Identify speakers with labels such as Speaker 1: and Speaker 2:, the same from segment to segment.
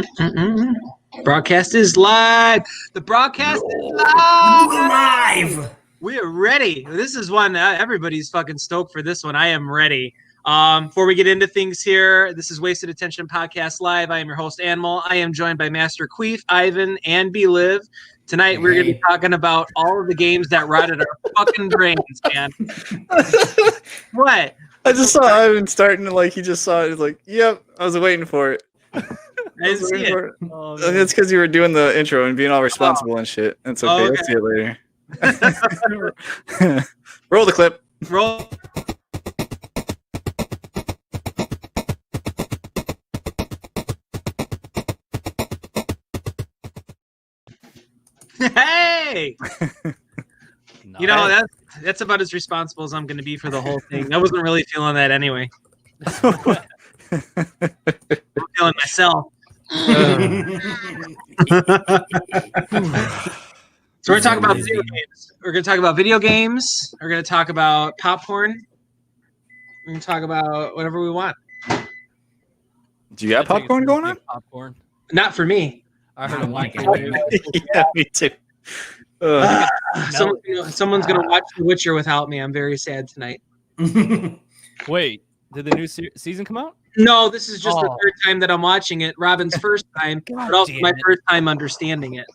Speaker 1: Mm-mm. Broadcast is live. The broadcast is
Speaker 2: We're
Speaker 1: live.
Speaker 2: live.
Speaker 1: We are ready. This is one everybody's fucking stoked for this one. I am ready. Before we get into things here, this is Wasted Attention Podcast Live. I am your host, Animal. I am joined by Master Queef, Ivan, and B-Liv. Tonight, we're going to be talking about all of the games that rotted our fucking brains, man. What?
Speaker 3: I just saw Ivan starting to he just saw it. He's like, yep, I was waiting for it.
Speaker 1: I didn't see it.
Speaker 3: Oh, it's because you were doing the intro and being all responsible and shit. It's okay. Let's see it later. Roll the clip.
Speaker 1: Roll. Hey! You know, that's about as responsible as I'm going to be for the whole thing. I wasn't really feeling that anyway. I'm feeling myself. So we're going to talk about video games. We're going to talk about video games. We're going to talk about popcorn. We're going to talk about whatever we want.
Speaker 3: Do you got popcorn going on?
Speaker 4: Popcorn.
Speaker 1: Not for me.
Speaker 4: I heard him like
Speaker 3: it. Yeah, me too.
Speaker 1: Someone's going to watch The Witcher without me. I'm very sad tonight.
Speaker 4: Wait, did the new season come out?
Speaker 1: No, this is just the third time that I'm watching it. Robin's first time, but also my first time understanding it.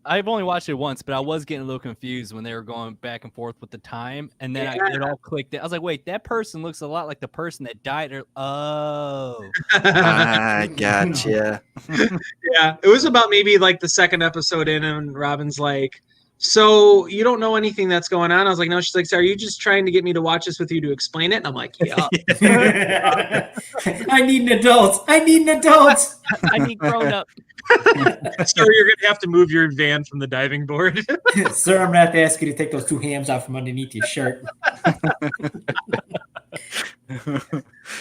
Speaker 4: I've only watched it once, but I was getting a little confused when they were going back and forth with the time, and then it all clicked. I was like, "Wait, that person looks a lot like the person that died." Oh,
Speaker 3: I gotcha.
Speaker 1: Yeah, it was about maybe like the second episode in, and Robin's like, "So you don't know anything that's going on?" I was like, "No." She's like, "So are you just trying to get me to watch this with you to explain it?" And I'm like, "Yeah."
Speaker 2: I need an adult. I need
Speaker 4: grown up.
Speaker 1: So you're gonna have to move your van from the diving board.
Speaker 2: Sir, I'm gonna have to ask you to take those two hams out from underneath your shirt.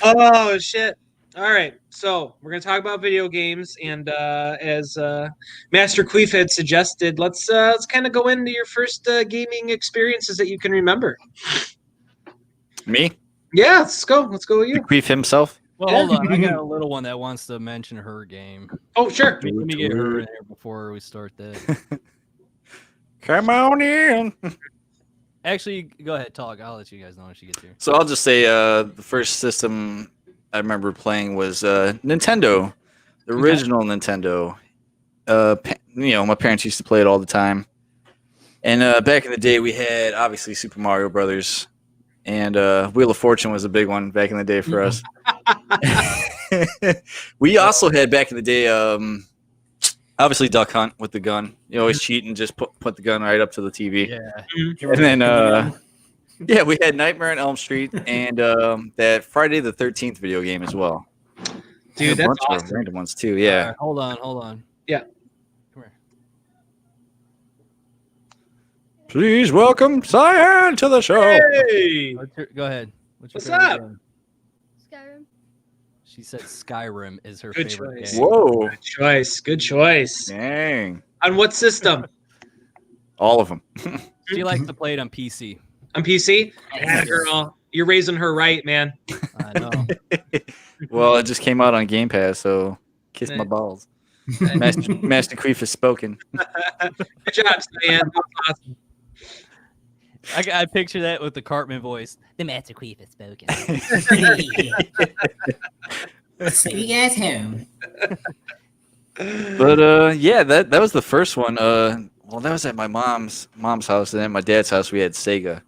Speaker 1: Oh shit. All right, so we're gonna talk about video games, and as Master Queef had suggested, let's kind of go into your first gaming experiences that you can remember.
Speaker 3: Me?
Speaker 1: Yeah, let's go with you.
Speaker 3: Queef himself.
Speaker 4: Well, hold on. I got a little one that wants to mention her game.
Speaker 1: Oh, sure.
Speaker 4: Let me get her in there before we start that.
Speaker 3: Come on in.
Speaker 4: Actually, go ahead, talk. I'll let you guys know when she gets here.
Speaker 3: So I'll just say the first system I remember playing was Nintendo, the original Nintendo. My parents used to play it all the time. And back in the day, we had obviously Super Mario Brothers, and Wheel of Fortune was a big one back in the day for us. We also had back in the day, obviously Duck Hunt with the gun. You always cheat and just put the gun right up to the TV.
Speaker 4: Yeah.
Speaker 3: And then we had Nightmare on Elm Street and that Friday the 13th video game as well.
Speaker 1: Dude, that's awesome.
Speaker 3: Random ones too. Yeah.
Speaker 4: Right, hold on.
Speaker 1: Yeah.
Speaker 4: Come here.
Speaker 3: Please welcome Cyan to the show.
Speaker 1: Hey,
Speaker 4: Go ahead.
Speaker 1: What's up?
Speaker 5: Skyrim.
Speaker 4: She said Skyrim is her
Speaker 1: Good
Speaker 4: favorite
Speaker 1: choice.
Speaker 4: game.
Speaker 3: Whoa.
Speaker 1: Good choice.
Speaker 3: Dang.
Speaker 1: On what system?
Speaker 3: All of them.
Speaker 4: She likes to play it on PC.
Speaker 1: On PC? Yeah, girl, you're raising her right, man.
Speaker 4: I know.
Speaker 3: Well, it just came out on Game Pass, so kiss my balls. Master Queef has spoken.
Speaker 1: Good job, Cyan. That's awesome.
Speaker 4: I picture that with the Cartman voice. The Master Queef has spoken.
Speaker 2: See you guys home.
Speaker 3: But that was the first one. Well, that was at my mom's house, and then my dad's house we had Sega.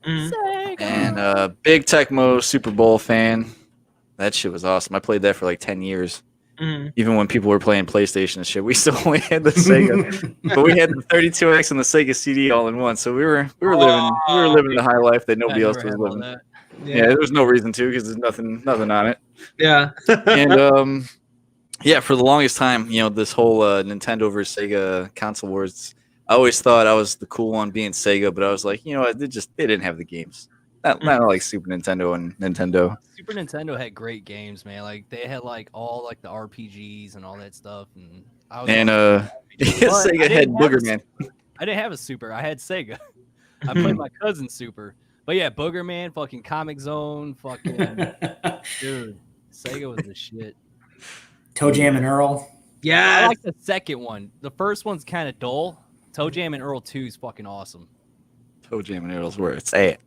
Speaker 1: Mm-hmm.
Speaker 3: And big Tecmo Super Bowl fan. That shit was awesome. I played that for like 10 years.
Speaker 1: Mm-hmm.
Speaker 3: Even when people were playing PlayStation and shit, we still only had the Sega. But we had the 32X and the Sega CD all in one. So we were living the high life that nobody else was living. Yeah, there was no reason to because there's nothing on it.
Speaker 1: Yeah.
Speaker 3: And for the longest time, this whole Nintendo versus Sega console wars, I always thought I was the cool one being Sega, but I was like, they didn't have the games. Not like Super Nintendo and Nintendo.
Speaker 4: Super Nintendo had great games, man. Like they had like all like the RPGs and all that stuff. And
Speaker 3: Sega had Booger Man.
Speaker 4: I didn't have a Super. I had Sega. I played my cousin's Super. But yeah, Booger Man, fucking Comic Zone, fucking dude. Sega was the shit.
Speaker 2: Toe Jam and Earl.
Speaker 1: Yeah,
Speaker 4: I like the second one. The first one's kind of dull. Toe Jam and Earl 2 is fucking awesome.
Speaker 3: Toe Jam and Earl's where it's at.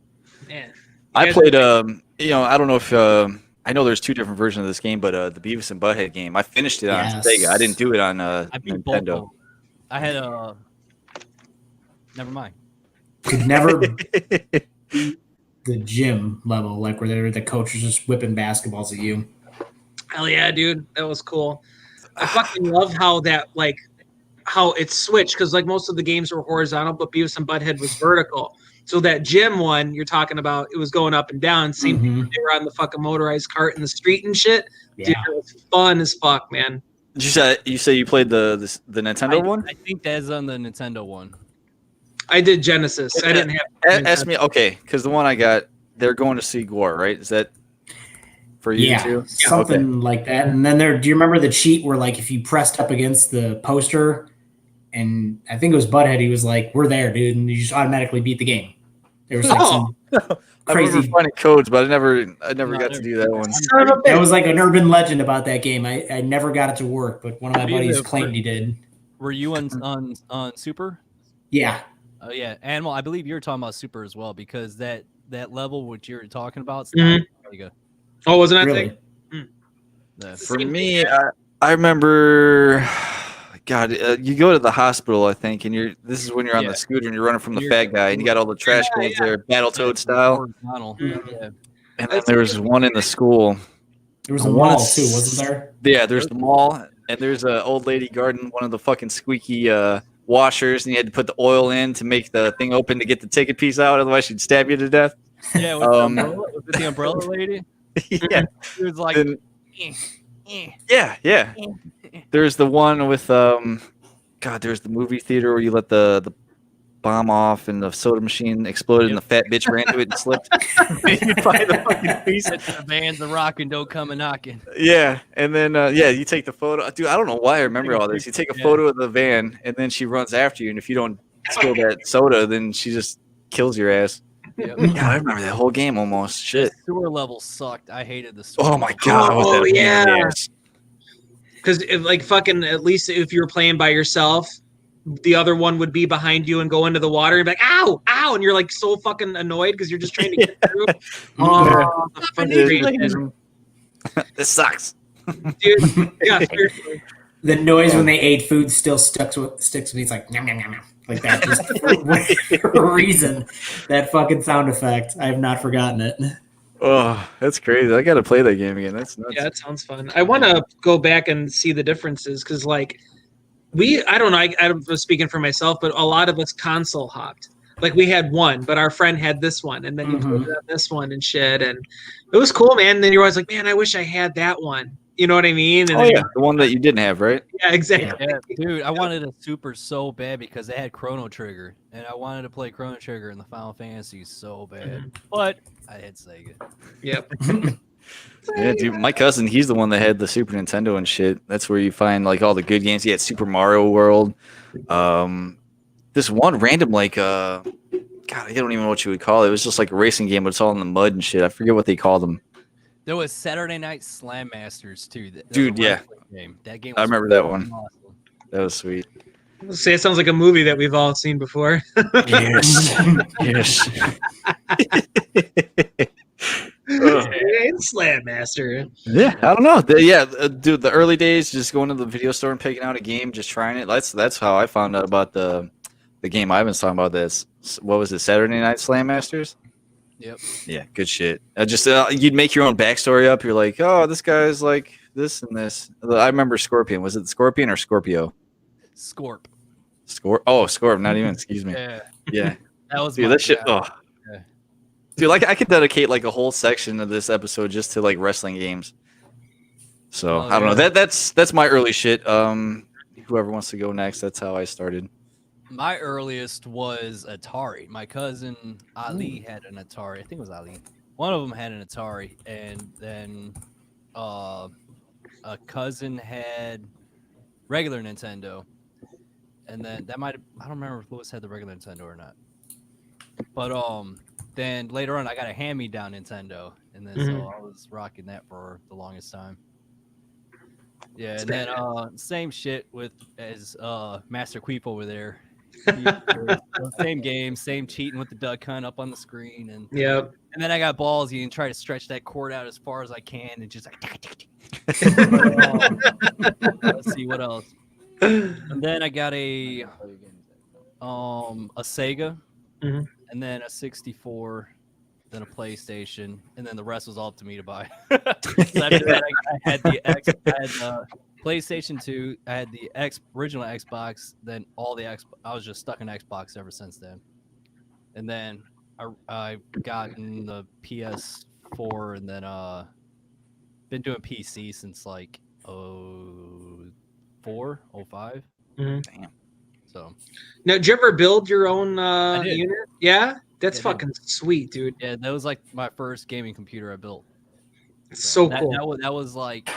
Speaker 1: man.
Speaker 3: I played, I don't know if, I know there's two different versions of this game, but the Beavis and Butthead game, I finished it on
Speaker 2: Yes.
Speaker 3: Sega. I didn't do it on
Speaker 4: I beat both of
Speaker 3: Nintendo.
Speaker 4: them. I had never mind.
Speaker 2: Could never beat the gym level, like where the coach was just whipping basketballs at you.
Speaker 1: Hell yeah, dude. That was cool. I fucking love how how it switched, because like most of the games were horizontal, but Beavis and Butthead was vertical. So that gym one you're talking about, it was going up and down. Same thing, they were on the fucking motorized cart in the street and shit.
Speaker 2: Yeah.
Speaker 1: Dude, it was fun as fuck, man.
Speaker 3: You say you played the Nintendo one?
Speaker 4: I think that's on the Nintendo one.
Speaker 1: I did Genesis. I didn't have.
Speaker 3: Ask me, okay, because the one I got, they're going to see Gore, right? Is that for you too?
Speaker 2: Something like that. And then do you remember the cheat where like if you pressed up against the poster, and I think it was Butthead, he was like, "We're there, dude," and you just automatically beat the game. There was like some crazy.
Speaker 3: I remember finding codes, but I never got to do that one.
Speaker 2: There was like an urban legend about that game. I never got it to work, but one of my buddies claimed he did.
Speaker 4: Were you on Super?
Speaker 2: Yeah.
Speaker 4: Oh yeah, Animal. I believe you were talking about Super as well, because that level which you were talking about. Really good.
Speaker 1: Oh, wasn't that
Speaker 2: Really?
Speaker 1: thing?
Speaker 4: Yeah.
Speaker 3: For me, I remember. God, you go to the hospital, I think, and this is when you're on the scooter and you're running from the fat guy, and you got all the trash cans there, Battletoad style.
Speaker 4: Yeah.
Speaker 3: And then there was one in the school.
Speaker 2: There was a mall too, wasn't there?
Speaker 3: Yeah, there's the mall, and there's an old lady guarding one of the fucking squeaky washers, and you had to put the oil in to make the thing open to get the ticket piece out, otherwise she'd stab you to death.
Speaker 4: Yeah, was it the umbrella lady?
Speaker 3: Yeah.
Speaker 4: It was like,
Speaker 3: Yeah. There's the one with God, there's the movie theater where you let the bomb off and the soda machine exploded and the fat bitch ran to it and slipped. You find the fucking piece.
Speaker 4: the van's a rockin', don't come a knocking.
Speaker 3: Yeah, and then you take the photo. Dude, I don't know why I remember all this. You take a photo of the van, and then she runs after you, and if you don't spill that soda, then she just kills your ass.
Speaker 4: Yep.
Speaker 3: Yeah, I remember that whole game almost. Shit.
Speaker 4: The sewer level sucked. I hated the sewer.
Speaker 3: Oh my god.
Speaker 1: Oh yeah. Because like fucking, at least if you were playing by yourself, the other one would be behind you and go into the water and be like, "Ow, ow!" and you're like so fucking annoyed because you're just trying to get through. Oh, the frustration.
Speaker 3: This sucks,
Speaker 1: dude. Yeah, seriously.
Speaker 2: The noise when they ate food still sticks with me. It's like yum, yum, yum, yum. Like that, just for whatever reason. That fucking sound effect. I have not forgotten it.
Speaker 3: Oh, that's crazy. I gotta play that game again. That's nuts.
Speaker 1: Yeah, that sounds fun. I want to go back and see the differences because, like, I don't know. I was speaking for myself, but a lot of us console hopped. Like, we had one, but our friend had this one, and then you played on this one and shit, and it was cool, man. And then you're always like, man, I wish I had that one. You know what I mean? And
Speaker 3: the one that you didn't have, right?
Speaker 1: Yeah, exactly.
Speaker 4: Yeah, dude, I wanted a Super so bad because they had Chrono Trigger, and I wanted to play Chrono Trigger in the Final Fantasy so bad, but I had Sega.
Speaker 1: Yep.
Speaker 3: Yeah, dude, my cousin, he's the one that had the Super Nintendo and shit. That's where you find like all the good games. He had Super Mario World. This one random God, I don't even know what you would call it. It was just like a racing game, but it's all in the mud and shit. I forget what they called them.
Speaker 4: There was Saturday Night Slam Masters too.
Speaker 3: Dude, yeah.
Speaker 4: Game. That game.
Speaker 3: I remember that one.
Speaker 4: Awesome.
Speaker 3: That was sweet.
Speaker 1: Say it sounds like a movie that we've all seen before.
Speaker 3: Yes. Yes.
Speaker 1: Slam Master.
Speaker 3: Yeah, I don't know. Dude, the early days, just going to the video store and picking out a game, just trying it. That's how I found out about the game Ivan's talking about. This, what was it, Saturday Night Slam Masters?
Speaker 4: Yep.
Speaker 3: Yeah, good shit. You'd make your own backstory up. You're like, oh, this guy's like this and this. I remember Scorpion. Was it Scorpion or Scorpio?
Speaker 4: Scorp.
Speaker 3: Scorp. Not even. Excuse me.
Speaker 4: Yeah. That was
Speaker 3: dude. That shit.
Speaker 4: Yeah.
Speaker 3: Oh. Yeah. Dude, like I could dedicate like a whole section of this episode just to like wrestling games. So I don't know. That's my early shit. Whoever wants to go next, that's how I started.
Speaker 4: My earliest was Atari. My cousin Ali had an Atari. I think it was Ali. One of them had an Atari, and then a cousin had regular Nintendo, and then that I don't remember if Lewis had the regular Nintendo or not. But then later on, I got a hand-me-down Nintendo, and then so I was rocking that for the longest time. Yeah, and then same shit with as Master Queep over there. Same game, same cheating with the duck hunt up on the screen, and
Speaker 1: Yep.
Speaker 4: and then I got ballsy and try to stretch that cord out as far as I can, and just like let's see what else. And then I got a Sega,
Speaker 1: Mhm.
Speaker 4: and then a 64, then a PlayStation, and then the rest was all up to me to buy. So after that, I had the PlayStation 2, I had the original Xbox, then all the I was just stuck in Xbox ever since then. And then I've gotten the PS4, and then been doing PC since like 04, 05.
Speaker 1: Mhm.
Speaker 3: Damn.
Speaker 4: So
Speaker 1: Now, did you ever build your own
Speaker 4: did.
Speaker 1: unit? Yeah, that's
Speaker 4: Yeah, I did.
Speaker 1: fucking sweet, dude.
Speaker 4: yeah, that was like my first gaming computer I built.
Speaker 1: So
Speaker 4: that,
Speaker 1: cool.
Speaker 4: that was like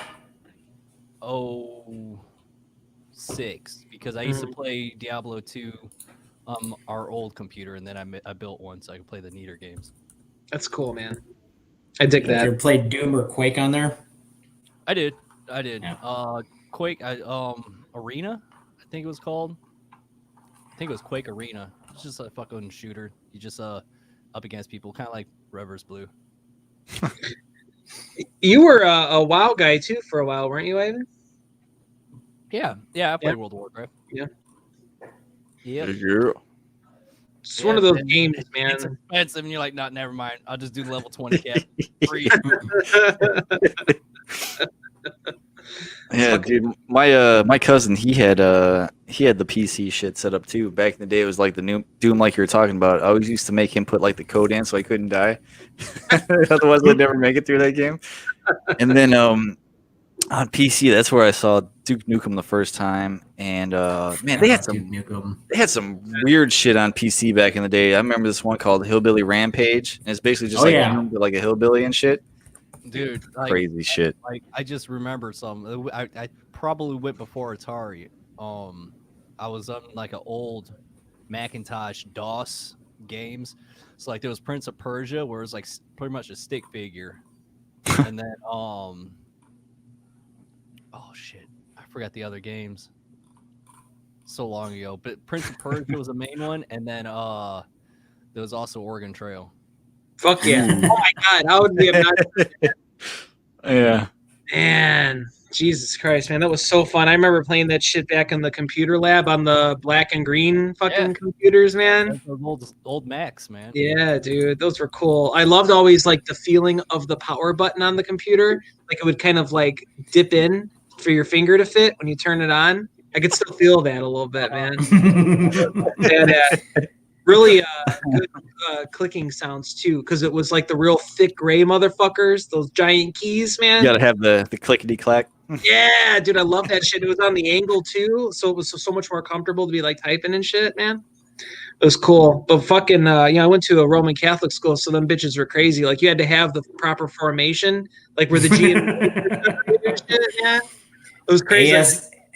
Speaker 4: 06, because I used to play Diablo 2 our old computer, and then I built one so I could play the neater games.
Speaker 1: That's cool, man. I dig
Speaker 2: Have you
Speaker 1: that.
Speaker 2: ever played Doom or Quake on there?
Speaker 4: I did.
Speaker 2: Yeah.
Speaker 4: Quake, Arena, I think it was called. I think it was Quake Arena. It's just a fucking shooter. You just up against people, kind of like Reverse Blue.
Speaker 1: You were a WoW guy too for a while, weren't you, Ivan?
Speaker 4: Yeah, I played World of Warcraft.
Speaker 1: Yeah.
Speaker 4: Yep.
Speaker 3: Yeah.
Speaker 1: It's one of those
Speaker 4: and
Speaker 1: games,
Speaker 4: It's
Speaker 1: man.
Speaker 4: expensive, and you're like, "Not, never mind. I'll just do the level 20 cap free."
Speaker 3: Yeah, dude. My cousin, he had the PC shit set up too. Back in the day, it was like the new Doom, like you were talking about. I always used to make him put like the code in so I couldn't die. Otherwise, I'd never make it through that game. And then on PC, that's where I saw Duke Nukem the first time. And man, they had some weird shit on PC back in the day. I remember this one called Hillbilly Rampage, and it's basically just Doom, but like a hillbilly and shit.
Speaker 4: Dude,
Speaker 3: Crazy shit.
Speaker 4: Like, I just remember some. I probably went before Atari. I was on like an old Macintosh DOS games. So like there was Prince of Persia, where it was like pretty much a stick figure, and then oh shit, I forgot the other games. So long ago, but Prince of Persia was the main one, and then there was also Oregon Trail.
Speaker 1: Fuck yeah! Oh my god, how would we have not?
Speaker 3: Yeah.
Speaker 1: Man, Jesus Christ, man, that was so fun. I remember playing that shit back in the computer lab on the black and green fucking computers, man.
Speaker 4: Those old Macs, man.
Speaker 1: Yeah, dude, those were cool. I loved always like the feeling of the power button on the computer. Like it would kind of like dip in for your finger to fit when you turn it on. I could still feel that a little bit, man. Really good clicking sounds too, because it was like the real thick gray motherfuckers, those giant keys, man.
Speaker 3: You gotta have the clickety clack.
Speaker 1: Yeah, dude, I love that shit. It was on the angle too, so it was so much more comfortable to be like typing and shit, man. It was cool. But fucking I went to a Roman Catholic school, so them bitches were crazy. Like you had to have the proper formation, like where the G and shit, yeah. It was crazy.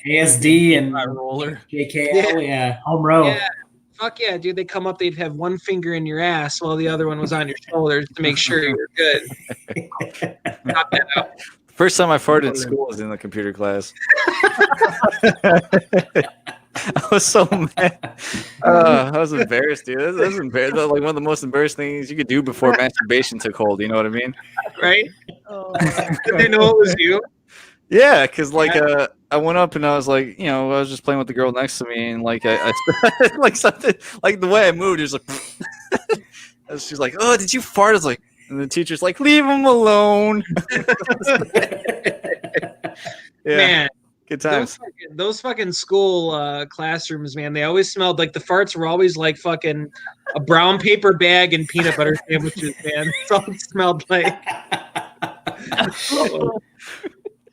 Speaker 2: ASD and
Speaker 4: roller.
Speaker 2: JKL, home row.
Speaker 1: Yeah. Fuck yeah, dude. They come up, they'd have one finger in your ass while the other one was on your shoulders to make sure you were good. Pop that out.
Speaker 3: First time I farted in school was in the computer class. I was so mad. I was embarrassed, dude. That was embarrassing. Like one of the most embarrassing things you could do before masturbation took hold. You know what I mean?
Speaker 1: Right? Did they know it was you?
Speaker 3: Yeah, because like I went up and I was like, I was just playing with the girl next to me, and like I like something like the way I moved, it was like she's like, "Oh, did you fart?" I was like, and the teacher's like, "Leave him alone." Yeah,
Speaker 1: man,
Speaker 3: good times.
Speaker 1: Those fucking school classrooms, man. They always smelled like the farts were always like fucking a brown paper bag and peanut butter sandwiches, man. That's all it smelled like.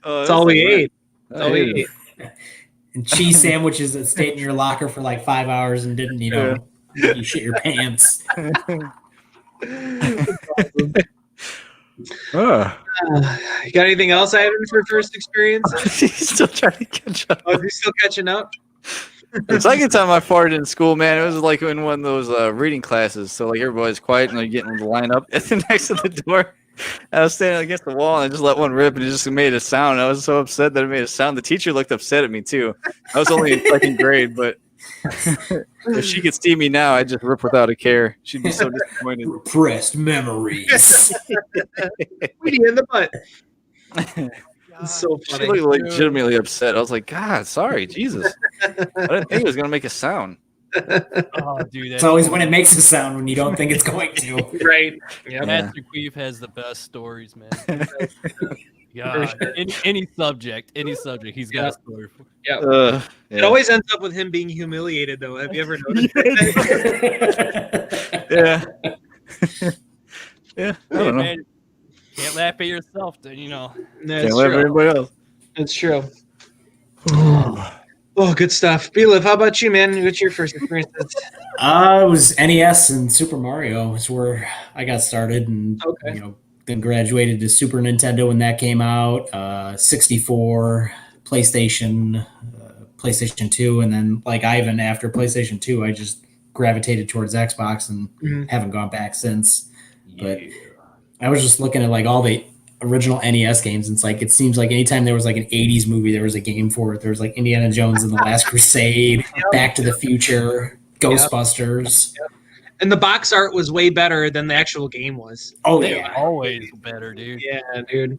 Speaker 1: That's all we ate. That's all we ate.
Speaker 2: And cheese sandwiches that stayed in your locker for like 5 hours and didn't, you shit your pants.
Speaker 1: You got anything else, Ivan, for first experiences?
Speaker 3: He's still trying to catch up.
Speaker 1: Oh, is he still catching up?
Speaker 3: The second time I farted in school, man, it was like in one of those reading classes. So like everybody's quiet and they're getting to line up next to the door. I was standing against the wall and I just let one rip and it just made a sound. I was so upset that it made a sound. The teacher looked upset at me too. I was only in second grade, but if she could see me now, I'd just rip without a care. She'd be so disappointed.
Speaker 2: Repressed memories.
Speaker 1: Weedy in the butt. It's so
Speaker 3: She
Speaker 1: funny.
Speaker 3: looked legitimately upset. I was like, God, sorry, Jesus. I didn't think it was gonna make a sound.
Speaker 4: Oh, dude,
Speaker 2: It's always when it makes a sound when you don't think it's going to.
Speaker 1: Right. Yeah.
Speaker 4: Master Queef has the best stories, man. God, any subject, he's got a story for.
Speaker 1: Yeah. It always ends up with him being humiliated, though. Have you ever noticed?
Speaker 3: Yeah. Yeah. I don't know.
Speaker 4: Man, can't laugh at yourself, then you know.
Speaker 1: That's
Speaker 3: Can't laugh at
Speaker 1: true.
Speaker 3: everybody else.
Speaker 1: That's true. Oh, good stuff. B-Liv, how about you, man? What's your first experiences?
Speaker 2: It was NES and Super Mario is where I got started, and
Speaker 1: Okay.
Speaker 2: then graduated to Super Nintendo when that came out. 64, PlayStation 2, and then like Ivan after PlayStation 2, I just gravitated towards Xbox and haven't gone back since. But I was just looking at like all the original NES games, and it's like it seems like anytime there was like an 80s movie, there was a game for it. There was like Indiana Jones and the Last Crusade, Back to the Future, Ghostbusters.
Speaker 1: Yep. And the box art was way better than the actual game was.
Speaker 2: Oh
Speaker 4: They're
Speaker 2: yeah.
Speaker 4: always better, dude.
Speaker 1: Yeah, dude.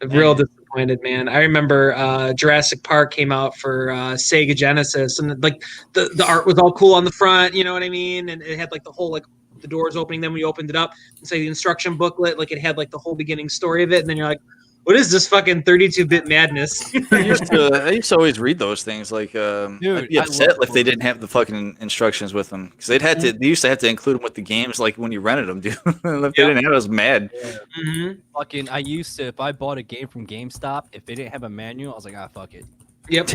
Speaker 1: I'm real disappointed, man. I remember Jurassic Park came out for Sega Genesis, and like the art was all cool on the front, you know what I mean? And it had like the whole like the doors opening. Then when you opened it up, it's like the instruction booklet, like it had like the whole beginning story of it, and then you're like, what is this fucking 32-bit madness?
Speaker 3: I used to always read those things. Like, I'd be upset if they didn't have the fucking instructions with them, because they used to have to include them with the games, like when you rented them, dude. If they didn't have it, I was mad.
Speaker 4: Yeah. Fucking, I used to, if I bought a game from GameStop, if they didn't have a manual, I was like, fuck it.
Speaker 1: Yep.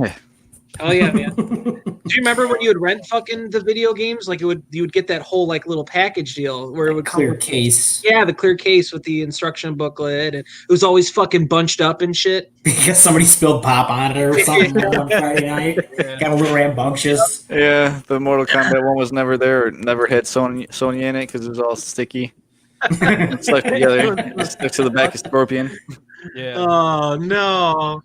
Speaker 1: Oh yeah, man. Do you remember when you would rent fucking the video games? Like you would get that whole like little package deal where it would
Speaker 2: Clear
Speaker 1: come
Speaker 2: case.
Speaker 1: Yeah, the clear case with the instruction booklet, and it was always fucking bunched up and shit.
Speaker 2: Because somebody spilled pop on it or something on Friday night. Got a little rambunctious.
Speaker 3: Yeah, the Mortal Kombat one was never there. Or never had Sonya in it because it was all sticky. Stuck together. Stuck to the back of Scorpion.
Speaker 4: Yeah.
Speaker 1: Oh no.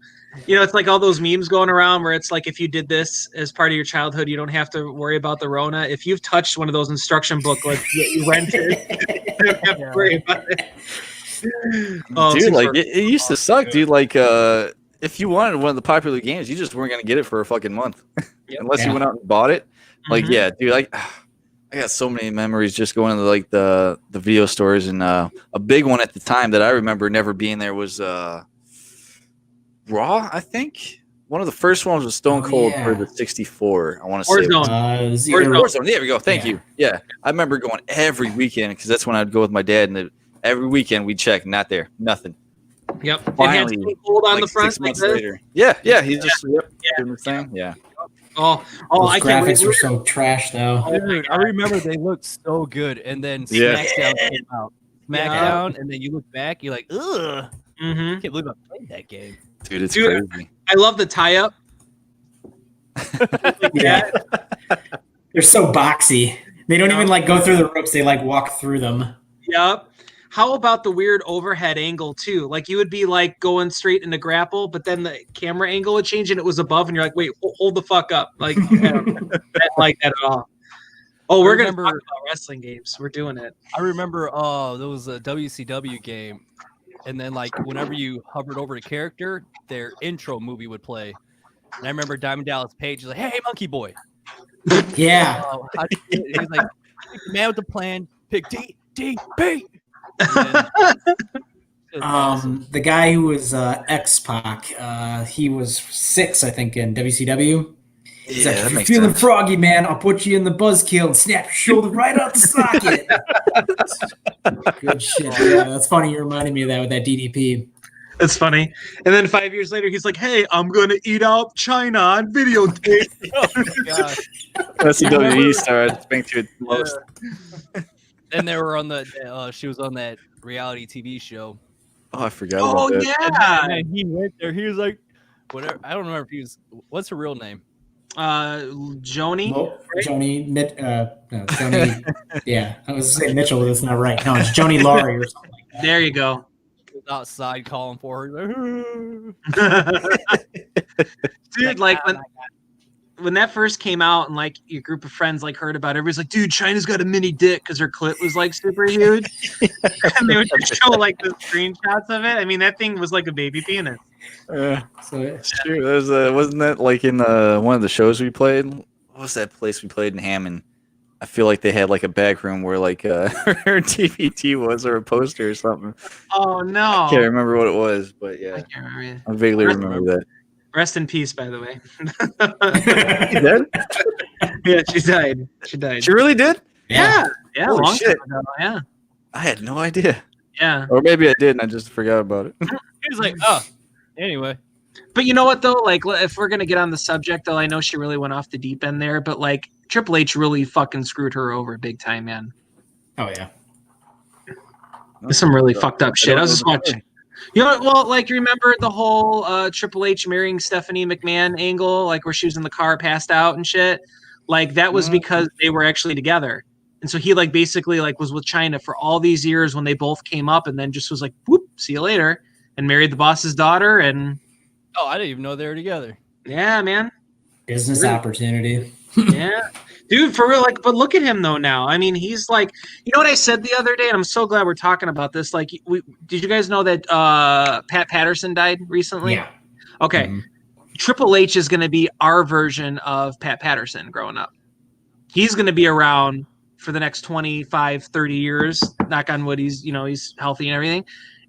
Speaker 1: You know, it's like all those memes going around where it's like if you did this as part of your childhood, you don't have to worry about the Rona. If you've touched one of those instruction booklets that you rented, you don't have to worry about it.
Speaker 3: Dude, like it used to suck, dude. Like if you wanted one of the popular games, you just weren't gonna get it for a fucking month. Unless you went out and bought it. Like, yeah, dude, like I got so many memories just going to like the video stores, and a big one at the time that I remember never being there was Raw, I think. One of the first ones was Stone Cold for the 64. I want to say.
Speaker 1: Warzone.
Speaker 3: There we go. Thank you. Yeah, I remember going every weekend because that's when I'd go with my dad, and every weekend we'd check. Not there. Nothing.
Speaker 1: Yep.
Speaker 3: Finally,
Speaker 1: Stone Cold on
Speaker 3: like
Speaker 1: the front
Speaker 3: 6 months
Speaker 1: like
Speaker 3: later. Yeah. He's just doing the thing. Yeah.
Speaker 1: Oh,
Speaker 2: Those
Speaker 1: I can't
Speaker 2: graphics
Speaker 1: wait.
Speaker 2: were so trash, though.
Speaker 4: Dude, I remember they looked so good, and then SmackDown came out. SmackDown, and then you look back, you're like, ugh. I can't believe I played that game.
Speaker 3: Dude, it's crazy.
Speaker 1: I love the tie-up.
Speaker 2: Yeah. They're so boxy. They don't even like go through the ropes. They like walk through them.
Speaker 1: Yep. How about the weird overhead angle too? Like you would be like going straight into grapple, but then the camera angle would change and it was above, and you're like, wait, hold the fuck up. Like, I don't like that at all. Oh, we're going to talk about wrestling games. We're doing it.
Speaker 4: I remember there was a WCW game, and then like whenever you hovered over the character, their intro movie would play. And I remember Diamond Dallas Page was like, hey, Monkey Boy.
Speaker 2: Yeah.
Speaker 4: He was like, the man with the plan, pick DDP.
Speaker 2: The guy who was X-Pac, he was 6, I think, in WCW. He's like, if you're feeling froggy, man, I'll put you in the buzzkill and snap your shoulder right out the socket. Good shit. Yeah, that's funny. You reminded me of that with that DDP.
Speaker 1: That's funny. And then 5 years later, he's like, hey, I'm going to eat out China on videotape.
Speaker 4: Oh, my God.
Speaker 3: That's the WWE star. I think to it most.
Speaker 4: And they were on she was on that reality TV show.
Speaker 3: Oh, I forgot about that.
Speaker 1: Yeah.
Speaker 4: And he went there. He was like, whatever. I don't remember if he was, what's her real name?
Speaker 1: Joni?
Speaker 2: Joni, Joni, yeah. I was saying Mitchell, but that's not right. No, it's Joni Laurie or something like that.
Speaker 1: There you go.
Speaker 4: outside calling for her.
Speaker 1: Dude, like when that first came out and like your group of friends like heard about it, everybody's like, dude, China's got a mini dick because her clit was like super huge. And they would just show like the screenshots of it. I mean, that thing was like a baby penis.
Speaker 2: So
Speaker 3: It's true. There's wasn't that like in one of the shows we played? What was that place we played in Hammond? I feel like they had like a back room where like her TPT was or a poster or something.
Speaker 1: Oh no.
Speaker 3: I can't remember what it was, but yeah.
Speaker 1: I can't remember.
Speaker 3: I vaguely remember that.
Speaker 1: Rest in peace, by the way.
Speaker 3: She did?
Speaker 1: Yeah, she died. She died.
Speaker 3: She really did?
Speaker 1: Yeah. Yeah,
Speaker 3: Holy
Speaker 1: long
Speaker 3: shit.
Speaker 1: time ago. Yeah.
Speaker 3: I had no idea.
Speaker 1: Yeah.
Speaker 3: Or maybe I did and I just forgot about it.
Speaker 4: He was like, oh, anyway.
Speaker 1: But you know what though? Like, if we're gonna get on the subject, though, I know she really went off the deep end there, but like Triple H really fucking screwed her over big time, man.
Speaker 2: Oh yeah.
Speaker 1: There's some really fucked up shit. I was just watching. You know, well, like remember the whole Triple H marrying Stephanie McMahon angle, like where she was in the car, passed out and shit. Like that was because they were actually together, and so he like basically like was with China for all these years when they both came up, and then just was like, whoop, see you later, and married the boss's daughter, and
Speaker 4: Oh, I didn't even know they were together.
Speaker 1: yeah, man.
Speaker 2: Business opportunity.
Speaker 1: Yeah, dude, for real. Like, but look at him though now. I mean, he's like, you know what I said the other day, and I'm so glad we're talking about this. Like, did you guys know that Pat Patterson died recently?
Speaker 2: Yeah.
Speaker 1: Okay.
Speaker 2: Mhm.
Speaker 1: Triple H is going to be our version of Pat Patterson growing up. He's going to be around for the next 25, 30 years. Knock on wood, he's healthy and everything.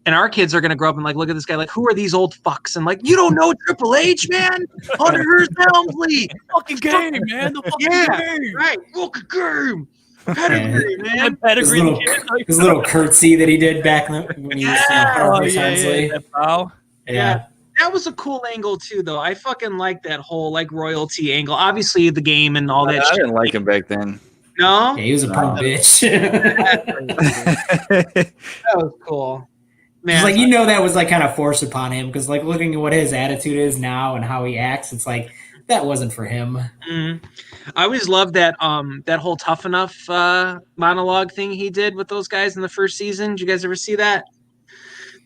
Speaker 1: And our kids are going to grow up and like look at this guy like, who are these old fucks? And like, you don't know Triple H, man? Hunter Hearst Helmsley.
Speaker 4: Fucking game, man. The fucking game.
Speaker 1: Right. Fucking game. Pedigree, man.
Speaker 4: Pedigree.
Speaker 2: His little curtsy that he did back when he was Hunter Helmsley.
Speaker 4: That bow.
Speaker 2: Yeah.
Speaker 1: That was a cool angle too, though. I fucking like that whole like royalty angle. Obviously, the game and all that
Speaker 3: I
Speaker 1: shit.
Speaker 3: didn't like him back then.
Speaker 1: No?
Speaker 2: Yeah, he was a punk bitch.
Speaker 1: That was cool. Man,
Speaker 2: It's like, you know, that was like kind of forced upon him because like looking at what his attitude is now and how he acts, it's like that wasn't for him.
Speaker 1: I always loved that that whole Tough Enough monologue thing he did with those guys in the first season. Did you guys ever see that?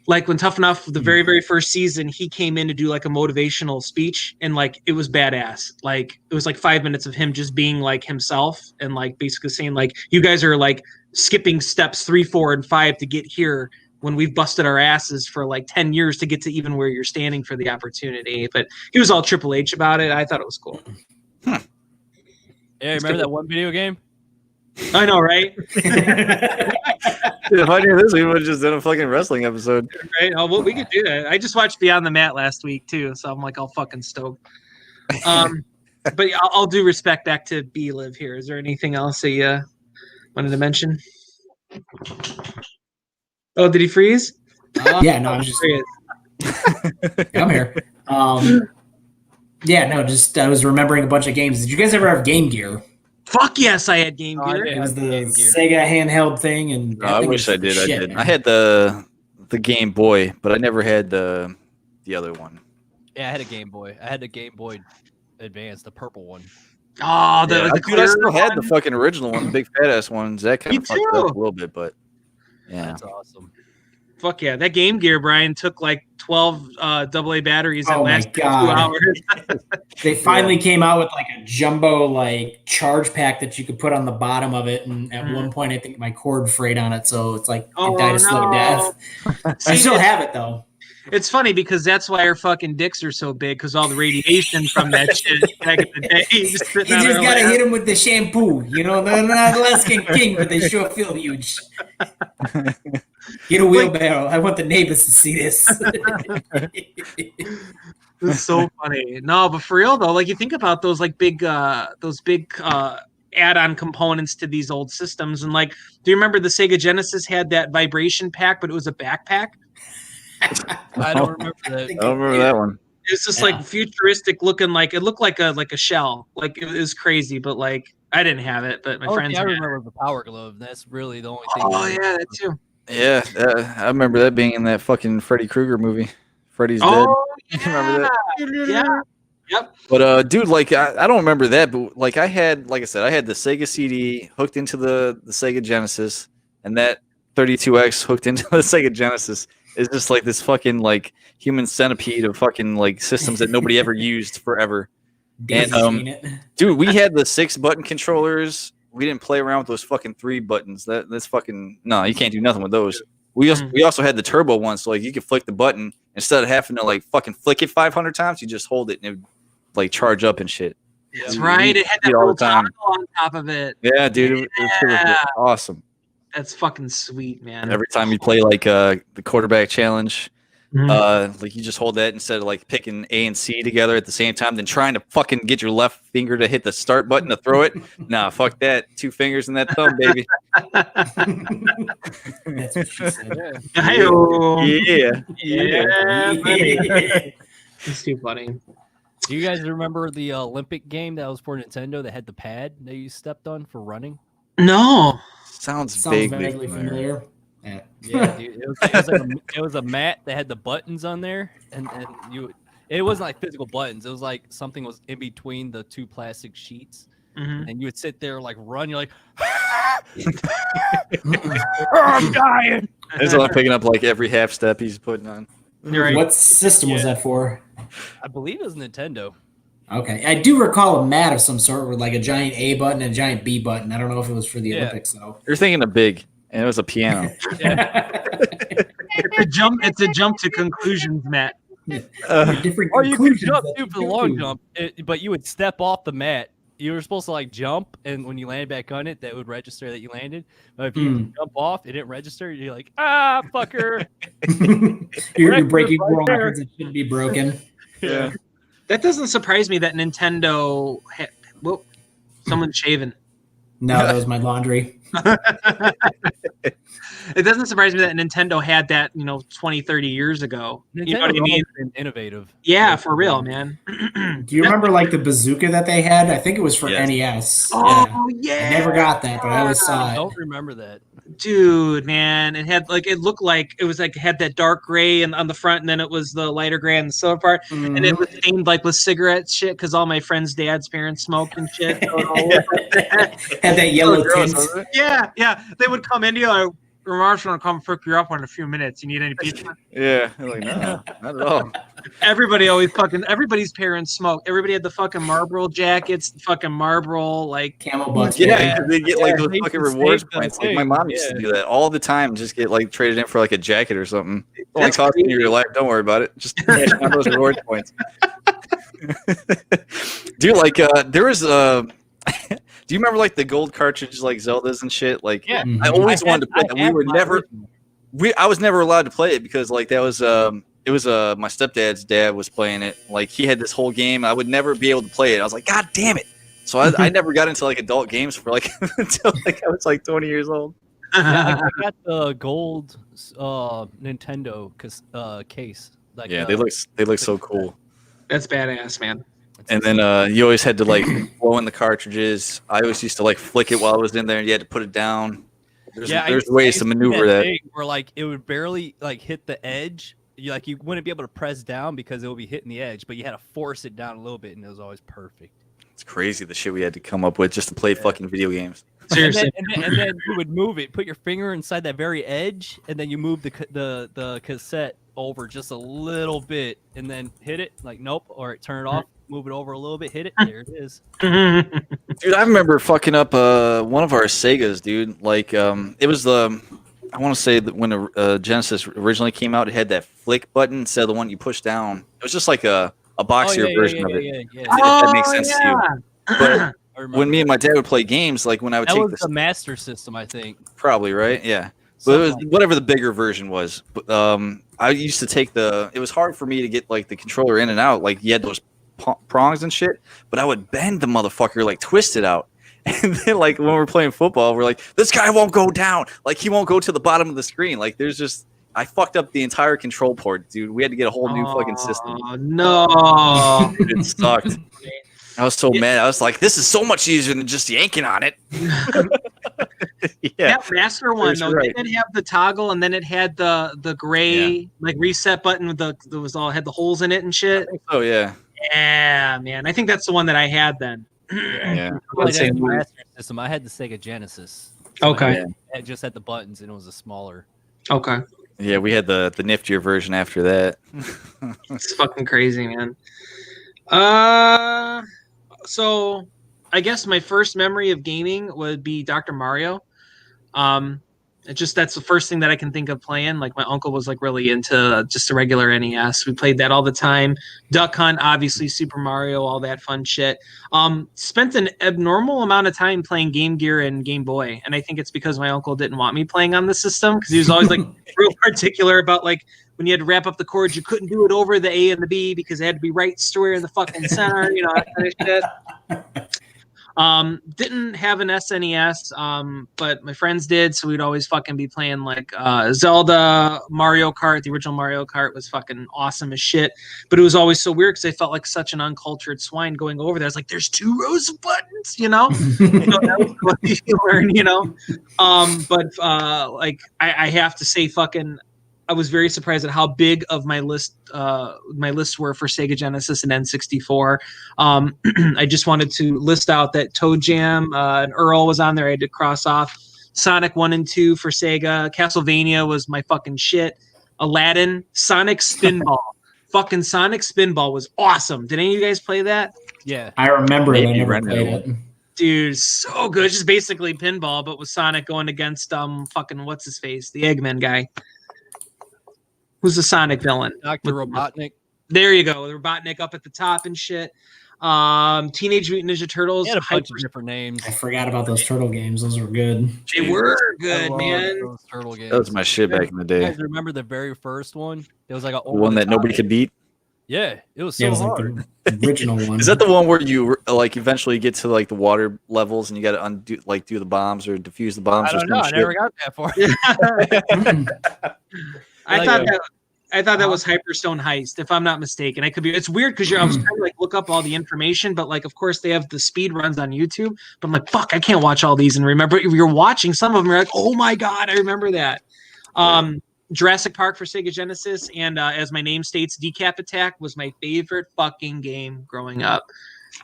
Speaker 1: Like when Tough Enough, the very, very first season, he came in to do like a motivational speech and like it was badass. Like it was like 5 minutes of him just being like himself and like basically saying like, you guys are like skipping steps 3, 4, and 5 to get here when we've busted our asses for like 10 years to get to even where you're standing for the opportunity. But he was all Triple H about it. I thought it was cool.
Speaker 4: Yeah, remember that one video game?
Speaker 1: I know, right?
Speaker 3: Dude, if I knew this, we would have just done a fucking wrestling episode.
Speaker 1: Right? Oh, well, we could do that. I just watched Beyond the Mat last week too, so I'm like all fucking stoked. But I'll do respect back to B-Live here. Is there anything else that you wanted to mention? Oh, did he freeze?
Speaker 2: Yeah, no, I'm just I'm here. Yeah, no, just I was remembering a bunch of games. Did you guys ever have Game Gear?
Speaker 1: Fuck yes, I had Game
Speaker 4: Oh, I
Speaker 1: Gear.
Speaker 4: did.
Speaker 2: It was the
Speaker 4: Game Gear.
Speaker 2: Sega handheld thing, and that
Speaker 3: I
Speaker 2: thing
Speaker 3: wish
Speaker 2: was
Speaker 3: I did.
Speaker 2: the
Speaker 3: I
Speaker 2: shit,
Speaker 3: did.
Speaker 2: man.
Speaker 3: I had the Game Boy, but I never had the other one.
Speaker 4: Yeah, I had a Game Boy. I had the Game Boy Advance, the purple one.
Speaker 1: Oh, the,
Speaker 3: Yeah,
Speaker 1: the
Speaker 3: dude, I still
Speaker 1: clear
Speaker 3: had the
Speaker 1: one?
Speaker 3: fucking original one, the big fat ass ones. That kind
Speaker 1: Me
Speaker 3: of fucked it up
Speaker 1: too.
Speaker 3: a little bit, but yeah.
Speaker 4: That's awesome.
Speaker 1: Fuck yeah, that Game Gear, Brian, took like 12 AA batteries that
Speaker 2: Oh my
Speaker 1: lasted 2
Speaker 2: God.
Speaker 1: hours.
Speaker 2: They finally came out with like a jumbo like charge pack that you could put on the bottom of it, and at one point I think my cord frayed on it, so it's like
Speaker 1: Oh,
Speaker 2: it died a slow
Speaker 1: no.
Speaker 2: death. I still have it though.
Speaker 1: It's funny because that's why our fucking dicks are so big, because all the radiation from that shit back in the day.
Speaker 2: You just gotta hit them with the shampoo. You know, they're not Alaskan king, but they sure feel huge. Get a wheelbarrow. I want the neighbors to see this.
Speaker 1: It's so funny. No, but for real though, like you think about those big add-on components to these old systems, and like, do you remember the Sega Genesis had that vibration pack, but it was a backpack?
Speaker 4: I don't remember that.
Speaker 3: I don't remember that one.
Speaker 1: It was just
Speaker 2: Yeah.
Speaker 1: like futuristic looking, like it looked like a shell. Like it was crazy, but like I didn't have it, but my friends
Speaker 4: I
Speaker 1: had it.
Speaker 4: remember the Power Glove. That's really the only thing.
Speaker 1: Oh yeah, that too.
Speaker 3: Yeah, I remember that being in that fucking Freddy Krueger movie. Freddy's
Speaker 1: Oh
Speaker 3: Dead. Remember that?
Speaker 1: yeah. Yep.
Speaker 3: But dude, like I don't remember that, but like I had, like I said, I had the Sega CD hooked into the Sega Genesis, and that 32X hooked into the Sega Genesis, It's just like this fucking like human centipede of fucking like systems that nobody ever used forever. And dude, we had the 6-button controllers. We didn't play around with those fucking 3 buttons. That's fucking no. You can't do nothing with those. We also had the turbo ones, so like you could flick the button instead of having to like fucking flick it 500 times. You just hold it and it would like charge up and shit.
Speaker 1: That's right. It had that little toggle on top of it.
Speaker 3: Yeah, dude, it was awesome.
Speaker 1: That's fucking sweet, man.
Speaker 3: Every time you play like the quarterback challenge, like you just hold that instead of like picking A and C together at the same time, then trying to fucking get your left finger to hit the start button to throw it. Nah, fuck that. 2 fingers in that thumb, baby.
Speaker 2: That's what she said.
Speaker 3: Yeah.
Speaker 1: It's too funny.
Speaker 4: Do you guys remember the Olympic game that was for Nintendo that had the pad that you stepped on for running?
Speaker 1: No.
Speaker 3: Sounds
Speaker 2: vaguely familiar. Yeah,
Speaker 4: dude. It was a mat that had the buttons on there, and it wasn't like physical buttons. It was like something was in between the 2 plastic sheets, and you would sit there like run. You're like, I'm dying.
Speaker 3: He's only picking up like every half step he's putting on.
Speaker 1: You're right.
Speaker 2: What system was that for?
Speaker 4: I believe it was Nintendo.
Speaker 2: Okay, I do recall a mat of some sort with like a giant A button and a giant B button. I don't know if it was for the Olympics though.
Speaker 3: You're thinking of big, and it was a piano.
Speaker 1: It's a jump to conclusions, Matt.
Speaker 2: Different
Speaker 4: or you could
Speaker 2: conclusions
Speaker 4: jump
Speaker 2: that
Speaker 4: too
Speaker 2: you
Speaker 4: for the
Speaker 2: go
Speaker 4: long
Speaker 2: to.
Speaker 4: jump, but you would step off the mat. You were supposed to like jump, and when you landed back on it, that would register that you landed. But if you jump off, it didn't register. You're like, fucker.
Speaker 2: You're breaking world records that shouldn't be broken.
Speaker 3: Yeah.
Speaker 1: That doesn't surprise me that Nintendo whoop, someone's shaving.
Speaker 2: No, that was my laundry.
Speaker 1: It doesn't surprise me that Nintendo had that, 20, 30 years ago.
Speaker 4: Nintendo's
Speaker 1: You know what I mean?
Speaker 4: been innovative.
Speaker 1: Yeah, for real, man.
Speaker 2: Do you remember like the bazooka that they had? I think it was for
Speaker 3: Yes.
Speaker 2: NES.
Speaker 1: Oh, yeah.
Speaker 2: I never got that, but I always saw
Speaker 4: I
Speaker 2: it.
Speaker 4: don't remember that.
Speaker 1: Dude, man, it had it looked like it was like had that dark gray on the front, and then it was the lighter gray on the silver part, and it was stained like with cigarette shit because all my friends' dad's parents smoked and shit.
Speaker 2: Had that yellow
Speaker 3: gross,
Speaker 2: tint.
Speaker 3: wasn't it?
Speaker 1: Yeah, they would come into you like, Ramar's gonna come pick you up in a few minutes. You need any pizza?
Speaker 3: Yeah. I'm like, no, not at all.
Speaker 1: Everybody's parents smoked. Everybody had the fucking Marlboro jackets, the fucking Marlboro like
Speaker 2: Camel butts.
Speaker 3: Yeah, they get like those
Speaker 4: they
Speaker 3: fucking
Speaker 4: used to
Speaker 3: rewards
Speaker 4: save the
Speaker 3: points. Like
Speaker 4: thing.
Speaker 3: my mom used to do that all the time. Just get like traded in for like a jacket or something. It only
Speaker 1: That's
Speaker 3: costing
Speaker 1: crazy.
Speaker 3: you your life. Don't worry about it. Just cash out those rewards points. Dude, like there was do you remember like the gold cartridges like Zeldas and shit? Like
Speaker 4: Yeah.
Speaker 3: I always wanted to play that. I was never allowed to play it because like that was it was my stepdad's dad was playing it. Like he had this whole game. I would never be able to play it. I was like, God damn it. So I never got into like adult games for like until like I was like 20 years old.
Speaker 4: Yeah, I got the gold Nintendo case. Like,
Speaker 3: Yeah, they look so cool.
Speaker 1: That's badass, man.
Speaker 3: And then you always had to like blow in the cartridges. I always used to like flick it while I was in there, and you had to put it down. There's ways to maneuver that.
Speaker 4: Where like it would barely like hit the edge. You wouldn't be able to press down because it would be hitting the edge, but you had to force it down a little bit, and it was always perfect.
Speaker 3: It's crazy the shit we had to come up with just to play fucking video games.
Speaker 1: Seriously.
Speaker 4: And then you would move it, put your finger inside that very edge, and then you move the cassette over just a little bit, and then hit it. Like nope, or turn it off. Move it over a little bit, hit it. There it is.
Speaker 3: Dude, I remember fucking up one of our Segas, dude. Like it was I want to say that when the Genesis originally came out, it had that flick button instead of the one you push down. It was just like a boxier version of it.
Speaker 4: Yeah.
Speaker 3: If that makes sense to you. But
Speaker 4: I remember
Speaker 3: when me and my dad would play games, like when I would
Speaker 4: that
Speaker 3: take
Speaker 4: was
Speaker 3: this,
Speaker 4: the Master System, I think.
Speaker 3: probably right, yeah. But it was whatever the bigger version was. But I used to take it was hard for me to get like the controller in and out. Like you had those prongs and shit, but I would bend the motherfucker, like twist it out. And then like when we're playing football, we're like, this guy won't go down. Like he won't go to the bottom of the screen. Like I fucked up the entire control port, dude. We had to get a whole new fucking system.
Speaker 1: Oh no.
Speaker 3: Dude, it sucked. I was so mad. I was like, this is so much easier than just yanking on it. Yeah.
Speaker 1: That master one though,
Speaker 3: right.
Speaker 1: It did have the toggle, and then it had the gray like reset button with had the holes in it and shit.
Speaker 3: Oh yeah.
Speaker 1: Yeah, man. I think that's the one that I had then.
Speaker 3: Yeah.
Speaker 4: I had the Master System. I had the Sega Genesis.
Speaker 1: Okay.
Speaker 4: It just had the buttons, and it was a smaller.
Speaker 1: Okay.
Speaker 3: Yeah, we had the niftier version after that.
Speaker 1: It's fucking crazy, man. So I guess my first memory of gaming would be Dr. Mario. That's the first thing that I can think of playing. Like my uncle was like really into just a regular NES. We played that all the time. Duck Hunt, obviously Super Mario, all that fun shit. Spent an abnormal amount of time playing Game Gear and Game Boy, and I think it's because my uncle didn't want me playing on the system because he was always like real particular about like when you had to wrap up the chords, you couldn't do it over the A and the B because it had to be right square in the fucking center, that kind of shit. Didn't have an SNES, but my friends did, so we'd always fucking be playing like Zelda, Mario Kart. The original Mario Kart was fucking awesome as shit, but it was always so weird because I felt like such an uncultured swine going over there. I was like, "There's 2 rows of buttons," That was what you learn, But I have to say, fucking. I was very surprised at how big of my lists were for Sega Genesis and N64. I just wanted to list out that Toe Jam and Earl was on there. I had to cross off Sonic 1 and 2 for Sega. Castlevania was my fucking shit. Aladdin, Sonic Spinball. Fucking Sonic Spinball was awesome. Did any of you guys play that?
Speaker 4: Yeah.
Speaker 2: I remember it. I
Speaker 3: Maybe
Speaker 2: never played it.
Speaker 1: Dude, so good. It's just basically pinball, but with Sonic going against fucking what's his face, the Eggman guy. Who's the Sonic villain?
Speaker 4: Dr. Robotnik.
Speaker 1: There you go. Robotnik up at the top and shit. Teenage Mutant Ninja Turtles.
Speaker 4: He had a bunch of different names.
Speaker 2: I forgot about those turtle games. Those were good.
Speaker 1: They were good,
Speaker 4: I
Speaker 1: man.
Speaker 4: love those turtle games.
Speaker 3: That was my shit back in the
Speaker 4: You
Speaker 3: day.
Speaker 4: guys remember the very first one? It was like
Speaker 3: The one that nobody could beat.
Speaker 4: Yeah, it was so
Speaker 2: Yeah, it was
Speaker 4: hard.
Speaker 2: like the original one.
Speaker 3: Is that the one where you like eventually get to like the water levels and you got to undo do the bombs or defuse the bombs?
Speaker 4: I don't know. I never got that far.
Speaker 1: I thought that was Hyperstone Heist, if I'm not mistaken. I could be. It's weird because I was trying to like look up all the information, but like, of course, they have the speed runs on YouTube. But I'm like, fuck, I can't watch all these and remember. If you're watching some of them, you're like, oh my god, I remember that. Jurassic Park for Sega Genesis, and as my name states, Decap Attack was my favorite fucking game growing up.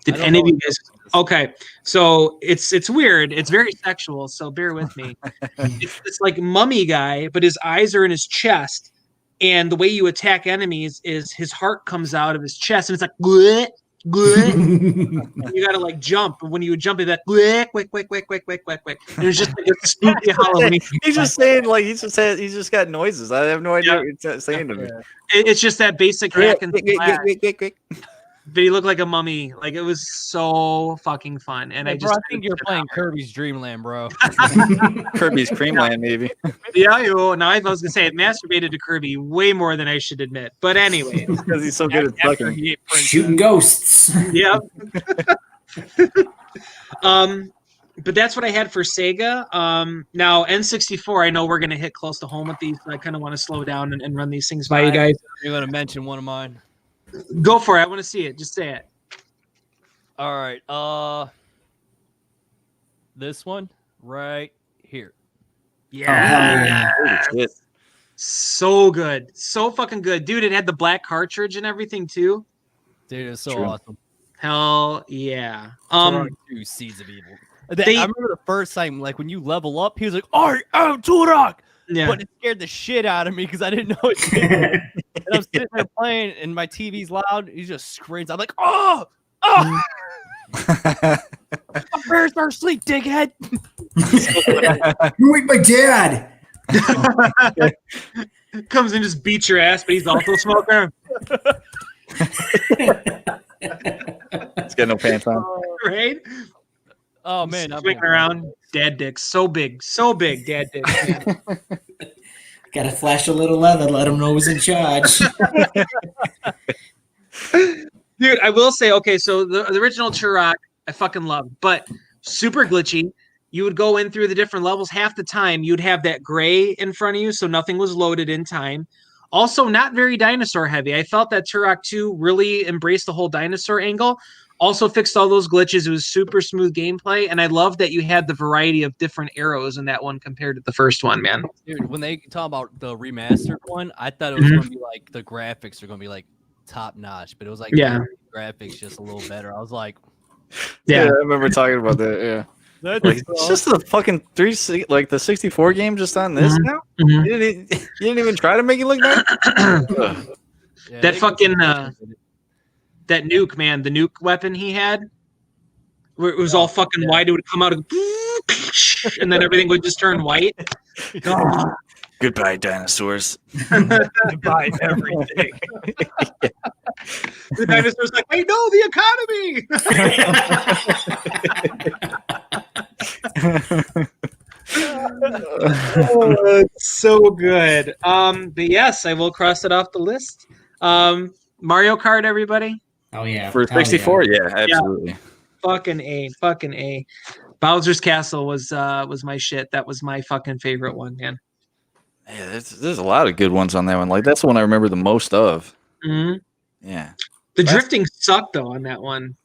Speaker 1: Did any of you guys? Okay, so it's weird. It's very sexual, so bear with me. It's like mummy guy, but his eyes are in his chest. And the way you attack enemies is his heart comes out of his chest, and it's like bleh, bleh. You gotta like jump, and when you would jump, it's like bleh, quick, quick, quick, quick, quick, quick, quick. And it's just like a spooky Halloween.
Speaker 3: He's just saying like he's just got noises. I have no idea what you're saying to me.
Speaker 1: It's just that basic hack and slash. But he looked like a mummy. Like it was so fucking fun. And
Speaker 4: I think you're playing Kirby's Dream Land, bro.
Speaker 3: Kirby's Creamland, maybe.
Speaker 1: Yeah, now I was gonna say I masturbated to Kirby way more than I should admit. But anyway,
Speaker 3: because he's so good at fucking
Speaker 2: shooting ghosts.
Speaker 1: Yeah. But that's what I had for Sega. Now N64, I know we're gonna hit close to home with these, so I kind of want to slow down and run these things by you guys.
Speaker 4: You're gonna mention one of mine.
Speaker 1: Go for it. I want to see it. Just say it.
Speaker 4: All right. This one right here.
Speaker 1: Yeah.
Speaker 3: Oh,
Speaker 1: so good. So fucking good. Dude, it had the black cartridge and everything too.
Speaker 4: Dude, it's so awesome.
Speaker 1: Hell yeah.
Speaker 4: Two Seeds of Evil. I remember the first time, like when you level up, he was like, "I am Turok."
Speaker 1: Yeah.
Speaker 4: But it scared the shit out of me because I didn't know it. And I'm sitting there playing, and my TV's loud. He just screams. I'm like, "Oh, oh!" My parents are asleep, dickhead.
Speaker 2: You wake my dad.
Speaker 1: Comes and just beats your ass, but he's also smoking.
Speaker 3: He's got no pants on.
Speaker 1: Right?
Speaker 4: Oh man, I'm
Speaker 1: swinging around, dad dicks, so big, dad dicks.
Speaker 2: Gotta flash a little leather, let him know who's in charge.
Speaker 1: Dude, I will say, okay, so the original Turok, I fucking love, but super glitchy. You would go in through the different levels. Half the time, you'd have that gray in front of you, so nothing was loaded in time. Also, not very dinosaur heavy. I felt that Turok 2 really embraced the whole dinosaur angle. Also fixed all those glitches. It was super smooth gameplay, and I love that you had the variety of different arrows in that one compared to the first one, man.
Speaker 4: Dude, when they talk about the remastered one, I thought it was going to be like the graphics are going to be like top notch, but it was like graphics just a little better. I was like,
Speaker 3: yeah, I remember talking about that. Yeah,
Speaker 4: That's
Speaker 3: Like, it's just the fucking the 64 game just on this now.
Speaker 1: Mhm.
Speaker 3: You didn't even try to make it look nice. Ugh.
Speaker 4: Yeah,
Speaker 1: That
Speaker 4: they
Speaker 1: fucking
Speaker 4: could-
Speaker 1: that nuke, man, the nuke weapon he had, where it was all fucking
Speaker 4: yeah.
Speaker 1: white. It would come out and then everything would just turn white. Oh.
Speaker 3: Goodbye, dinosaurs.
Speaker 4: Goodbye everything.
Speaker 1: The dinosaur's like, I know the economy. Oh, it's so good. But yes, I will cross it off the list. Mario Kart, everybody.
Speaker 2: Oh yeah.
Speaker 3: For 64, yeah, absolutely.
Speaker 1: Fucking A. Bowser's Castle was my shit. That was my fucking favorite one, man.
Speaker 3: Yeah, there's a lot of good ones on that one. Like that's the one I remember the most of.
Speaker 1: Mm-hmm.
Speaker 3: Yeah.
Speaker 1: The drifting sucked though on that one.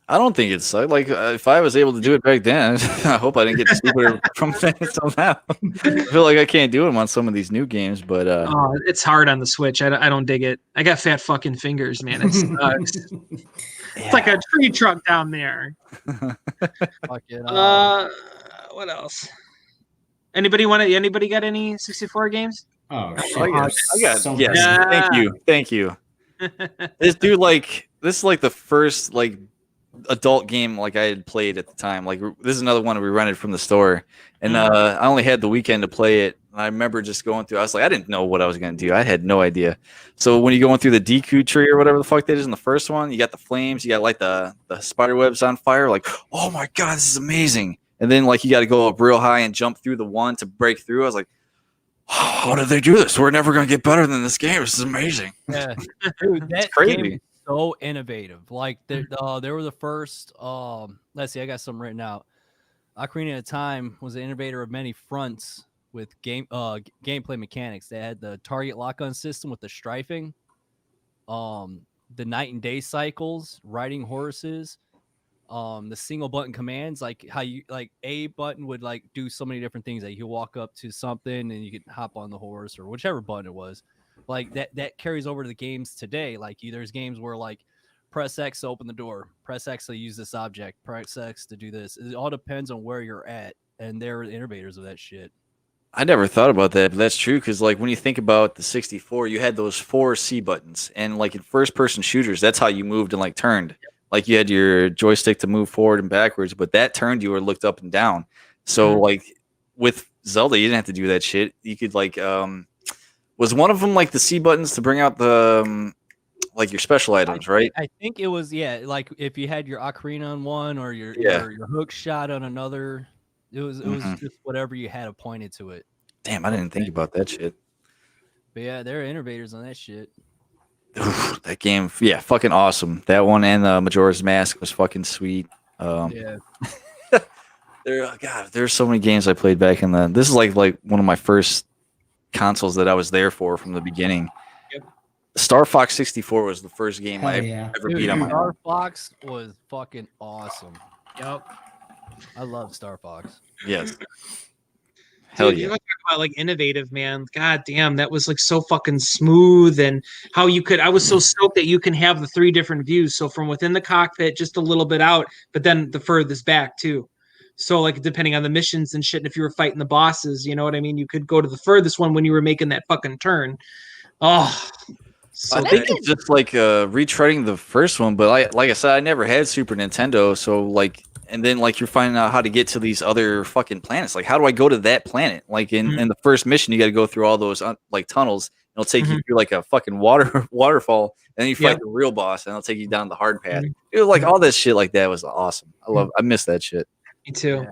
Speaker 3: I don't think it sucked. Like if I was able to do it back then, I hope I didn't get stupider from then until now. I feel like I can't do them on some of these new games, but
Speaker 1: It's hard on the Switch. I don't dig it. I got fat fucking fingers, man. It sucks. It's like a tree trunk down there.
Speaker 4: Fucking,
Speaker 1: What else? Anybody got any 64 games?
Speaker 2: Oh shit.
Speaker 3: I got
Speaker 2: So
Speaker 3: yes.
Speaker 1: many.
Speaker 3: Thank you. This dude, this is like the first like adult game like I had played at the time. Like this is another one we rented from the store, and I only had the weekend to play it. And I remember just going through. I was like, I didn't know what I was gonna do. I had no idea. So when you're going through the Deku tree or whatever the fuck that is in the first one, you got the flames, you got like the spider webs on fire. Like, oh my god, this is amazing. And then like you got to go up real high and jump through the one to break through. I was like, oh, how did they do this? We're never gonna get better than this game. This is amazing.
Speaker 4: Yeah, dude, that
Speaker 3: crazy.
Speaker 4: game is so innovative. Like they were the first. Let's see, I got some written out. Ocarina of Time was the innovator of many fronts with gameplay mechanics. They had the target lock-on system with the strafing, the night and day cycles, riding horses, the single button commands, like how you like a button would like do so many different things. Like you walk up to something and you could hop on the horse or whichever button it was. Like that carries over to the games today. Like there's games where like press X to open the door, press X to use this object, press X to do this. It all depends on where you're at, and they're the innovators of that shit.
Speaker 3: I never thought about that, but that's true because like when you think about the 64, you had those 4 C buttons, and like in first-person shooters, that's how you moved and like turned. Like you had your joystick to move forward and backwards, but that turned you or looked up and down. So like with Zelda, you didn't have to do that shit. You could like was one of them like the C buttons to bring out the like your special items, right?
Speaker 4: I think it was like if you had your ocarina on one or your hook shot on another, it was just whatever you had appointed to it.
Speaker 3: Damn, I didn't think about that shit.
Speaker 4: But yeah, they're innovators on that shit.
Speaker 3: Oof, that game, yeah, fucking awesome. That one and Majora's Mask was fucking sweet.
Speaker 4: Yeah.
Speaker 3: There's so many games I played back in the. This is like one of my first consoles that I was there for from the beginning.
Speaker 1: Yep.
Speaker 3: Star Fox 64 was the first game
Speaker 2: Hell
Speaker 3: I
Speaker 2: yeah.
Speaker 3: ever beat on my own.
Speaker 4: Star Fox was fucking awesome.
Speaker 1: Yep.
Speaker 4: I love Star Fox.
Speaker 3: Yes. Hell
Speaker 1: Dude,
Speaker 3: yeah.
Speaker 1: you talk about like innovative, man. God damn, that was like so fucking smooth, and how you could. I was so stoked that you can have the 3 different views. So from within the cockpit, just a little bit out, but then the furthest back too. So like depending on the missions and shit, and if you were fighting the bosses, you know what I mean. You could go to the furthest one when you were making that fucking turn. Oh, so
Speaker 3: I think it's just like retreading the first one, but like I said, I never had Super Nintendo, so like. And then, like, you're finding out how to get to these other fucking planets. Like, how do I go to that planet? Like, in the first mission, you got to go through all those, like, tunnels. It'll take you through, like, a fucking waterfall. And then you fight the real boss, and it'll take you down the hard path. It was, like, all that shit like that was awesome. I miss that shit.
Speaker 1: Me too. Yeah.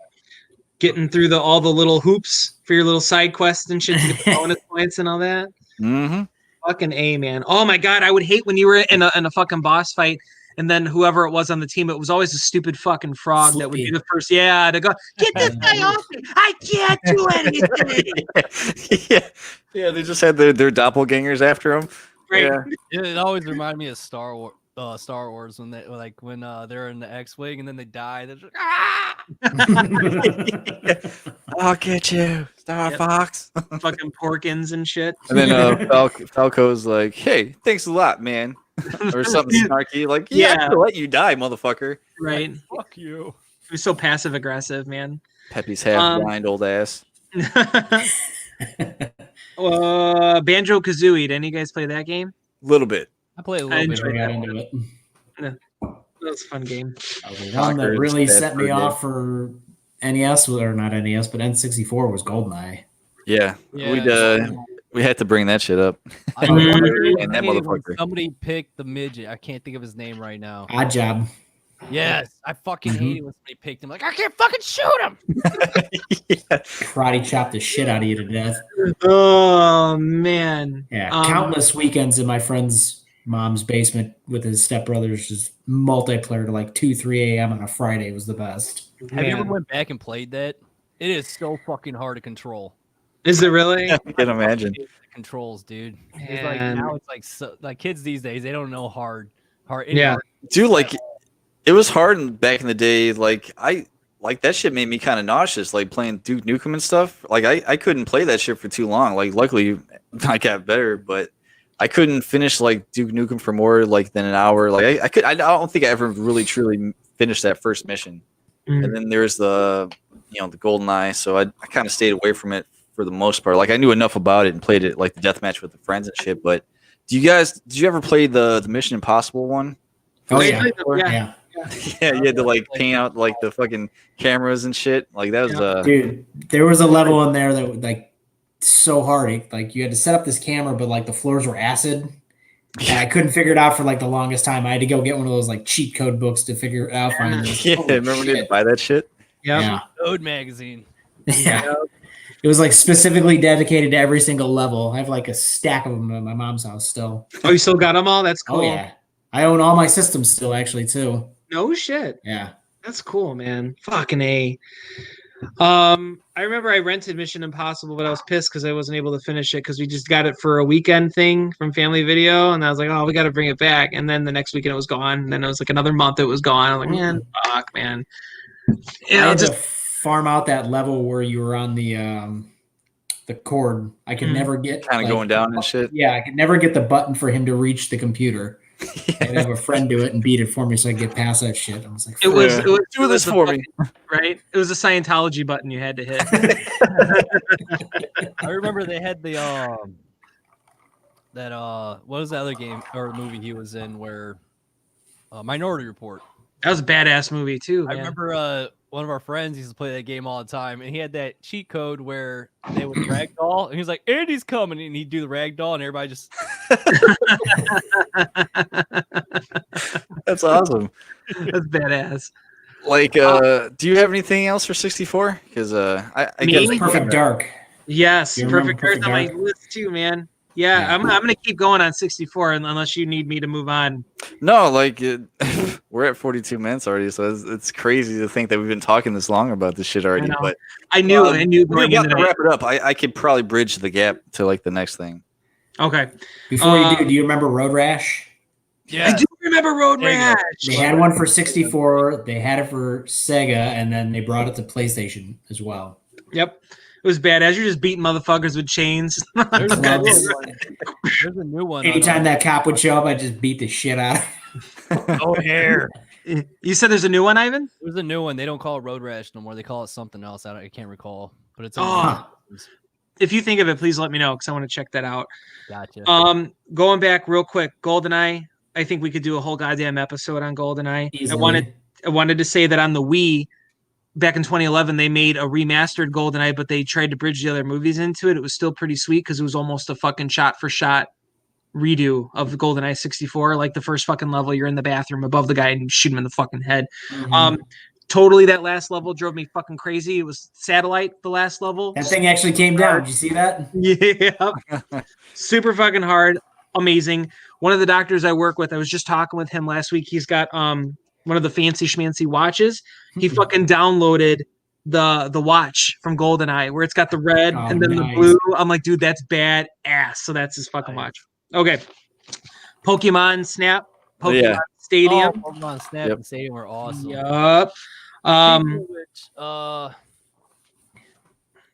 Speaker 1: Getting through all the little hoops for your little side quests and shit to get the bonus points and all that.
Speaker 3: Mm-hmm.
Speaker 1: Fucking A, man. Oh, my God. I would hate when you were in a fucking boss fight. And then whoever it was on the team, it was always a stupid fucking frog Slippy. That would be the first. Yeah, to go, get this guy off me. I can't do anything.
Speaker 3: Yeah, they just had their doppelgangers after them.
Speaker 1: Right.
Speaker 4: Yeah. It always reminded me of Star Wars when they're in the X-wing and then they die. They're just,
Speaker 3: I'll get you, Star Fox.
Speaker 1: Fucking Porkins and shit.
Speaker 3: And then Falco's like, "Hey, thanks a lot, man." Or something snarky, like, I'm gonna let you die, motherfucker.
Speaker 1: Right.
Speaker 4: Fuck you.
Speaker 1: He was so passive aggressive, man.
Speaker 3: Pepe's half blind old ass.
Speaker 1: Banjo Kazooie. Did any of you guys play that game?
Speaker 3: A little bit.
Speaker 4: I play a
Speaker 1: I
Speaker 4: little bit.
Speaker 1: enjoyed
Speaker 2: Never got
Speaker 1: that
Speaker 2: into it.
Speaker 1: That was a fun game.
Speaker 2: The one that really set me off for NES, or not NES, but N64 was GoldenEye.
Speaker 3: Yeah. We had to bring that shit up.
Speaker 4: I
Speaker 1: Mhm.
Speaker 3: And that
Speaker 4: hate when
Speaker 3: motherfucker.
Speaker 4: somebody picked the midget. I can't think of his name right now.
Speaker 2: Odd Job.
Speaker 4: Yes, I fucking hate it when somebody picked him. Like, I can't fucking shoot him.
Speaker 2: Karate chopped the shit out of you to death.
Speaker 1: Oh man.
Speaker 2: Yeah, countless weekends in my friend's mom's basement with his stepbrothers, just multiplayer to like 2, 3 a.m. on a Friday was the best.
Speaker 4: Have you ever went back and played that? It is so fucking hard to control.
Speaker 1: Is it really?
Speaker 3: I can imagine.
Speaker 4: The controls, dude. It's like
Speaker 1: Man.
Speaker 4: now it's like so, like kids these days they don't know hard.
Speaker 1: Yeah.
Speaker 3: Dude, like it was hard back in the day. Like that shit made me kind of nauseous. Like playing Duke Nukem and stuff. Like I couldn't play that shit for too long. Like luckily I got better, but I couldn't finish like Duke Nukem for more like than an hour. Like I don't think I ever really truly finished that first mission.
Speaker 1: Mm.
Speaker 3: And then there's the the GoldenEye. So I kind of stayed away from it for the most part. Like I knew enough about it and played it like the deathmatch with the friends and shit. But did you ever play the Mission Impossible one?
Speaker 2: Oh yeah.
Speaker 1: Yeah.
Speaker 3: Yeah, you had to like paint out like the fucking cameras and shit. Like that was
Speaker 2: Dude, there was a level in there that was like so hard. Like you had to set up this camera, but like the floors were acid. And I couldn't figure it out for like the longest time. I had to go get one of those like cheat code books to figure it out finally.
Speaker 3: yeah. Remember when you had to buy that shit?
Speaker 1: Yeah.
Speaker 4: Code magazine.
Speaker 2: Yeah. It was like specifically dedicated to every single level. I have like a stack of them at my mom's house still.
Speaker 1: Oh, you still got them all? That's cool.
Speaker 2: Oh yeah. I own all my systems still actually too.
Speaker 1: No shit.
Speaker 2: Yeah.
Speaker 1: That's cool, man. Fucking A. I remember I rented Mission Impossible, but I was pissed because I wasn't able to finish it because we just got it for a weekend thing from Family Video, and I was like, oh, we got to bring it back. And then the next weekend it was gone. And then it was like another month it was gone. I'm like, man, fuck, man.
Speaker 2: I had to farm out that level where you were on the cord. I could never get
Speaker 3: kind of going down and shit.
Speaker 2: Yeah, I could never get the button for him to reach the computer. I'd have a friend do it and beat it for me so I could get past that shit. I was like,
Speaker 1: it was
Speaker 3: do this for me,
Speaker 1: right? It was a Scientology button you had to hit.
Speaker 4: I remember they had the what was the other game or movie he was in where Minority Report.
Speaker 1: That was a badass movie too.
Speaker 4: I
Speaker 1: Man.
Speaker 4: remember one of our friends used to play that game all the time, and he had that cheat code where they would ragdoll, and he was like, "Andy's coming," and he'd do the ragdoll, and everybody just.
Speaker 3: That's awesome.
Speaker 1: That's badass.
Speaker 3: Like, do you have anything else for 64? Because I guess
Speaker 2: Perfect Dark.
Speaker 1: Yes,
Speaker 2: You remember
Speaker 1: Perfect Dark on my
Speaker 2: Dark?
Speaker 1: list too, man. Yeah, I'm gonna keep going on 64 unless you need me to move on.
Speaker 3: No, like we're at 42 minutes already, so it's crazy to think that we've been talking this long about this shit already. But
Speaker 1: I knew
Speaker 3: we're
Speaker 1: going
Speaker 3: about
Speaker 1: into
Speaker 3: to wrap it up. I could probably bridge the gap to like the next thing.
Speaker 1: Okay.
Speaker 2: Before you do you remember Road Rash?
Speaker 4: Yeah,
Speaker 1: I do remember Road Rash.
Speaker 2: They had one for 64. They had it for Sega, and then they brought it to PlayStation as well.
Speaker 1: Yep. It was badass. You're just beating motherfuckers with chains.
Speaker 4: there's a
Speaker 2: Love
Speaker 4: new
Speaker 2: it.
Speaker 4: one. There's a new one.
Speaker 2: Anytime that cop would show up, I just beat the shit out of him.
Speaker 4: Oh, hair.
Speaker 1: You said there's a new one, Ivan?
Speaker 4: There's a new one. They don't call it Road Rash no more. They call it something else. I can't recall, but it's.
Speaker 1: Oh. If you think of it, please let me know because I want to check that out.
Speaker 4: Gotcha.
Speaker 1: Going back real quick, GoldenEye. I think we could do a whole goddamn episode on GoldenEye.
Speaker 2: Easily.
Speaker 1: I wanted to say that on the Wii, back in 2011, they made a remastered GoldenEye, but they tried to bridge the other movies into it. It was still pretty sweet because it was almost a fucking shot-for-shot redo of GoldenEye 64. Like the first fucking level, you're in the bathroom above the guy and you shoot him in the fucking head.
Speaker 2: Mhm.
Speaker 1: Totally, that last level drove me fucking crazy. It was Satellite, the last level.
Speaker 2: That thing actually came down. Did you see that?
Speaker 1: Yeah. Super fucking hard. Amazing. One of the doctors I work with, I was just talking with him last week. He's got one of the fancy schmancy watches. He fucking downloaded the watch from GoldenEye where it's got the red and then the blue. I'm like, dude, that's bad ass. So that's his fucking watch. Okay. Pokemon Snap. Pokemon Stadium.
Speaker 4: Oh, Pokemon Snap and Stadium were awesome.
Speaker 1: Yup.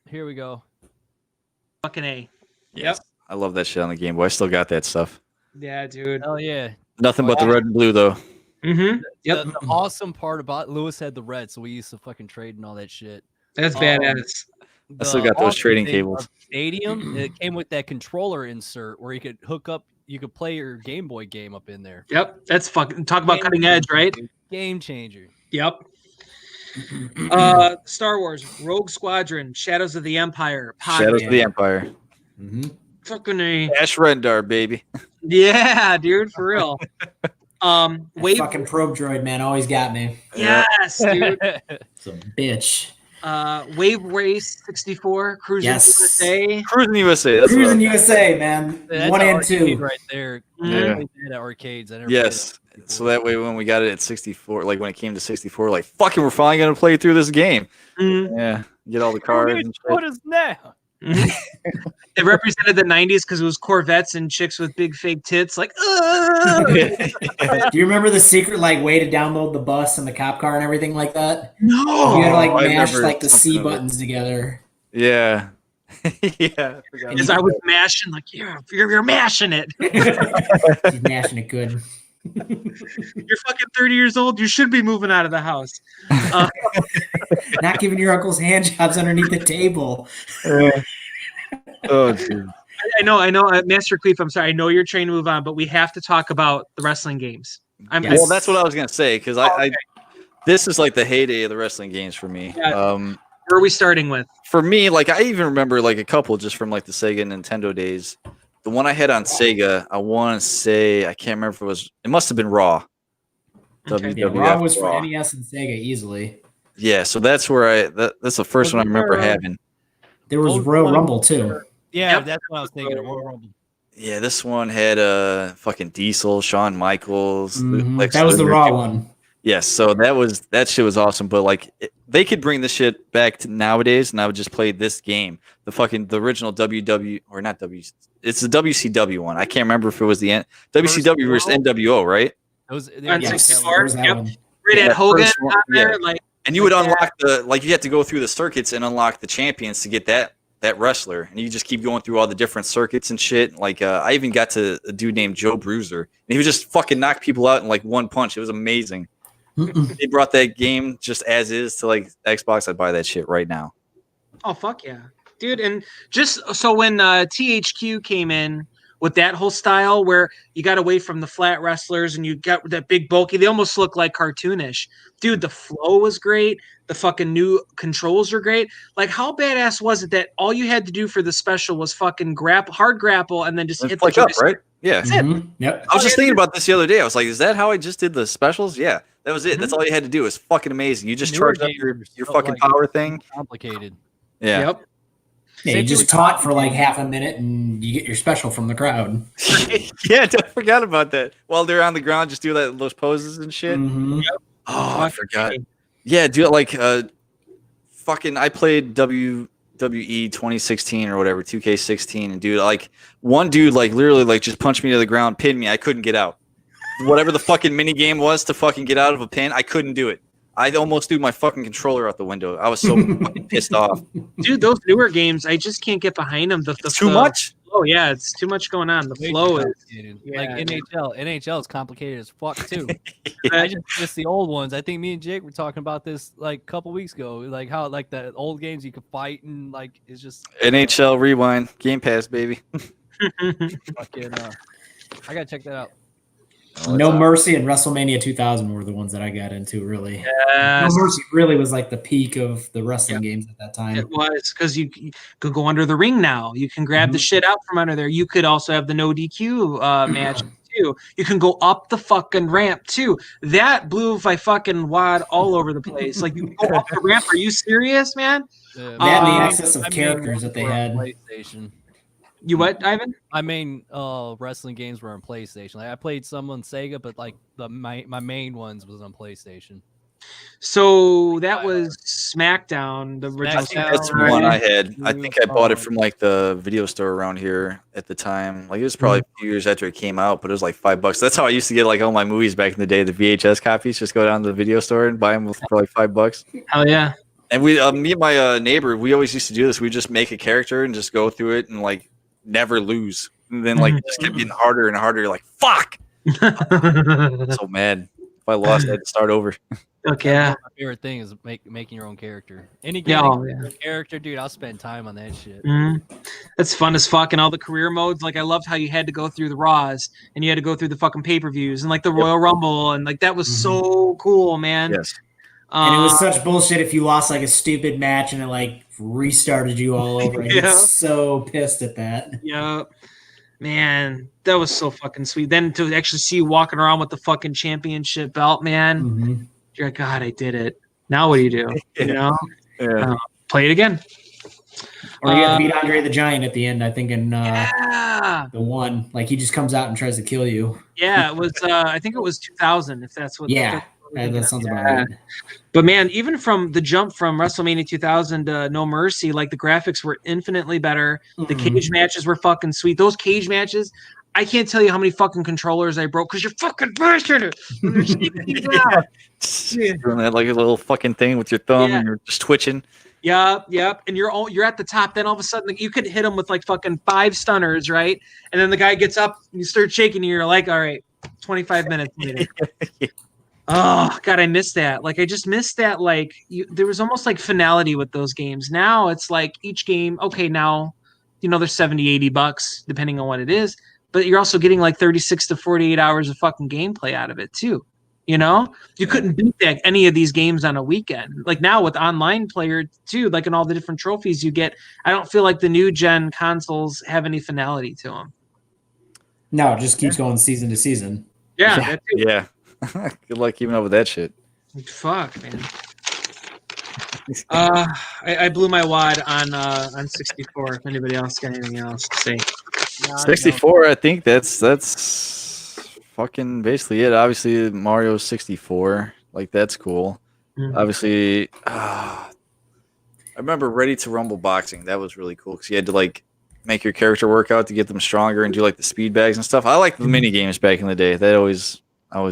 Speaker 4: Here we go.
Speaker 1: Fucking A.
Speaker 3: Yes. I love that shit on the Game Boy. I still got that stuff.
Speaker 1: Yeah, dude.
Speaker 4: Hell yeah.
Speaker 3: Nothing but the red and blue though.
Speaker 1: Mm-hmm. Yep.
Speaker 4: The awesome part about Lewis had the red, so we used to fucking trade and all that shit.
Speaker 1: That's badass.
Speaker 3: I still got those trading cables.
Speaker 4: Stadium, it came with that controller insert where you could hook up, you could play your Game Boy game up in there.
Speaker 1: Yep. That's fucking talk about cutting edge, right?
Speaker 4: Game changer.
Speaker 1: Yep. Star Wars, Rogue Squadron, Shadows of the Empire,
Speaker 3: Shadows of the Empire.
Speaker 2: Mm-hmm.
Speaker 1: Fucking A.
Speaker 3: Ash Rendar, baby.
Speaker 1: Yeah, dude, for real. Wave
Speaker 2: Fucking probe droid, man, always got me.
Speaker 1: Yes, dude.
Speaker 2: It's a bitch.
Speaker 1: Wave Race 64, Cruising USA.
Speaker 3: Cruising USA. That's
Speaker 2: Cruising USA, man.
Speaker 4: That's
Speaker 2: 1
Speaker 4: an
Speaker 2: and 2
Speaker 4: right there.
Speaker 3: Yeah.
Speaker 4: At arcades. I never
Speaker 3: yes.
Speaker 4: played it
Speaker 3: So that way, when we got it at 64, like when it came to 64, like fucking, we're finally gonna play through this game.
Speaker 1: Mm-hmm.
Speaker 3: Yeah, get all the cards. And
Speaker 4: What
Speaker 3: shit.
Speaker 4: is now?
Speaker 1: It represented the 90s because it was Corvettes and chicks with big fake tits. Like,
Speaker 2: Do you remember the secret way to download the bus and the cop car and everything like that?
Speaker 1: no.
Speaker 2: You had to
Speaker 3: I
Speaker 2: mash
Speaker 3: remember
Speaker 2: the
Speaker 3: something
Speaker 2: C
Speaker 3: of it.
Speaker 2: buttons together.
Speaker 3: Yeah, yeah.
Speaker 1: Because I was mashing, like, you're mashing it.
Speaker 2: He's mashing it good.
Speaker 1: You're fucking 30 years old. You should be moving out of the house.
Speaker 2: Not giving your uncle's hand jobs underneath the table.
Speaker 3: Oh, dude.
Speaker 1: I know, Master Queef, I'm sorry. I know you're trying to move on, but we have to talk about the wrestling games.
Speaker 2: Yes.
Speaker 3: Well, that's what I was gonna say because I this is like the heyday of the wrestling games for me.
Speaker 1: Yeah. Where are we starting with?
Speaker 3: For me, like I even remember like a couple just from like the Sega and Nintendo days. The one I had on Sega, I want to say I can't remember if it must have been Raw.
Speaker 1: Okay.
Speaker 2: Yeah,
Speaker 3: WWF
Speaker 2: Raw was for
Speaker 3: Raw.
Speaker 2: NES and Sega easily.
Speaker 3: Yeah, so that's where that's the first one I remember having.
Speaker 2: There was Royal Rumble too.
Speaker 4: Yeah,
Speaker 1: Yep.
Speaker 4: that's what I was thinking of. Royal Rumble.
Speaker 3: Yeah, this one had fucking Diesel, Shawn Michaels.
Speaker 2: Mhm.
Speaker 3: Lex
Speaker 2: That was the
Speaker 3: Luger.
Speaker 2: Raw one.
Speaker 3: Yes, so that shit was awesome. But like, they could bring this shit back to nowadays, and I would just play this game, the original WW or not W. It's the WCW one. I can't remember if it was the WCW versus NWO, right?
Speaker 4: Those,
Speaker 1: On
Speaker 2: Yes,
Speaker 1: 64,
Speaker 2: there was that
Speaker 1: yep.
Speaker 2: one.
Speaker 1: Right at
Speaker 3: That
Speaker 1: Hogan
Speaker 3: first one,
Speaker 1: on there,
Speaker 3: yeah.
Speaker 1: like,
Speaker 3: And you would
Speaker 1: Like
Speaker 3: unlock you had to go through the circuits and unlock the champions to get that wrestler, and you just keep going through all the different circuits and shit. Like I even got to a dude named Joe Bruiser, and he would just fucking knock people out in like one punch. It was amazing.
Speaker 2: Mm-mm.
Speaker 3: They brought that game just as is to like Xbox. I'd buy that shit right now.
Speaker 1: oh, fuck yeah. Dude, and just so when THQ came in with that whole style where you got away from the flat wrestlers and you got that big bulky, they almost look like cartoonish. Dude, the flow was great. The fucking new controls are great. Like, how badass was it that all you had to do for the special was fucking hard grapple, and then just
Speaker 3: And
Speaker 1: hit
Speaker 3: flick
Speaker 1: the
Speaker 3: up,
Speaker 1: joystick?
Speaker 3: right? Yeah.
Speaker 2: Mhm. Yep.
Speaker 3: I was just thinking about this the other day. I was like, is that how I just did the specials? Yeah, that was it.
Speaker 1: Mm-hmm.
Speaker 3: That's all you had to do. It was fucking amazing. You just
Speaker 4: Newer
Speaker 3: charged up
Speaker 4: games
Speaker 3: your
Speaker 4: are so,
Speaker 3: fucking
Speaker 4: like,
Speaker 3: power thing.
Speaker 4: Complicated.
Speaker 3: Yeah.
Speaker 1: Yep.
Speaker 2: Yeah, you just taught for like half a minute and you get your special from the crowd.
Speaker 3: Yeah, I forgot about that. While they're on the ground, just do those poses and shit.
Speaker 2: Mhm.
Speaker 3: Oh, I forgot. Yeah, do it like fucking. I played WWE 2016 or whatever, 2K16, and dude, like one dude, like literally, like just punched me to the ground, pinned me. I couldn't get out. Whatever the fucking mini game was to fucking get out of a pin, I couldn't do it. I almost threw my fucking controller out the window. I was so fucking pissed off.
Speaker 1: Dude, those newer games, I just can't get behind them.
Speaker 3: It's too much.
Speaker 1: Oh yeah, it's too much going on. The flow is
Speaker 4: Like
Speaker 1: yeah.
Speaker 4: NHL is complicated as fuck too. I just miss the old ones. I think me and Jake were talking about this like a couple weeks ago. Like how like the old games you could fight and like it's just
Speaker 3: NHL Rewind, Game Pass, baby.
Speaker 4: fucking. I gotta check that out.
Speaker 2: No Mercy and WrestleMania 2000 were the ones that I got into, really.
Speaker 1: Yes.
Speaker 2: No Mercy really was like the peak of the wrestling games at that time.
Speaker 1: It was because you could go under the ring now. You can grab the shit out from under there. You could also have the no DQ match too. You can go up the fucking ramp too. That blew my fucking wad all over the place. Like you can go up the ramp. Are you serious, man?
Speaker 2: That and the
Speaker 1: Um,
Speaker 2: access of
Speaker 4: I mean,
Speaker 2: characters that they
Speaker 4: we're on
Speaker 2: had.
Speaker 4: PlayStation.
Speaker 1: You what, Ivan?
Speaker 4: My main wrestling games were on PlayStation. Like I played some on Sega, but like my main ones was on PlayStation.
Speaker 1: So that was SmackDown, the original.
Speaker 4: SmackDown.
Speaker 3: That's the
Speaker 1: SmackDown,
Speaker 3: one I
Speaker 1: right?
Speaker 3: had. I think I bought it from like the video store around here at the time. Like it was probably a few years after it came out, but it was like $5. That's how I used to get like all my movies back in the day. The VHS copies, just go down to the video store and buy them for like $5.
Speaker 1: Hell yeah.
Speaker 3: And we, me and my neighbor, we always used to do this. We just make a character and just go through it and like never lose. And then like it just kept getting harder and harder. You're like, fuck. So mad. If I lost, I had to start over.
Speaker 1: Okay.
Speaker 4: That's one of my favorite thing is making your own character. Any game,
Speaker 1: Yeah.
Speaker 4: character, dude. I'll spend time on that shit.
Speaker 1: That's fun as fuck. And all the career modes. Like I loved how you had to go through the Raws and you had to go through the fucking pay-per-views and like the Royal Rumble and like that was so cool, man.
Speaker 3: Yes.
Speaker 2: And it was such bullshit if you lost like a stupid match and it like restarted you all over. I get so pissed at that.
Speaker 1: Yeah. Man, that was so fucking sweet. Then to actually see you walking around with the fucking championship belt, man. You're like, God, I did it. Now what do you do? You know? Play it again.
Speaker 2: Or you have to beat Andre the Giant at the end, I think, in the one. Like, he just comes out and tries to kill you.
Speaker 1: Yeah, it was, I think it was 2000, if that's what.
Speaker 2: Yeah, that sounds about right.
Speaker 1: But, man, even from the jump from WrestleMania 2000 to No Mercy, like, the graphics were infinitely better. The cage matches were fucking sweet. Those cage matches, I can't tell you how many fucking controllers I broke because you're fucking bullshit it.
Speaker 3: Doing that like a little fucking thing with your thumb and you're just twitching.
Speaker 1: Yep. And you're at the top. Then all of a sudden you could hit him with like fucking 5 stunners, right? And then the guy gets up and you start shaking. And you're like, all right, 25 minutes later. Oh God, I missed that. Like I just missed that. Like there was almost like finality with those games. Now it's like each game. Okay, now they're $70, $80 depending on what it is. But you're also getting like 36 to 48 hours of fucking gameplay out of it too. You couldn't beat any of these games on a weekend. Like now with online player too, like in all the different trophies you get, I don't feel like the new gen consoles have any finality to them.
Speaker 2: No, it just keeps going season to season.
Speaker 1: Yeah.
Speaker 3: Good luck keeping up with that shit.
Speaker 1: Fuck, man. I blew my wad on 64. If anybody else got anything else to say.
Speaker 3: 64, I think that's fucking basically it. Obviously, Mario 64, like that's cool. Obviously, I remember Ready to Rumble boxing. That was really cool because you had to like make your character work out to get them stronger and do like the speed bags and stuff. I liked the mini games back in the day. I always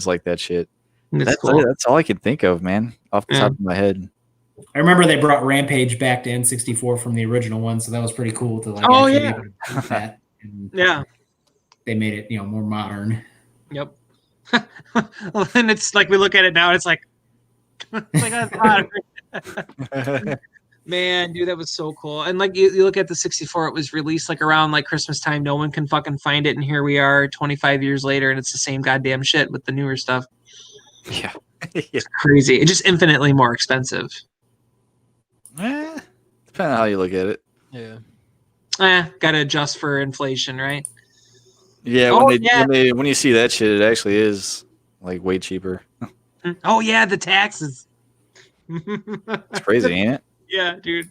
Speaker 3: liked that shit. That's cool. That's all I can think of, man, off the top of my head.
Speaker 2: I remember they brought Rampage back to N64 from the original one, so that was pretty cool to like. Be able to do that. And they made it, more modern.
Speaker 1: Yep. And it's like we look at it now, it's like that's modern. Man, dude, that was so cool. And like you look at the 64, it was released like around like Christmas time. No one can fucking find it, and here we are 25 years later, and it's the same goddamn shit with the newer stuff.
Speaker 3: Yeah.
Speaker 1: It's crazy. It's just infinitely more expensive.
Speaker 3: Depending on how you look at it.
Speaker 1: Yeah. Gotta adjust for inflation, right?
Speaker 3: Yeah, when you see that shit, it actually is like way cheaper.
Speaker 1: Oh yeah, the taxes.
Speaker 3: It's crazy, ain't it?
Speaker 1: Yeah, dude.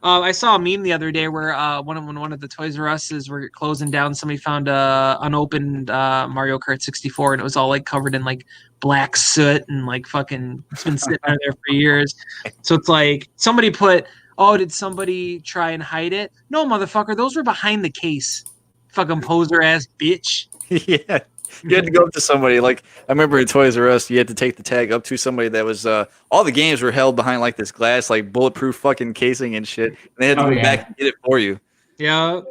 Speaker 1: I saw a meme the other day where one of the Toys R Us's were closing down. Somebody found a unopened Mario Kart 64, and it was all like covered in like black soot and like fucking. It's been sitting out there for years. So it's like somebody put. Oh, did somebody try and hide it? No, motherfucker. Those were behind the case. Fucking poser ass bitch.
Speaker 3: Yeah. You had to go up to somebody. Like I remember at Toys R Us, you had to take the tag up to somebody that was all the games were held behind like this glass, like bulletproof fucking casing and shit. And they had to go back and get it for you.
Speaker 1: Yeah.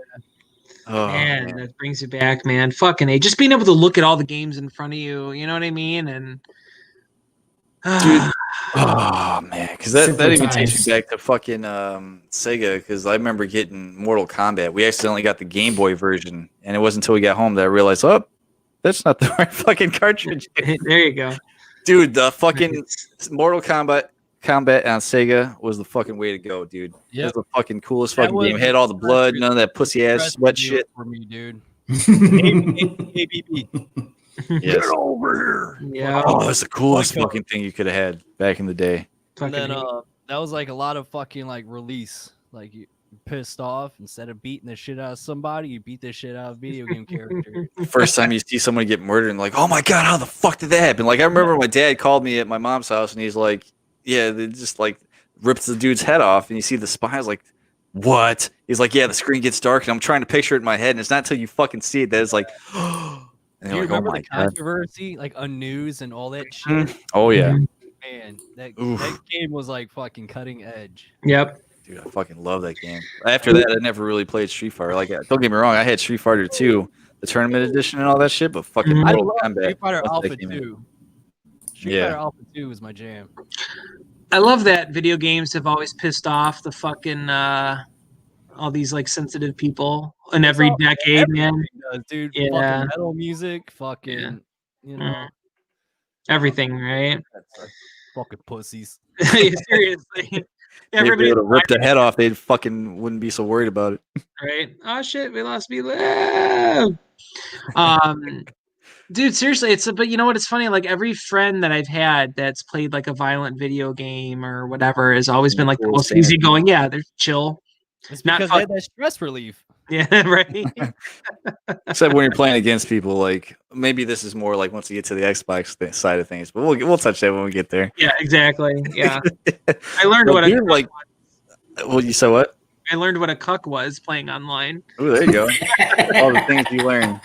Speaker 1: Oh, man, that brings you back, man. Fucking A. Just being able to look at all the games in front of you, you know what I mean? And
Speaker 3: dude, oh man, because that even takes me back to fucking Sega. Because I remember getting Mortal Kombat. We accidentally got the Game Boy version, and it wasn't until we got home that I realized, oh, that's not the right fucking cartridge.
Speaker 1: There you go,
Speaker 3: dude. The fucking Mortal Kombat on Sega was the fucking way to go, dude. Yeah, it was the fucking coolest fucking game. It had all the blood, none of that pussy ass sweat shit
Speaker 4: for me, dude.
Speaker 3: Yes. Get over here. Yeah. Oh, that's the coolest fucking thing you could have had back in the day.
Speaker 4: And then that was like a lot of fucking like release. Like you pissed off, instead of beating the shit out of somebody, you beat the shit out of a video game character.
Speaker 3: First time you see someone get murdered and like, oh my god, how the fuck did that happen? Like I remember my dad called me at my mom's house and he's like, yeah, they just like rips the dude's head off and you see the spine. I was like, what? He's like, yeah, the screen gets dark and I'm trying to picture it in my head and it's not until you fucking see it that it's like
Speaker 4: do you remember the controversy, like on news and all that shit?
Speaker 3: Oh yeah,
Speaker 4: man, that game was like fucking cutting edge.
Speaker 1: Yep,
Speaker 3: dude, I fucking love that game. After that, I never really played Street Fighter. Like, don't get me wrong, I had Street Fighter 2, the tournament edition, and all that shit. But fucking Mortal Kombat,
Speaker 4: Street Fighter Alpha 2. Street Fighter Alpha 2 was my jam.
Speaker 1: I love that video games have always pissed off the fucking all these like sensitive people in every decade, man.
Speaker 4: Does, dude.
Speaker 1: Yeah.
Speaker 4: Fucking metal music, fucking,
Speaker 1: Yeah.
Speaker 4: you know,
Speaker 1: Everything, right?
Speaker 4: fucking pussies.
Speaker 1: Seriously.
Speaker 3: Everybody would have ripped the head off. They fucking wouldn't be so worried about it.
Speaker 1: Right? Oh shit, we lost me. Dude, seriously, but you know what? It's funny. Like every friend that I've had that's played like a violent video game or whatever has always been like the most easygoing. Yeah, they're chill.
Speaker 4: It's because they had that stress relief.
Speaker 1: Yeah, right.
Speaker 3: Except when you're playing against people, like maybe this is more like once you get to the Xbox side of things, but we'll touch that when we get there.
Speaker 1: Yeah, exactly. Yeah, I learned what
Speaker 3: a like. Well, you said what?
Speaker 1: I learned what a cuck was playing online.
Speaker 3: Oh, there you go. All the things you learn.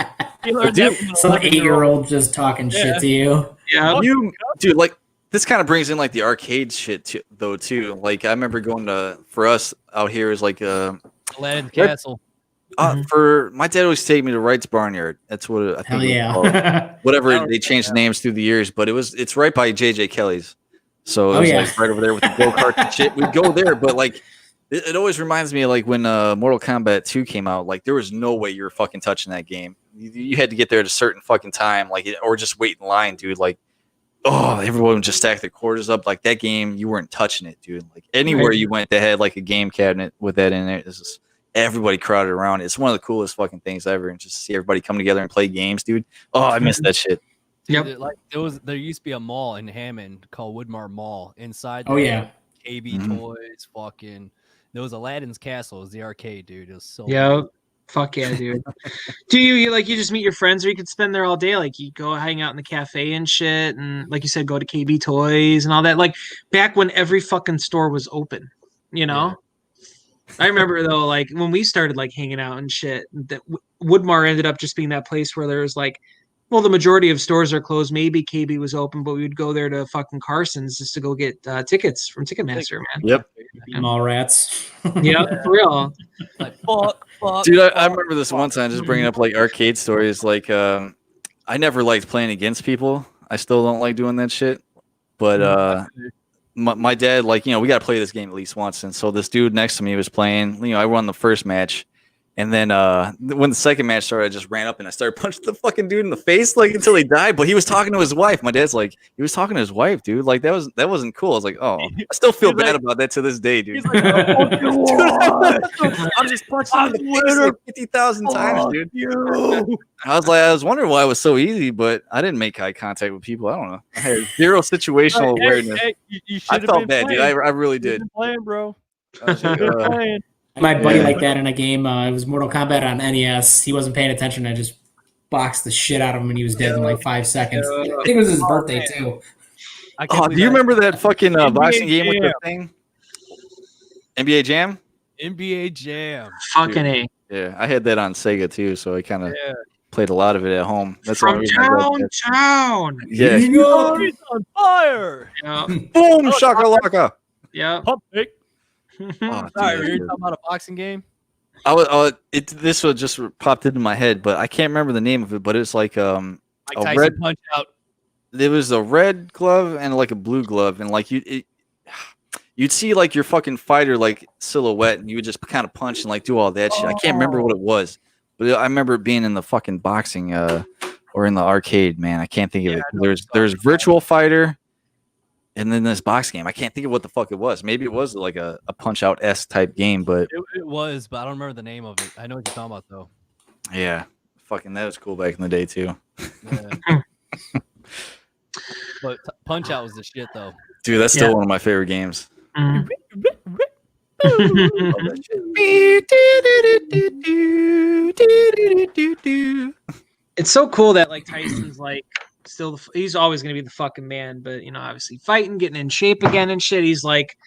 Speaker 2: Some 8-year-old just talking shit to you.
Speaker 1: Yeah,
Speaker 3: dude. Like this kind of brings in like the arcade shit too. Like I remember going for us out here is like
Speaker 4: Aladdin's Castle.
Speaker 3: For my dad always take me to Wright's Barnyard. That's what I think.
Speaker 2: Hell yeah.
Speaker 3: Whatever they changed the names through the years, but it's right by JJ Kelly's. So it was like right over there with the go-kart and shit. We'd go there, but like it always reminds me of like when Mortal Kombat 2 came out. Like there was no way you were fucking touching that game. You had to get there at a certain fucking time, like or just wait in line, dude. Like, everyone would just stack their quarters up. Like that game, you weren't touching it, dude. Like anywhere you went, they had like a game cabinet with that in it. It's just everybody crowded around. It's one of the coolest fucking things ever, and just to see everybody come together and play games, dude. Oh, I miss that shit.
Speaker 1: Yep.
Speaker 4: Like there used to be a mall in Hammond called Woodmar Mall. Inside KB Toys, fucking there was Aladdin's Castle, it was the arcade, dude. It was so
Speaker 1: cool. Fuck yeah, dude. Do you just meet your friends, or you could spend there all day? Like you go hang out in the cafe and shit, and like you said, go to KB Toys and all that. Like back when every fucking store was open, you know. Yeah. I remember though, like when we started like hanging out and shit, that Woodmar ended up just being that place where there was like, well, the majority of stores are closed. Maybe KB was open, but we would go there to fucking Carson's just to go get tickets from Ticketmaster, man.
Speaker 3: Yep.
Speaker 2: Mall rats.
Speaker 1: Yeah, for real.
Speaker 4: Like fuck.
Speaker 3: Dude, I remember this one time just bringing up like arcade stories. Like, I never liked playing against people. I still don't like doing that shit. But my dad, like, we got to play this game at least once. And so this dude next to me was playing. I won the first match. And then when the second match started, I just ran up and I started punching the fucking dude in the face like until he died. But he was talking to his wife. My dad's like, he was talking to his wife, dude. Like that wasn't cool. I was like, oh, I still feel bad about that to this day, dude. He's like, I'm just punching him in the face like 50,000 times, dude. I was wondering why it was so easy, but I didn't make eye contact with people. I don't know. I had zero situational awareness. I felt bad, dude. I really did.
Speaker 4: Playing, bro.
Speaker 2: Playing. My buddy like that in a game. It was Mortal Kombat on NES. He wasn't paying attention. I just boxed the shit out of him and he was dead in like 5 seconds. I think it was his birthday too.
Speaker 3: Do you remember that fucking boxing game with the thing? NBA Jam?
Speaker 4: NBA Jam.
Speaker 1: Fucking A.
Speaker 3: Yeah, I had that on Sega too, so I kind of played a lot of it at home. That's
Speaker 1: from town.
Speaker 3: Yeah.
Speaker 4: He's on fire.
Speaker 1: Yeah.
Speaker 3: Boom, shakalaka.
Speaker 1: Yeah.
Speaker 4: Pump pick. Sorry,
Speaker 3: dude,
Speaker 4: you're talking about a boxing game?
Speaker 3: This one just popped into my head, but I can't remember the name of it. But it's like a red
Speaker 4: Punch Out.
Speaker 3: There was a red glove and like a blue glove, and like you'd see like your fucking fighter like silhouette, and you would just kind of punch and like do all that shit. I can't remember what it was, but I remember it being in the fucking boxing or in the arcade. Man, I can't think of it. There's Virtual Fighter. And then this box game, I can't think of what the fuck it was. Maybe it was like a Punch Out S type game, but
Speaker 4: it was, but I don't remember the name of it. I know what you're talking about though.
Speaker 3: Yeah, fucking that was cool back in the day too.
Speaker 4: Yeah. But Punch Out was the shit though.
Speaker 3: Dude, that's still one of my favorite games.
Speaker 1: It's so cool that like Tyson's like still he's always going to be the fucking man, but obviously fighting, getting in shape again and shit. He's like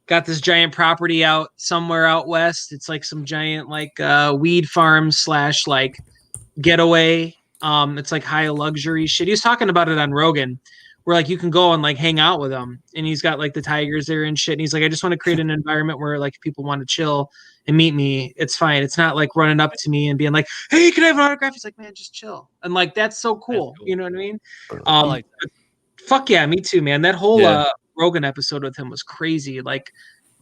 Speaker 1: got this giant property out somewhere out west. It's like some giant like weed farm / like getaway. It's like high luxury shit. He was talking about it on Rogan where like you can go and like hang out with him, and he's got like the tigers there and shit. And he's like, I just want to create an environment where like people want to chill and meet me. It's fine. It's not like running up to me and being like, hey, can I have an autograph? He's like, man, just chill. And like, that's so cool. You know what I mean? Fuck yeah, me too, man. That whole
Speaker 3: Yeah.
Speaker 1: Rogan episode with him was crazy. Like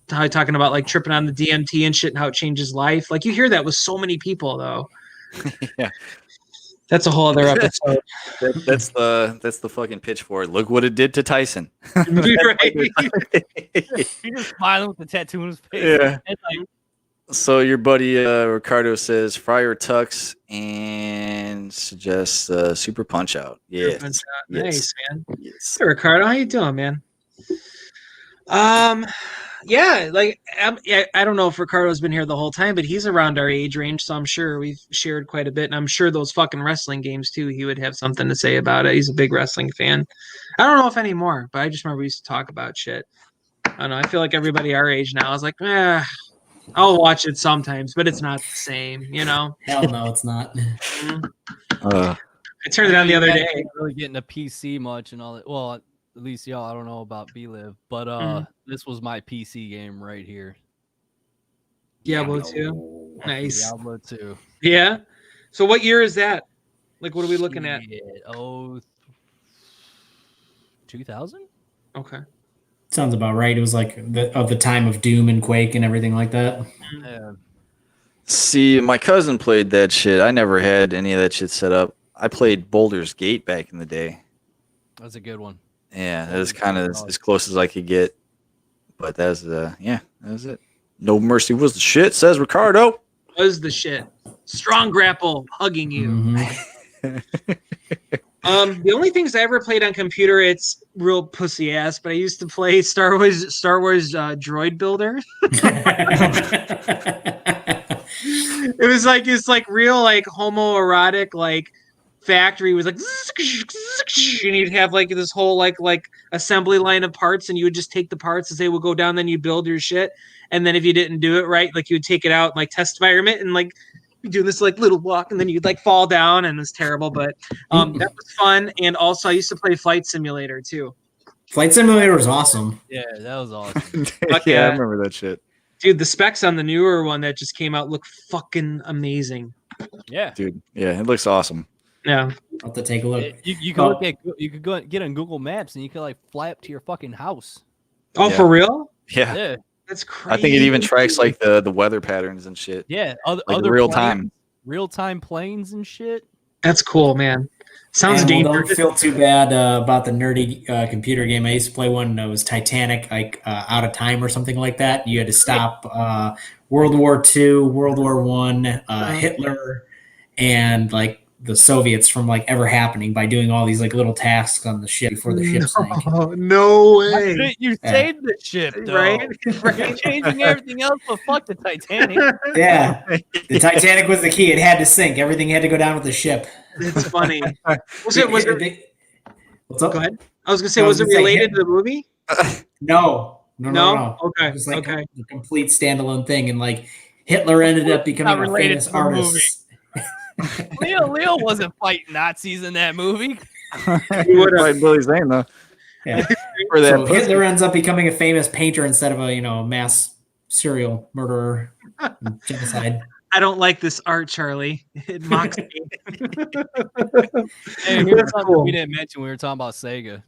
Speaker 1: talking about like tripping on the DMT and shit and how it changes life. Like you hear that with so many people though.
Speaker 3: Yeah.
Speaker 1: That's a whole other episode.
Speaker 3: That's the fucking pitch for it. Look what it did to Tyson.
Speaker 1: Right.
Speaker 4: He just smiling with the tattoo on his face.
Speaker 3: Yeah.
Speaker 4: It's like,
Speaker 3: So your buddy Ricardo says fry or tux and suggests super punch out. Yes.
Speaker 1: Nice, man.
Speaker 3: Yes.
Speaker 1: Hey, Ricardo, how you doing, man? Yeah, like I don't know if Ricardo's been here the whole time, but he's around our age range, so I'm sure we've shared quite a bit, and I'm sure those fucking wrestling games too. He would have something to say about it. He's a big wrestling fan. I don't know if anymore, but I just remember we used to talk about shit. I don't know. I feel like everybody our age now is like, I'll watch it sometimes, but it's not the same, you know.
Speaker 2: Hell no, it's not.
Speaker 1: I turned it on the other day.
Speaker 4: I didn't really getting a PC much and all that. Well, at least y'all, I don't know about B-Live, but this was my PC game right here.
Speaker 1: Diablo 2. Nice.
Speaker 4: Diablo 2.
Speaker 1: Yeah. So what year is that? Like, what are we looking at?
Speaker 4: 2000?
Speaker 1: Okay.
Speaker 2: Sounds about right. It was like the time of Doom and Quake and everything like that.
Speaker 4: Yeah.
Speaker 3: See, my cousin played that shit. I never had any of that shit set up. I played Boulder's Gate back in the day.
Speaker 4: That's a good one.
Speaker 3: Yeah, it was kind of as close as I could get. But that was that was it. No Mercy was the shit, says Ricardo.
Speaker 1: Was the shit. Strong grapple hugging you.
Speaker 2: Mm-hmm.
Speaker 1: The only things I ever played on computer, it's real pussy ass, but I used to play Star Wars Droid Builder. It's like real like homoerotic like factory was like and you'd have like this whole like assembly line of parts, and you would just take the parts as they would go down, then you build your shit, and then if you didn't do it right, like you would take it out in, like test environment, and like you do this like little walk, and then you'd like fall down, and it's terrible, but that was fun. And also I used to play Flight Simulator too.
Speaker 2: Flight Simulator was awesome.
Speaker 4: Yeah, that was awesome.
Speaker 3: Yeah, I remember that shit.
Speaker 1: Dude, the specs on the newer one that just came out look fucking amazing.
Speaker 4: Yeah,
Speaker 3: Dude, yeah, it looks awesome.
Speaker 1: Yeah.
Speaker 2: I'll have to take a look.
Speaker 4: You can look at, you could go get on Google Maps and you could like fly up to your fucking house.
Speaker 1: Oh,
Speaker 3: Yeah.
Speaker 1: for real?
Speaker 3: Yeah.
Speaker 4: Yeah,
Speaker 1: That's crazy.
Speaker 3: I think it even tracks like the weather patterns and shit.
Speaker 4: yeah.
Speaker 3: Like
Speaker 4: Other
Speaker 3: real
Speaker 4: planes,
Speaker 3: time.
Speaker 4: real time planes and shit.
Speaker 1: That's cool, man. Sounds
Speaker 2: And
Speaker 1: dangerous.
Speaker 2: don't feel too bad about the nerdy computer game. I used to play one that was Titanic, like Out of Time or something like that. You had to stop World War II, World War One, Hitler, and like the Soviets from like ever happening by doing all these like little tasks on the ship before the ship sank.
Speaker 1: Oh, no way.
Speaker 4: You saved the ship, though.
Speaker 1: Right?
Speaker 4: You're changing everything else, but fuck the Titanic.
Speaker 2: Yeah, the Titanic was the key. It had to sink. Everything had to go down with the ship.
Speaker 1: It's funny. Was it
Speaker 2: What's up?
Speaker 1: go ahead. I was gonna say,
Speaker 2: I
Speaker 1: was
Speaker 2: was
Speaker 1: it
Speaker 2: gonna say
Speaker 1: related to the movie?
Speaker 2: No.
Speaker 1: Okay.
Speaker 2: It was like
Speaker 1: Okay.
Speaker 2: a complete standalone thing, and like Hitler ended up becoming
Speaker 4: Not
Speaker 2: a
Speaker 4: related
Speaker 2: famous
Speaker 4: to the movie.
Speaker 2: artist.
Speaker 4: Leo wasn't fighting Nazis in that movie.
Speaker 1: You would've-
Speaker 3: Like Billy Zane though.
Speaker 2: Yeah.
Speaker 3: For that
Speaker 2: So
Speaker 3: pussy.
Speaker 2: Hitler ends up becoming a famous painter instead of a mass serial murderer, and genocide.
Speaker 1: I don't like this art, Charlie. It mocks me.
Speaker 4: Hey, here's
Speaker 1: That's
Speaker 4: something
Speaker 1: cool.
Speaker 4: we didn't mention. We were talking about Sega.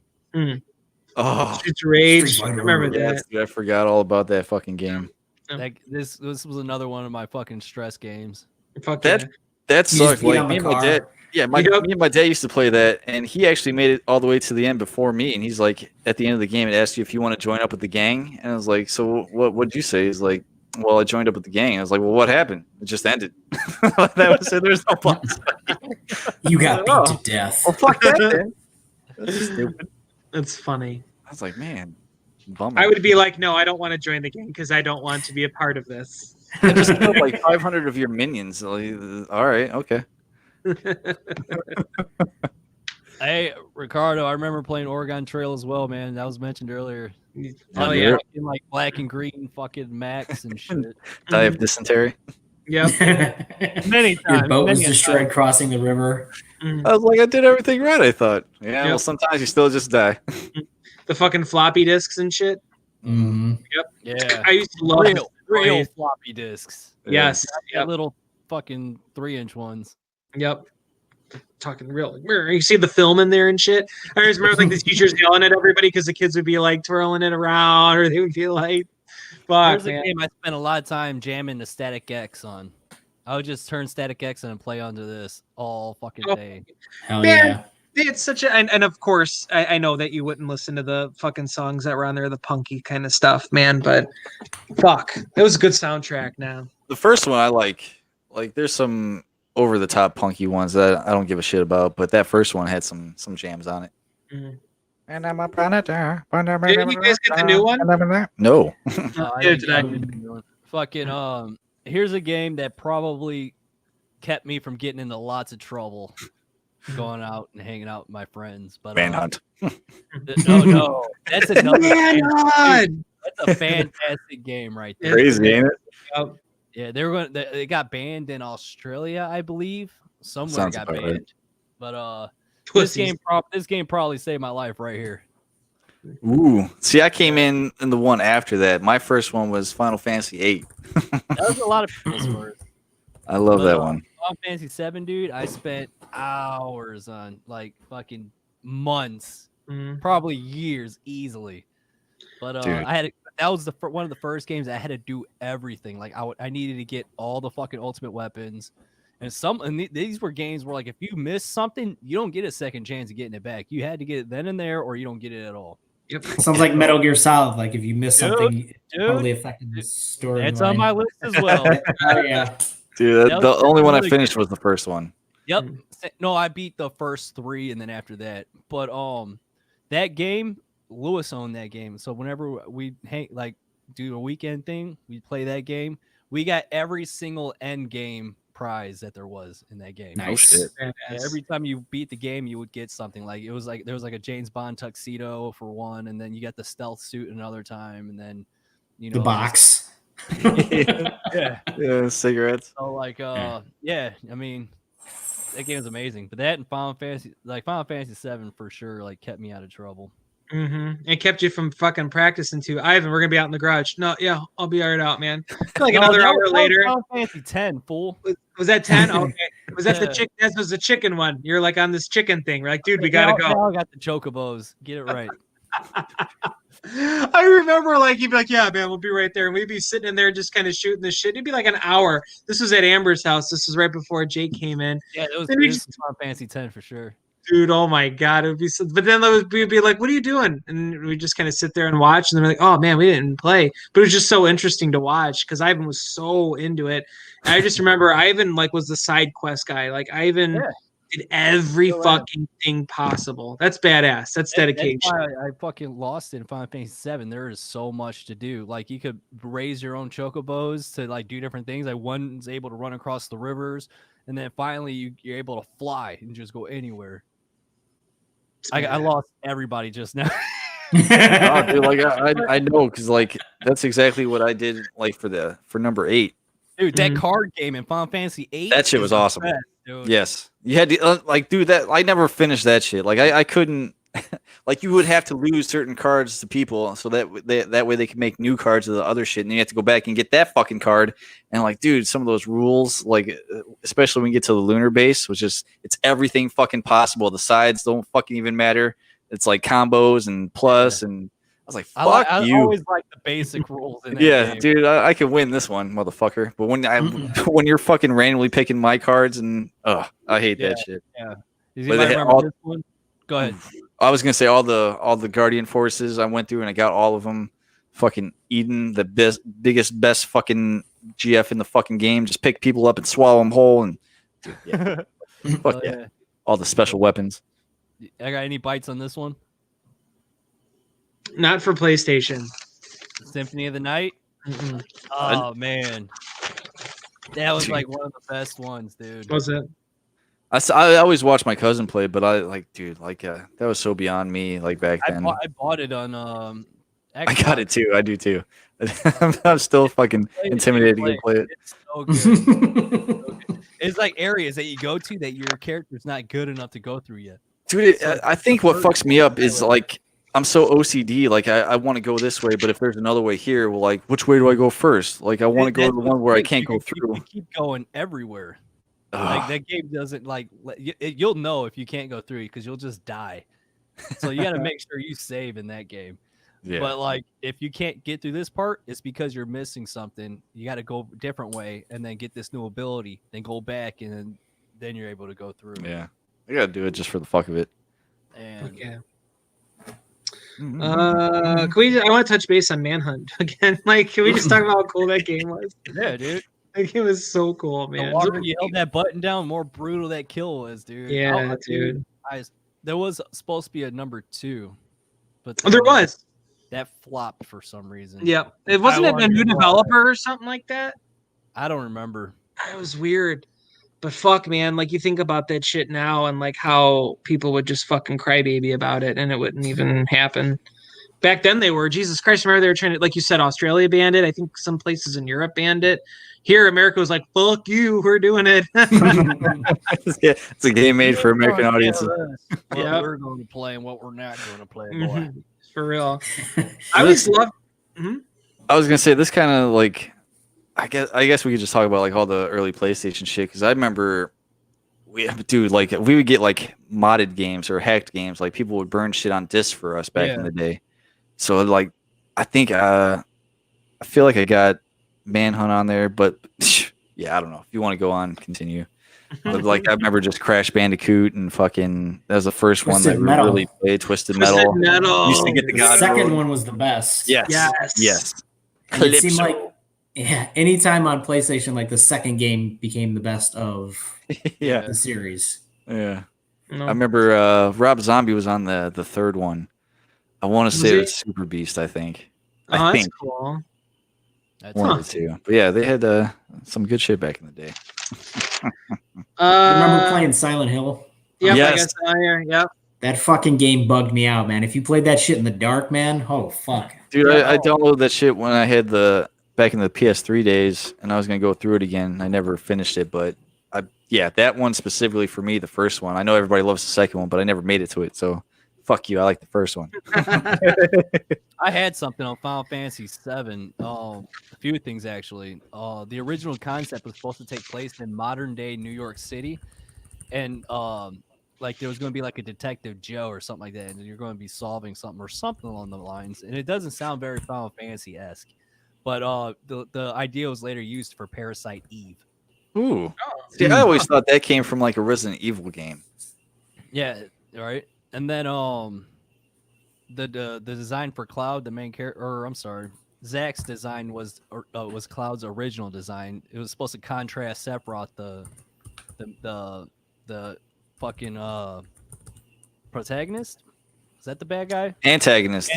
Speaker 3: Oh,
Speaker 1: Streets of Rage.
Speaker 2: Street
Speaker 1: I
Speaker 2: Fighter.
Speaker 1: remember
Speaker 3: yes,
Speaker 1: that.
Speaker 3: dude, I forgot all about that fucking game.
Speaker 4: Like this was another one of my fucking stress games.
Speaker 1: Fuck
Speaker 3: That-
Speaker 1: yeah.
Speaker 3: That
Speaker 2: You just
Speaker 3: sucked.
Speaker 2: beat
Speaker 3: Like
Speaker 2: on the
Speaker 3: me and my
Speaker 2: car.
Speaker 3: dad. Yeah,
Speaker 1: Yep.
Speaker 3: me and my dad used to play that, and he actually made it all the way to the end before me. And he's like, at the end of the game, it asked you if you want to join up with the gang, and I was like, so what'd you say? He's like, well, I joined up with the gang. I was like, well, what happened? It just ended. That was it. There's no plot.
Speaker 2: You got beat to death.
Speaker 3: Well, fuck that. Then. That's stupid.
Speaker 1: That's funny.
Speaker 3: I was like, man, bummer.
Speaker 1: I would be like, no, I don't want to join the gang because I don't want to be a part of this.
Speaker 3: I just killed like 500 of your minions. Like, all right, okay.
Speaker 4: Hey, Ricardo, I remember playing Oregon Trail as well, man. That was mentioned earlier.
Speaker 1: Oh yeah.
Speaker 4: In like black and green fucking max and shit.
Speaker 3: Die of dysentery.
Speaker 1: Yep.
Speaker 4: Many
Speaker 2: Your
Speaker 4: times.
Speaker 2: boat was
Speaker 4: many a
Speaker 2: destroyed
Speaker 4: time.
Speaker 2: crossing the river.
Speaker 3: I was like, I did everything right. I thought. Yeah. Well,
Speaker 1: Yep.
Speaker 3: sometimes you still just die.
Speaker 1: The fucking floppy disks and shit.
Speaker 2: hmm
Speaker 4: Yeah.
Speaker 1: I used to love
Speaker 4: Real
Speaker 1: it.
Speaker 4: floppy disks.
Speaker 1: Yes.
Speaker 4: That
Speaker 1: Yep.
Speaker 4: little fucking 3-inch ones.
Speaker 1: Yep. talking real. You see the film in there and shit. I always remember like the teachers yelling at everybody because the kids would be like twirling it around, or they would be like, "Fuck,
Speaker 4: There's
Speaker 1: man."
Speaker 4: a game I spent a lot of time jamming the Static X on. I would just turn Static X in and play under this all fucking day.
Speaker 2: Hell
Speaker 1: Man,
Speaker 2: yeah.
Speaker 1: it's such a and of course I know that you wouldn't listen to the fucking songs that were on there, the punky kind of stuff, man. But fuck, it was a good soundtrack. Now
Speaker 3: The first one I like there's some over the top punky ones that I don't give a shit about, but that first one had some jams on it.
Speaker 1: Mhm.
Speaker 3: And I'm a predator.
Speaker 1: Didn't you guys get the new one?
Speaker 3: No.
Speaker 4: I
Speaker 1: did
Speaker 4: didn't fucking here's a game that probably kept me from getting into lots of trouble going out and hanging out with my friends. But
Speaker 3: Manhunt.
Speaker 4: no, that's another game.
Speaker 1: Man,
Speaker 4: That's a fantastic game right there.
Speaker 3: Crazy, ain't it?
Speaker 1: oh,
Speaker 4: Yeah, they got banned in Australia, I believe. Somewhere
Speaker 3: Sounds
Speaker 4: got
Speaker 3: about
Speaker 4: banned.
Speaker 3: right.
Speaker 4: But
Speaker 1: pussies.
Speaker 4: this game probably saved my life right here.
Speaker 3: Ooh. See, I came in the one after that. My first one was Final Fantasy VIII.
Speaker 4: That was a lot of people's first.
Speaker 3: I love that one.
Speaker 4: Final Fantasy 7, dude, I spent hours on, like, fucking months,
Speaker 1: Mhm.
Speaker 4: probably years easily. But
Speaker 3: Dude.
Speaker 4: that was one of the first games I had to do everything. Like I needed to get all the fucking ultimate weapons, and these were games where, like, if you miss something, you don't get a second chance of getting it back. You had to get it then and there, or you don't get it at all.
Speaker 1: Yep.
Speaker 2: Sounds like Metal Gear Solid. Like if you miss
Speaker 4: Dude,
Speaker 2: something, it
Speaker 4: dude,
Speaker 2: totally affected the story.
Speaker 4: That's on my list as well.
Speaker 2: Oh yeah.
Speaker 3: Dude,
Speaker 4: That
Speaker 3: the
Speaker 4: was
Speaker 3: only one I
Speaker 4: really
Speaker 3: finished was the first one.
Speaker 4: Yep. No, I beat the first 3, and then after that. But that game, Lewis owned that game. So whenever we do a weekend thing, we play that game. We got every single end game prize that there was in that game.
Speaker 2: Nice.
Speaker 3: shit.
Speaker 4: Yeah, every time you beat the game, you would get something. Like there was like a James Bond tuxedo for one, and then you got the stealth suit another time, and then
Speaker 2: The box.
Speaker 4: yeah.
Speaker 3: Yeah, cigarettes.
Speaker 4: So like yeah, I mean that game is amazing. But that and Final Fantasy 7 for sure like kept me out of trouble.
Speaker 1: It kept you from fucking practicing too. Ivan, we're gonna be out in the garage. No, yeah, I'll be right out, man. Like
Speaker 4: No,
Speaker 1: another
Speaker 4: that
Speaker 1: hour
Speaker 4: was
Speaker 1: later.
Speaker 4: Final Fantasy 10, fool.
Speaker 1: Was that 10? Okay. Was that the
Speaker 4: Yeah.
Speaker 1: chick? That was the chicken one. You're like on this chicken thing. We're like, dude, we gotta go.
Speaker 4: Now I got the chocobos. Get it right.
Speaker 1: I remember like he'd be like, yeah, man, we'll be right there. And we'd be sitting in there just kind of shooting the shit. It'd be like an hour. This was at Amber's house. This was right before Jake came in.
Speaker 4: Yeah, it was Final Fantasy 10 for sure.
Speaker 1: Dude, oh my god, it would be so. But then we'd be like, "What are you doing?" And we just kind of sit there and watch. And then we're like, "Oh man, we didn't play," but it was just so interesting to watch because Ivan was so into it. And I just remember Ivan like was the side quest guy. Like Ivan did every fucking thing possible. That's badass. That's dedication.
Speaker 4: That's why I fucking lost it in Final Fantasy 7. There is so much to do. Like you could raise your own chocobos to like do different things. Like one's able to run across the rivers, and then finally you're able to fly and just go anywhere. I lost everybody just now.
Speaker 3: Oh, dude, like I know because like that's exactly what I did like for number 8.
Speaker 4: Dude, that card game in Final Fantasy 8.
Speaker 3: That shit was awesome.
Speaker 4: Best, dude.
Speaker 3: Yes, you had to like dude that I never finished that shit. Like I couldn't. Like you would have to lose certain cards to people so that way they can make new cards of the other shit, and you have to go back and get that fucking card. And like, dude, some of those rules, like especially when you get to the lunar base, which is it's everything fucking possible. The sides don't fucking even matter. It's like combos and plus, and I was like, fuck you.
Speaker 4: I always like the basic rules in that game.
Speaker 3: Dude, I could win this one, motherfucker. But when you're fucking randomly picking my cards, and I hate that shit.
Speaker 4: Yeah.
Speaker 3: But
Speaker 4: this one? Go ahead.
Speaker 3: I was gonna say all the Guardian forces I went through and I got all of them. Fucking Eden, the best fucking GF in the fucking game. Just pick people up and swallow them whole, and dude, fuck yeah. All the special weapons.
Speaker 4: I got any bites on this one?
Speaker 1: Not for PlayStation.
Speaker 4: Symphony of the Night. Oh man, that was like one of the best ones, dude.
Speaker 1: Was it?
Speaker 3: I always watch my cousin play, but I like, dude, like that was so beyond me. Like back then,
Speaker 4: I bought it on.
Speaker 3: I got it too. I do too. I'm still fucking intimidated to go play it.
Speaker 4: It's so good. So good. It's like areas that you go to that your character's not good enough to go through yet.
Speaker 3: Dude, I think what fucks me up is like I'm so OCD. Like I want to go this way, but if there's another way here, well, like which way do I go first? Like I want to go to the one where I can't go through.
Speaker 4: You keep going everywhere. Like that game doesn't you'll know if you can't go through because you'll just die. So you got to make sure you save in that game.
Speaker 3: Yeah.
Speaker 4: But like if you can't get through this part, it's because you're missing something. You got to go a different way and then get this new ability, then go back and then you're able to go through.
Speaker 3: Yeah. I gotta do it just for the fuck of it.
Speaker 4: And
Speaker 1: Okay. Can we? I want to touch base on Manhunt again. Like, can we just talk about how cool that game was?
Speaker 4: yeah, dude.
Speaker 1: That game was so cool,
Speaker 4: The
Speaker 1: man.
Speaker 4: longer you held that button down, the more brutal that kill was, dude.
Speaker 1: Yeah, dude.
Speaker 4: There was supposed to be a number 2, but
Speaker 1: Oh, there was.
Speaker 4: That flopped for some reason.
Speaker 1: Yeah, it wasn't it a
Speaker 4: wanted
Speaker 1: new
Speaker 4: to watch
Speaker 1: developer or something like that.
Speaker 4: I don't remember.
Speaker 1: It was weird. But fuck, man, like you think about that shit now and like how people would just fucking crybaby about it and it wouldn't even happen. Back then they were, Jesus Christ, remember they were trying to, like you said, Australia banned it. I think some places in Europe banned it. Here, America was like, fuck you, we're doing it.
Speaker 3: It's a game made for American audiences.
Speaker 4: What
Speaker 1: Yep.
Speaker 4: we're going to play and what we're not going to play. Boy.
Speaker 1: Mhm. For real. I always love.
Speaker 3: I was gonna say this kind of like, I guess we could just talk about like all the early PlayStation shit because I remember we would get like modded games or hacked games, like people would burn shit on discs for us back in the day. So like I think I feel like I got Manhunt on there, but yeah, I don't know. If you want to go on, continue. But like I remember just Crash Bandicoot and fucking that was the first
Speaker 2: Twisted
Speaker 3: one that
Speaker 2: Metal.
Speaker 3: we really played. Twisted Metal. Used to get the
Speaker 2: The
Speaker 3: God
Speaker 2: second
Speaker 3: mode.
Speaker 2: one was the best.
Speaker 3: Yes.
Speaker 2: And it seemed
Speaker 3: Calypso.
Speaker 2: like anytime on PlayStation, like the second game became the best of
Speaker 3: Yeah.
Speaker 2: the series.
Speaker 3: Yeah.
Speaker 1: No.
Speaker 3: I remember Rob Zombie was on the third one. I want to
Speaker 1: Was
Speaker 3: say
Speaker 1: he?
Speaker 3: it was Super Beast, I think.
Speaker 1: Oh,
Speaker 3: I
Speaker 1: that's
Speaker 3: think
Speaker 1: cool.
Speaker 4: That's
Speaker 3: one
Speaker 1: Huh.
Speaker 3: of the two. But yeah, they had some good shit back in the day.
Speaker 2: Remember playing Silent Hill?
Speaker 1: Yep, I
Speaker 3: Yes.
Speaker 1: guess yep.
Speaker 2: That fucking game bugged me out, man. If you played that shit in the dark, man, oh fuck.
Speaker 3: Dude, I downloaded that shit when I had back in the PS3 days, and I was gonna go through it again. I never finished it, but that one specifically for me, the first one. I know everybody loves the second one, but I never made it to it. So fuck you. I like the first one.
Speaker 4: I had something on Final Fantasy VII. A few things actually. The original concept was supposed to take place in modern day New York City, and like there was going to be like a Detective Joe or something like that, and you're going to be solving something or something along the lines. And it doesn't sound very Final Fantasy esque, but the idea was later used for Parasite Eve.
Speaker 3: Ooh. See, I always thought that came from like a Resident Evil game.
Speaker 4: Yeah, right. And then the design for Cloud, the main character, or I'm sorry, Zack's design was Cloud's original design. It was supposed to contrast Sephiroth, the fucking protagonist. Is that the bad guy?
Speaker 3: Antagonist.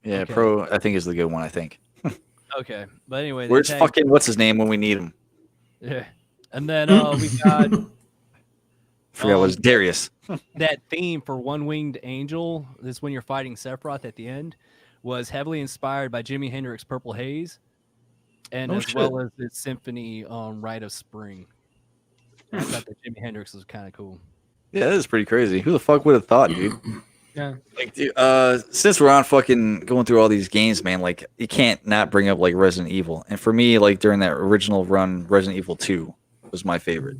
Speaker 3: Yeah,
Speaker 4: Okay.
Speaker 3: Pro I think is the good one, I think.
Speaker 4: Okay, but anyway,
Speaker 3: Where's fucking what's his name when we need him?
Speaker 4: Yeah, and then we got
Speaker 3: Forgot what it was Darius.
Speaker 4: that theme for One Winged Angel. This when you're fighting Sephiroth at the end was heavily inspired by Jimi Hendrix' Purple Haze, and well as the symphony on Rite of Spring. I thought that Jimi Hendrix was kind of cool.
Speaker 3: Yeah, that is pretty crazy. Who the fuck would have thought, dude?
Speaker 1: Yeah.
Speaker 3: Like, dude, since we're on fucking going through all these games, man, like you can't not bring up like Resident Evil. And for me, like during that original run, Resident Evil 2 was my favorite.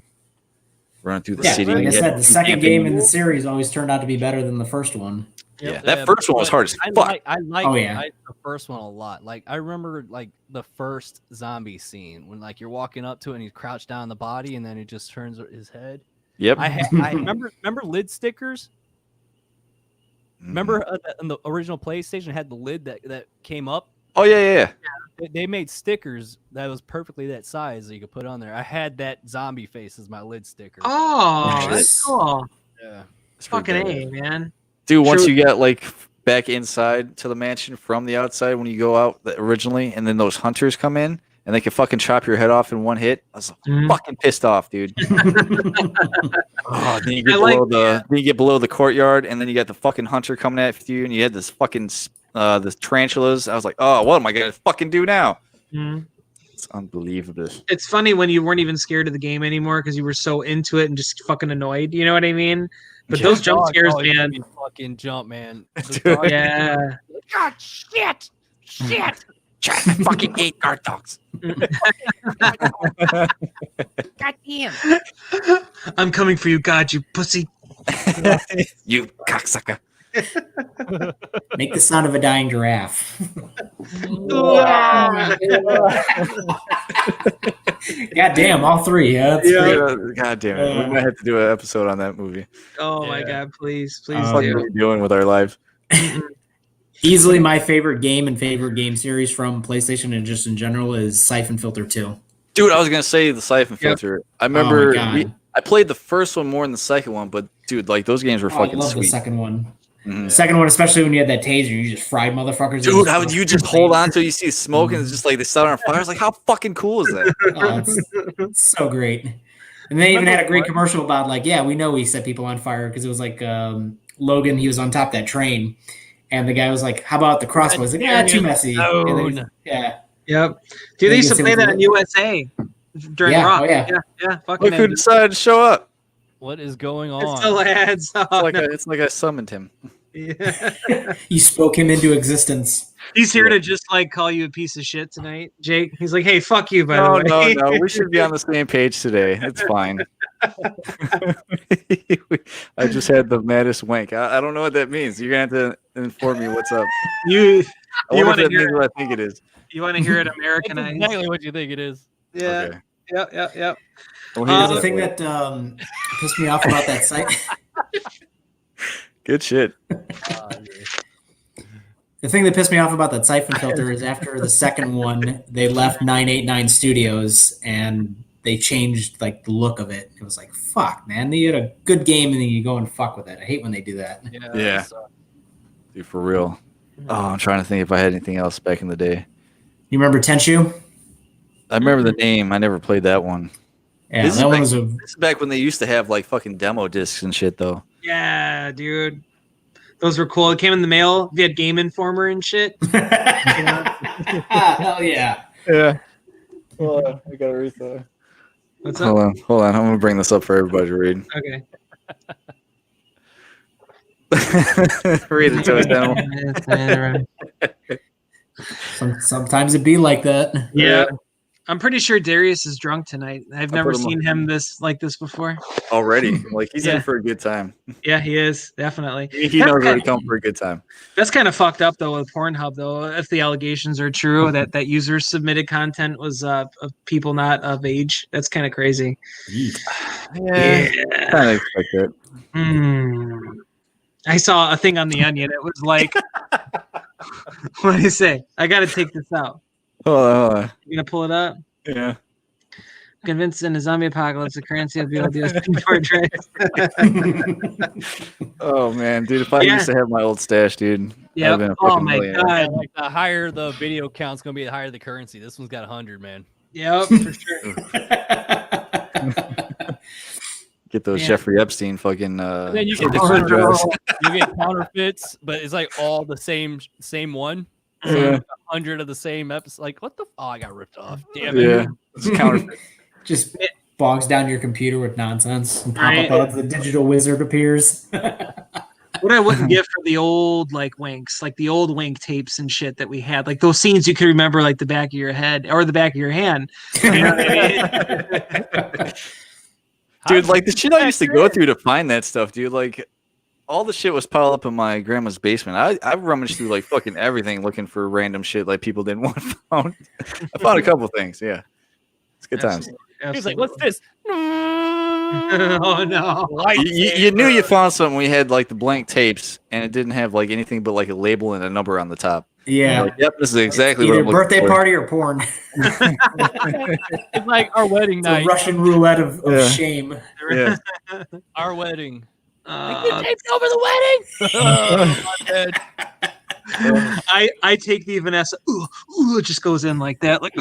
Speaker 3: Running through the city.
Speaker 2: Like I said, the second
Speaker 3: camping.
Speaker 2: game in the series always turned out to be better than the first one.
Speaker 3: Yeah, that first one was hard as fuck.
Speaker 4: I like
Speaker 2: Oh, yeah.
Speaker 4: the first one a lot. Like I remember like the first zombie scene when like you're walking up to it and he's crouched down the body and then he just turns his head.
Speaker 3: Yep.
Speaker 4: I remember lid stickers. Remember in the original PlayStation had the lid that came up.
Speaker 3: Oh yeah.
Speaker 4: They made stickers that was perfectly that size that you could put on there. I had that zombie face as my lid sticker.
Speaker 1: Oh,
Speaker 2: Nice.
Speaker 1: that's cool.
Speaker 4: Yeah.
Speaker 3: It's pretty
Speaker 1: Fucking
Speaker 3: good.
Speaker 1: A, man.
Speaker 3: Dude, once
Speaker 1: True.
Speaker 3: you get like back inside to the mansion from the outside when you go out originally, and then those hunters come in and they can fucking chop your head off in one hit, I was fucking pissed off, dude. Then you get below the courtyard, and then you got the fucking hunter coming at you, and you had this fucking the tarantulas. I was like, oh, what am I gonna fucking do now?
Speaker 1: Mhm.
Speaker 3: It's unbelievable.
Speaker 1: It's funny when you weren't even scared of the game anymore because you were so into it and just fucking annoyed. You know what I mean? But those jump scares, man.
Speaker 4: Fucking jump, man.
Speaker 3: Dude.
Speaker 1: Yeah.
Speaker 4: God, shit.
Speaker 3: I fucking hate guard dogs.
Speaker 4: God damn.
Speaker 1: I'm coming for you, God, you pussy.
Speaker 3: You cocksucker.
Speaker 2: Make the sound of a dying giraffe. God damn, all three. Yeah, that's great.
Speaker 3: God damn it. We might have to do an episode on that movie.
Speaker 1: Oh my God, please
Speaker 3: What are
Speaker 1: do.
Speaker 3: we doing with our lives?
Speaker 2: Easily my favorite game and favorite game series from PlayStation and just in general is Siphon Filter 2.
Speaker 3: Dude, I was going to say the Siphon Filter. I remember I played the first one more than the second one, but dude, like those games were fucking
Speaker 2: I love
Speaker 3: sweet.
Speaker 2: the second one.
Speaker 3: Mhm.
Speaker 2: The second one, especially when you had that taser, you just fried motherfuckers.
Speaker 3: Dude, how would you just hold on till you see smoke and it's just like they set on fire? It's like, how fucking cool is that?
Speaker 2: It's so great. And they even had a great commercial about like, yeah, we know we set people on fire because it was like Logan, he was on top of that train. And the guy was like, how about the crossbows? Like, yeah, too messy. Yeah.
Speaker 1: Yep. Dude, they used to play that on USA during Raw.
Speaker 2: Oh, yeah.
Speaker 1: Yeah. Fucking
Speaker 3: Look who decided to show up.
Speaker 4: What is going on?
Speaker 1: It's the lads.
Speaker 3: It's like I summoned him.
Speaker 1: Yeah.
Speaker 2: You spoke him into existence.
Speaker 1: He's here to just like call you a piece of shit tonight, Jake. He's like, hey, fuck you, by the way.
Speaker 3: No. We should be on the same page today. It's fine. I just had the maddest wank. I don't know what that means. You're going to have to inform me what's up.
Speaker 1: You
Speaker 3: want to hear what I think it is.
Speaker 1: You want to hear it Americanized?
Speaker 4: That's exactly what you think it is.
Speaker 1: Yeah.
Speaker 3: Okay.
Speaker 1: Yep.
Speaker 2: The thing that pissed me off about that site.
Speaker 3: Good shit.
Speaker 2: The thing that pissed me off about that Siphon Filter is after the second one, they left 989 Studios and they changed like the look of it. It was like, fuck, man, they had a good game and then you go and fuck with it. I hate when they do that.
Speaker 3: Yeah. Dude, for real. Oh, I'm trying to think if I had anything else back in the day.
Speaker 2: You remember Tenchu?
Speaker 3: I remember the name. I never played that one.
Speaker 2: Yeah, that one was
Speaker 3: this is back when they used to have like fucking demo discs and shit, though.
Speaker 1: Yeah, dude. Those were cool. It came in the mail. We had Game Informer and shit.
Speaker 2: Hell yeah.
Speaker 3: Yeah. Well, I gotta read that.
Speaker 1: What's up?
Speaker 3: Hold on. I'm gonna bring this up for everybody to read.
Speaker 1: Okay.
Speaker 3: Read it to us, Daniel.
Speaker 2: Sometimes it be like that.
Speaker 1: Yeah. I'm pretty sure Darius is drunk tonight. I've never seen him this before.
Speaker 3: Already. Like he's in for a good time.
Speaker 1: Yeah, he is. Definitely.
Speaker 3: He knows where to come for a good time.
Speaker 1: That's kind of fucked up though with Pornhub though. If the allegations are true that users submitted content was of people not of age, that's kind of crazy.
Speaker 3: Yeah. Kind of expect that.
Speaker 1: I saw a thing on the Onion. It was like, what do you say? I got to take this out.
Speaker 3: Hold on.
Speaker 1: You gonna pull it up?
Speaker 3: Yeah.
Speaker 1: Convinced in a zombie apocalypse, the currency will be able to portrait.
Speaker 3: Oh man, dude! If I used to have my old stash, dude.
Speaker 1: Yeah. Oh my god!
Speaker 4: Like the higher the video count's gonna be, the higher the currency. This one's got 100, man.
Speaker 1: Yep, for sure.
Speaker 3: Get those Jeffrey Epstein fucking.
Speaker 4: Then you get counterfeits, but it's like all the same one. So
Speaker 3: Yeah.
Speaker 4: 100 of the same episode. Like what the? Oh, I got ripped off. Damn it.
Speaker 3: Yeah. It's counterfeit.
Speaker 2: Just bogs down your computer with nonsense and pop-up ads. The digital wizard appears.
Speaker 1: What I wouldn't give for the old like winks, like the old wink tapes and shit that we had, like those scenes you could remember like the back of your head or the back of your hand. You know what I mean?
Speaker 3: Dude, like the shit I used to go through to find that stuff, dude. Like all the shit was piled up in my grandma's basement. I rummaged through like fucking everything looking for random shit like people didn't want found. I found a couple things, yeah. It's good times.
Speaker 4: He's like, what's this?
Speaker 1: Oh no!
Speaker 3: You knew you found something when you had like the blank tapes and it didn't have like anything but like a label and a number on the top.
Speaker 2: Yeah.
Speaker 3: Like, yep, this is exactly
Speaker 2: Either
Speaker 3: what I'm looking
Speaker 2: birthday
Speaker 3: for.
Speaker 2: party or porn.
Speaker 4: It's like our wedding
Speaker 2: It's
Speaker 4: night.
Speaker 2: a Russian roulette of shame.
Speaker 3: Yeah.
Speaker 4: Our wedding.
Speaker 1: Uh,
Speaker 4: You taped over the wedding. Oh, my bad.
Speaker 1: I take the Vanessa. Ooh, it just goes in like that. Like,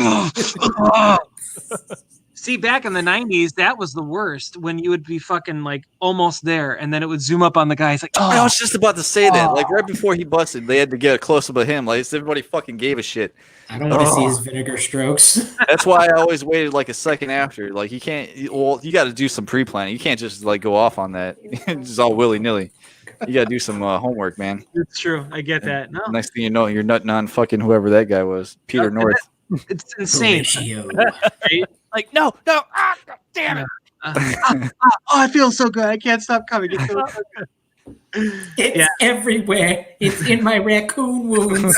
Speaker 1: See, back in the 90s, that was the worst when you would be fucking like almost there, and then it would zoom up on the guy. He's like,
Speaker 3: I was just about to say that. Like right before he busted, they had to get a close up of him. Like everybody fucking gave a shit.
Speaker 2: I don't want to see his vinegar strokes.
Speaker 3: That's why I always waited like a second after. Like you can't. Well, you got to do some pre-planning. You can't just like go off on that. Just all willy nilly. You gotta do some homework, man.
Speaker 1: It's true. I get that. No,
Speaker 3: Next thing you know, you're nutting on fucking whoever that guy was, Peter North.
Speaker 1: it's insane. Right?
Speaker 4: Like, no, God damn it.
Speaker 1: Oh, I feel so good. I can't stop coming. It feels so good.
Speaker 2: It's everywhere. It's in my raccoon wounds.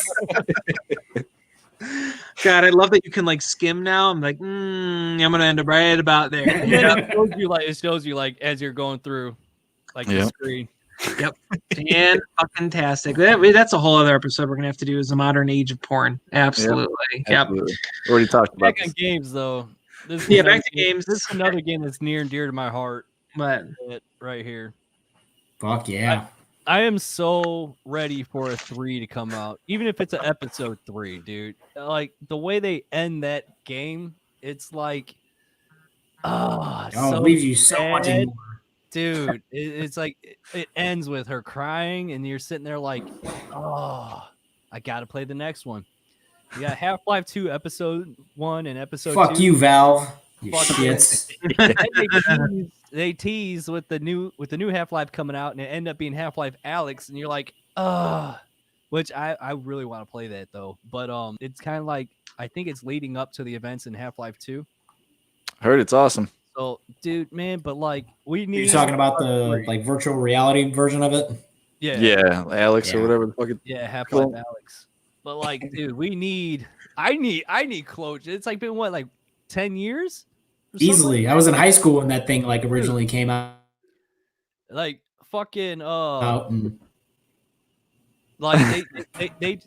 Speaker 1: God, I love that you can like skim now. I'm like, I'm gonna end up right about there.
Speaker 4: And then it shows you like as you're going through like the screen.
Speaker 1: Yep. And fucking tastic. That's a whole other episode we're gonna have to do is the modern age of porn. Absolutely. Yep.
Speaker 3: We already talked about
Speaker 4: Back on games though.
Speaker 1: Back to games.
Speaker 4: This is another game that's near and dear to my heart.
Speaker 1: But
Speaker 4: right here.
Speaker 2: Fuck yeah.
Speaker 4: I am so ready for a 3 to come out, even if it's an episode 3, dude. Like the way they end that game, it's like,
Speaker 2: it leaves you so much anymore.
Speaker 4: Dude. It's like it ends with her crying, and you're sitting there like, I gotta play the next one. You got Half-Life 2 episode 1 and episode 2.
Speaker 2: Fuck you, Valve. You shits.
Speaker 4: They tease with the new Half-Life coming out, and it ended up being Half-Life Alyx, and you're like, which I really want to play that though. But it's kind of like I think it's leading up to the events in Half-Life 2.
Speaker 3: Heard it's awesome.
Speaker 4: So, dude, man, but like we need.
Speaker 2: You're talking about the like virtual reality version of it?
Speaker 4: Yeah,
Speaker 3: Alex or whatever the fuck.
Speaker 4: Half-Life Alyx. But like, dude, I need closure. It's like been what, like 10 years?
Speaker 2: Easily. I was in high school when that thing like originally came out.
Speaker 4: Like fucking like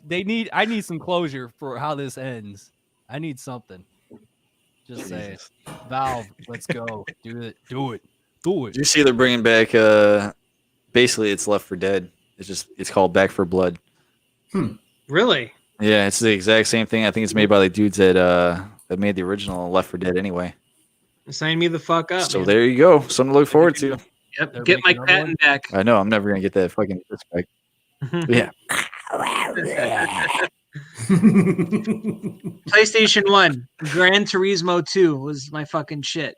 Speaker 4: they need I need some closure for how this ends. I need something. Just say it. Valve, let's go. Do it.
Speaker 3: Did you see they're bringing back basically it's Left 4 Dead. It's called Back 4 Blood.
Speaker 1: Really?
Speaker 3: Yeah, it's the exact same thing. I think it's made by the dudes that made the original Left 4 Dead anyway.
Speaker 1: Sign me the fuck up.
Speaker 3: So there you go. Something to look forward to.
Speaker 1: Yep. Get Mike Patton back.
Speaker 3: I know. I'm never gonna get that fucking respect. Yeah.
Speaker 1: PlayStation 1, Gran Turismo 2 was my fucking shit.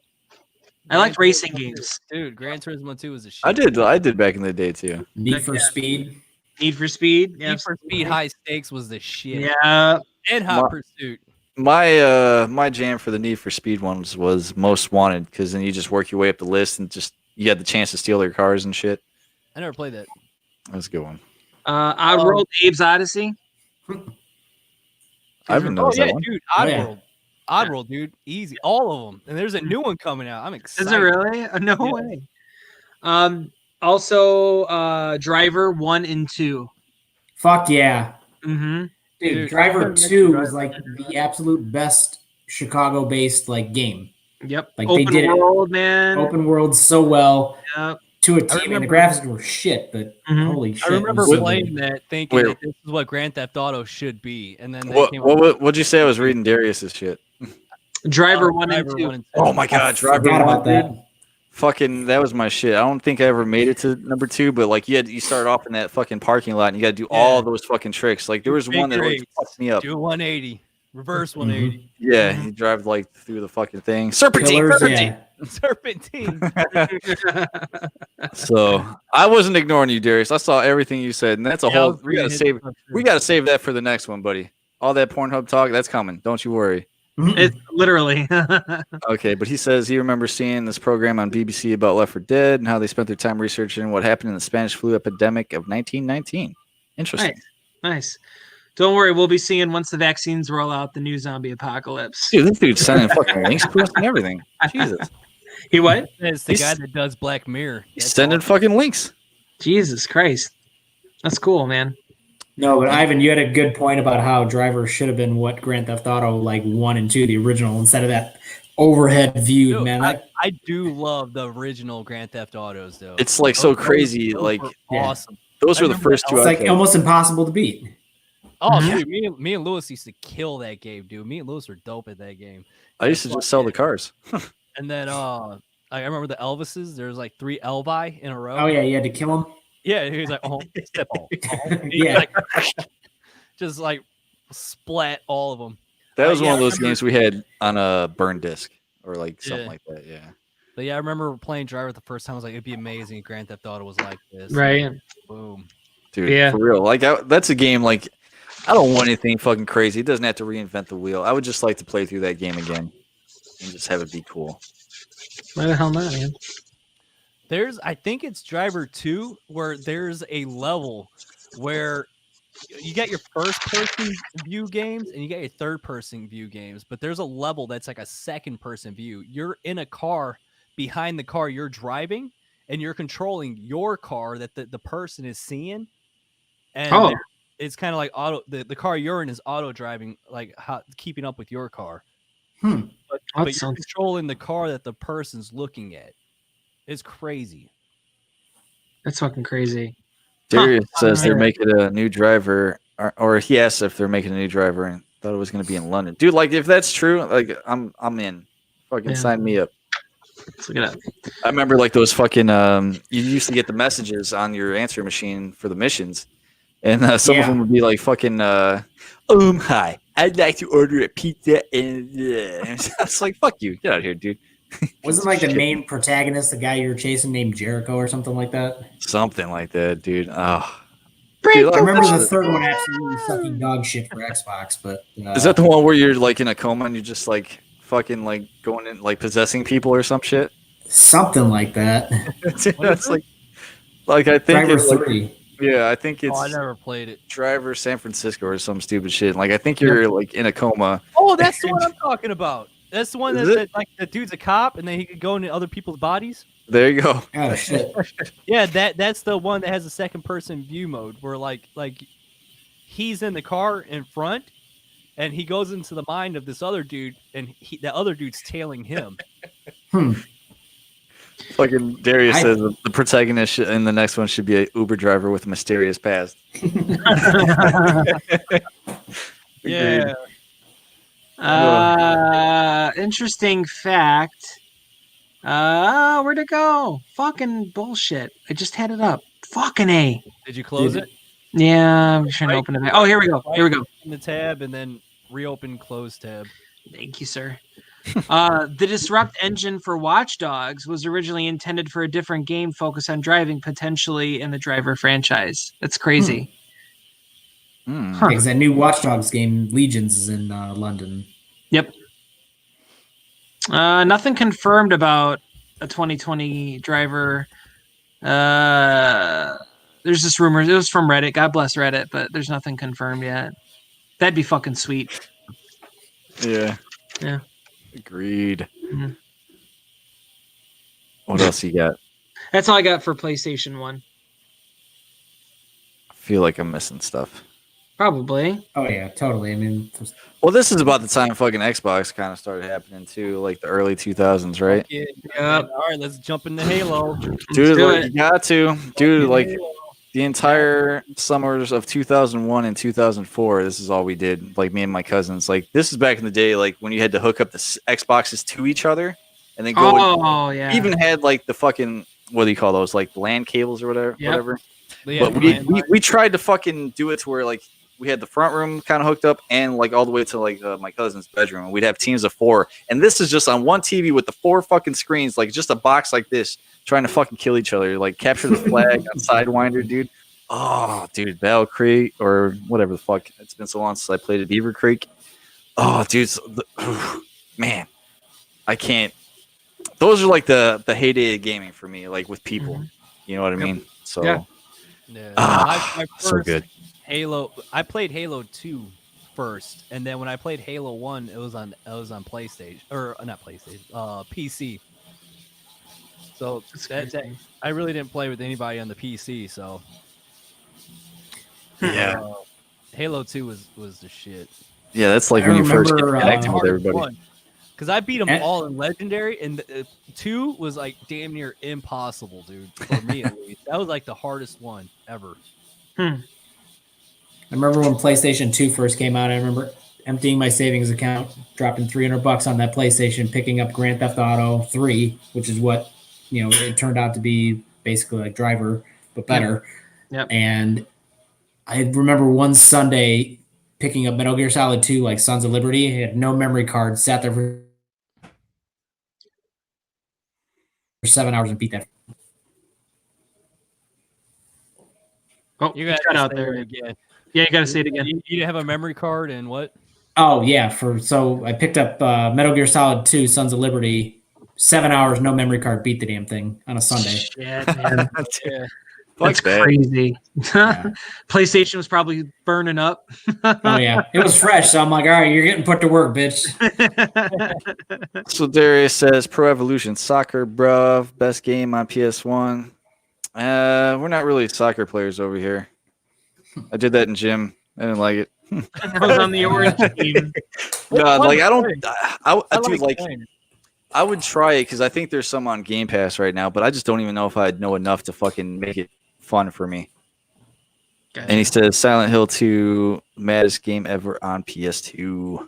Speaker 1: I liked racing games.
Speaker 4: Dude, Gran Turismo 2 was a shit.
Speaker 3: I did back in the day too.
Speaker 2: Need for Speed.
Speaker 1: Need for Speed.
Speaker 4: Need for Speed High Stakes was the shit.
Speaker 1: Yeah.
Speaker 4: And Hot Pursuit.
Speaker 3: My jam for the Need for Speed ones was Most Wanted, because then you just work your way up the list and just you had the chance to steal their cars and shit.
Speaker 4: I never played that.
Speaker 3: That's a good one.
Speaker 1: Oddworld, Abe's Odyssey.
Speaker 3: I haven't noticed that one.
Speaker 4: Dude, Oddworld. Oddworld, dude. Easy. All of them. And there's a new one coming out. I'm excited.
Speaker 1: Is it really? No way. Also, Driver 1 and 2.
Speaker 2: Fuck yeah.
Speaker 1: Mm-hmm.
Speaker 2: Dude, Driver 2 was like the absolute best Chicago-based like game.
Speaker 1: Yep.
Speaker 2: Like
Speaker 1: open
Speaker 2: they did
Speaker 1: world, man.
Speaker 2: Open world so well.
Speaker 1: Yep.
Speaker 2: To a team, and the graphics were shit, but holy shit!
Speaker 4: I remember playing that, thinking that this is what Grand Theft Auto should be, and then
Speaker 3: what'd you say? I was reading Darius's shit.
Speaker 1: Driver 1 and 2.
Speaker 3: Oh my god, Driver 1
Speaker 2: about that.
Speaker 3: Fucking, that was my shit. I don't think I ever made it to number 2, but like you start off in that fucking parking lot, and you got to do all those fucking tricks. Like there was one that always fucked me up.
Speaker 4: Do 180, reverse 180.
Speaker 3: Yeah, you drive like through the fucking thing. Serpentine. So I wasn't ignoring you, Darius. I saw everything you said, and that's a whole. We gotta save that for the next one, buddy. All that Pornhub talk, that's coming. Don't you worry.
Speaker 1: It's literally.
Speaker 3: Okay, but he says he remembers seeing this program on BBC about Left 4 Dead and how they spent their time researching what happened in the Spanish flu epidemic of 1919. Interesting.
Speaker 1: Nice. Don't worry, we'll be seeing once the vaccines roll out the new zombie apocalypse.
Speaker 3: Dude, this dude's sending fucking links to us and everything. Jesus.
Speaker 1: He what?
Speaker 4: It's the guy that does Black Mirror.
Speaker 3: He's sending fucking links.
Speaker 1: Jesus Christ. That's cool, man.
Speaker 2: No, but Ivan, you had a good point about how Driver should have been what Grand Theft Auto like 1 and 2, the original, instead of that overhead view,
Speaker 4: Dude,
Speaker 2: man.
Speaker 4: I do love the original Grand Theft Autos, though.
Speaker 3: It's like so crazy. Like
Speaker 4: awesome.
Speaker 3: Those were the first two.
Speaker 2: It's like almost impossible to beat.
Speaker 4: Oh, dude, me and Lewis used to kill that game, dude. Me and Lewis were dope at that game.
Speaker 3: I used to just sell the cars.
Speaker 4: And then I remember the Elvises. There's like 3 Elvi in a row.
Speaker 2: Oh yeah, you had to kill them.
Speaker 4: Yeah, he was like, step on.
Speaker 2: Yeah,
Speaker 4: like, just like splat all of them.
Speaker 3: That was one of those games we had on a burn disc or like something like that. Yeah.
Speaker 4: But yeah, I remember playing Driver the first time. I was like, it'd be amazing if Grand Theft Auto was like this.
Speaker 1: Right.
Speaker 4: Boom.
Speaker 3: Dude,
Speaker 1: Yeah.
Speaker 3: for real. Like that's a game. Like I don't want anything fucking crazy. It doesn't have to reinvent the wheel. I would just like to play through that game again and just have it be cool.
Speaker 1: Why the hell not, man?
Speaker 4: I think it's Driver 2 where there's a level where you got your first person view games and you got your third person view games, but there's a level that's like a second person view. You're in a car behind the car you're driving and you're controlling your car that the person is seeing. And it's kind of like the car you're in is auto driving, like keeping up with your car. But you're controlling the car that the person's looking at. It's crazy.
Speaker 1: That's fucking crazy.
Speaker 3: Darius says they're making a new driver, or he asked if they're making a new driver and thought it was going to be in London. Dude, like if that's true, like I'm in. Fucking sign me up.
Speaker 1: Let's look it up.
Speaker 3: I remember like those fucking you used to get the messages on your answer machine for the missions, and some of them would be like fucking hi, I'd like to order a pizza, and it's like fuck you, get out of here, dude.
Speaker 2: Wasn't like the main protagonist the guy you were chasing named Jericho or something like that?
Speaker 3: Something like that, dude. Oh.
Speaker 2: Dude, I remember the third one absolutely sucking dog shit for Xbox, but
Speaker 3: is that the one where you're like in a coma and you're just like fucking like going in like possessing people or some shit?
Speaker 2: Something like that.
Speaker 3: That's like I think
Speaker 2: Driver
Speaker 3: it's
Speaker 2: 3.
Speaker 3: Like, yeah, I think it's
Speaker 4: I never played it.
Speaker 3: Driver San Francisco or some stupid shit. Like I think you're like in a coma.
Speaker 4: Oh, that's the one I'm talking about. That's the one that like the dude's a cop and then he could go into other people's bodies.
Speaker 3: There you go.
Speaker 2: Oh shit.
Speaker 4: Yeah, that's the one that has a second person view mode where like he's in the car in front and he goes into the mind of this other dude and the other dude's tailing him.
Speaker 3: Fucking Darius says the protagonist in the next one should be an Uber driver with a mysterious past.
Speaker 4: Yeah.
Speaker 1: Interesting fact. Where'd it go? Fucking bullshit. I just had it up. Fucking A.
Speaker 4: Did you close it?
Speaker 1: Yeah, I'm trying to open it back. Oh, here we go. Here we go.
Speaker 4: In the tab and then reopen close tab.
Speaker 1: Thank you, sir. The Disrupt engine for Watch Dogs was originally intended for a different game focused on driving, potentially in the Driver franchise. That's crazy.
Speaker 2: Because that new Watch Dogs game, Legions, is in London.
Speaker 1: Yep. Nothing confirmed about a 2020 Driver. There's just rumors. It was from Reddit. God bless Reddit, but there's nothing confirmed yet. That'd be fucking sweet.
Speaker 3: Yeah.
Speaker 1: Yeah.
Speaker 3: Agreed.
Speaker 1: Mm-hmm.
Speaker 3: What else you got?
Speaker 1: That's all I got for PlayStation 1.
Speaker 3: I feel like I'm missing stuff.
Speaker 1: Probably.
Speaker 2: Oh yeah, totally. I mean,
Speaker 3: well, this is about the time fucking Xbox kind of started happening too, like the early 2000s, right?
Speaker 4: Yeah. All right, let's jump into Halo.
Speaker 3: Dude, like, you got to. Dude, like the entire summers of 2001 and 2004, this is all we did. Like me and my cousins. Like this is back in the day, like when you had to hook up the Xboxes to each other and then go.
Speaker 1: Oh, yeah.
Speaker 3: Even had like the fucking, what do you call those? Like LAN cables or whatever.
Speaker 1: Yep.
Speaker 3: Whatever.
Speaker 4: Yeah,
Speaker 3: But we tried to fucking do it to where like we had the front room kind of hooked up and like all the way to like my cousin's bedroom, and we'd have teams of 4. And this is just on one TV with the 4 fucking screens, like just a box like this, trying to fucking kill each other, like capture the flag on Sidewinder, dude. Oh, dude, Battle Creek or whatever the fuck. It's been so long since I played at Beaver Creek. Oh, dude, man, I can't. Those are like the heyday of gaming for me, like with people.
Speaker 1: Mm-hmm.
Speaker 3: You know what I mean? So,
Speaker 1: yeah.
Speaker 4: My
Speaker 3: so good.
Speaker 4: Halo. I played Halo 2 first, and then when I played Halo 1, it was on PlayStation or not PlayStation, PC. So I really didn't play with anybody on the PC. So
Speaker 3: yeah,
Speaker 4: Halo 2 was the shit.
Speaker 3: Yeah, that's like
Speaker 2: I
Speaker 3: when you first get
Speaker 2: remember,
Speaker 3: connected with everybody.
Speaker 4: Because I beat them all in Legendary, and 2 was like damn near impossible, dude. For me at least, that was like the hardest one ever.
Speaker 2: I remember when PlayStation 2 first came out. I remember emptying my savings account, dropping $300 on that PlayStation, picking up Grand Theft Auto 3, which is what it turned out to be, basically like Driver but better.
Speaker 1: Yep.
Speaker 2: And I remember one Sunday picking up Metal Gear Solid 2, like Sons of Liberty. I had no memory card, sat there for 7 hours and beat that.
Speaker 1: Oh,
Speaker 4: You got
Speaker 1: cut
Speaker 4: to
Speaker 1: out
Speaker 4: say
Speaker 1: there.
Speaker 4: it again.
Speaker 1: Yeah, you got to say it again.
Speaker 4: You have a memory card and what?
Speaker 2: Oh yeah, so I picked up Metal Gear Solid 2: Sons of Liberty. 7 hours, no memory card, beat the damn thing on a Sunday.
Speaker 1: Shit, man.
Speaker 4: Yeah.
Speaker 1: That's
Speaker 3: that.
Speaker 1: crazy.
Speaker 2: Yeah.
Speaker 1: PlayStation was probably burning up.
Speaker 2: Oh yeah, it was fresh. So I'm like, all right, you're getting put to work, bitch.
Speaker 3: So Darius says Pro Evolution Soccer, bruv. Best game on PS1. We're not really soccer players over here. I did that in gym. I didn't like it.
Speaker 1: I was on the orange team.
Speaker 3: God, like I don't. I
Speaker 4: like
Speaker 3: do like.
Speaker 4: playing.
Speaker 3: I would try it because I think there's some on Game Pass right now, but I just don't even know if I'd know enough to fucking make it fun for me.
Speaker 1: Gotcha.
Speaker 3: And he says Silent Hill 2, maddest game ever on PS2.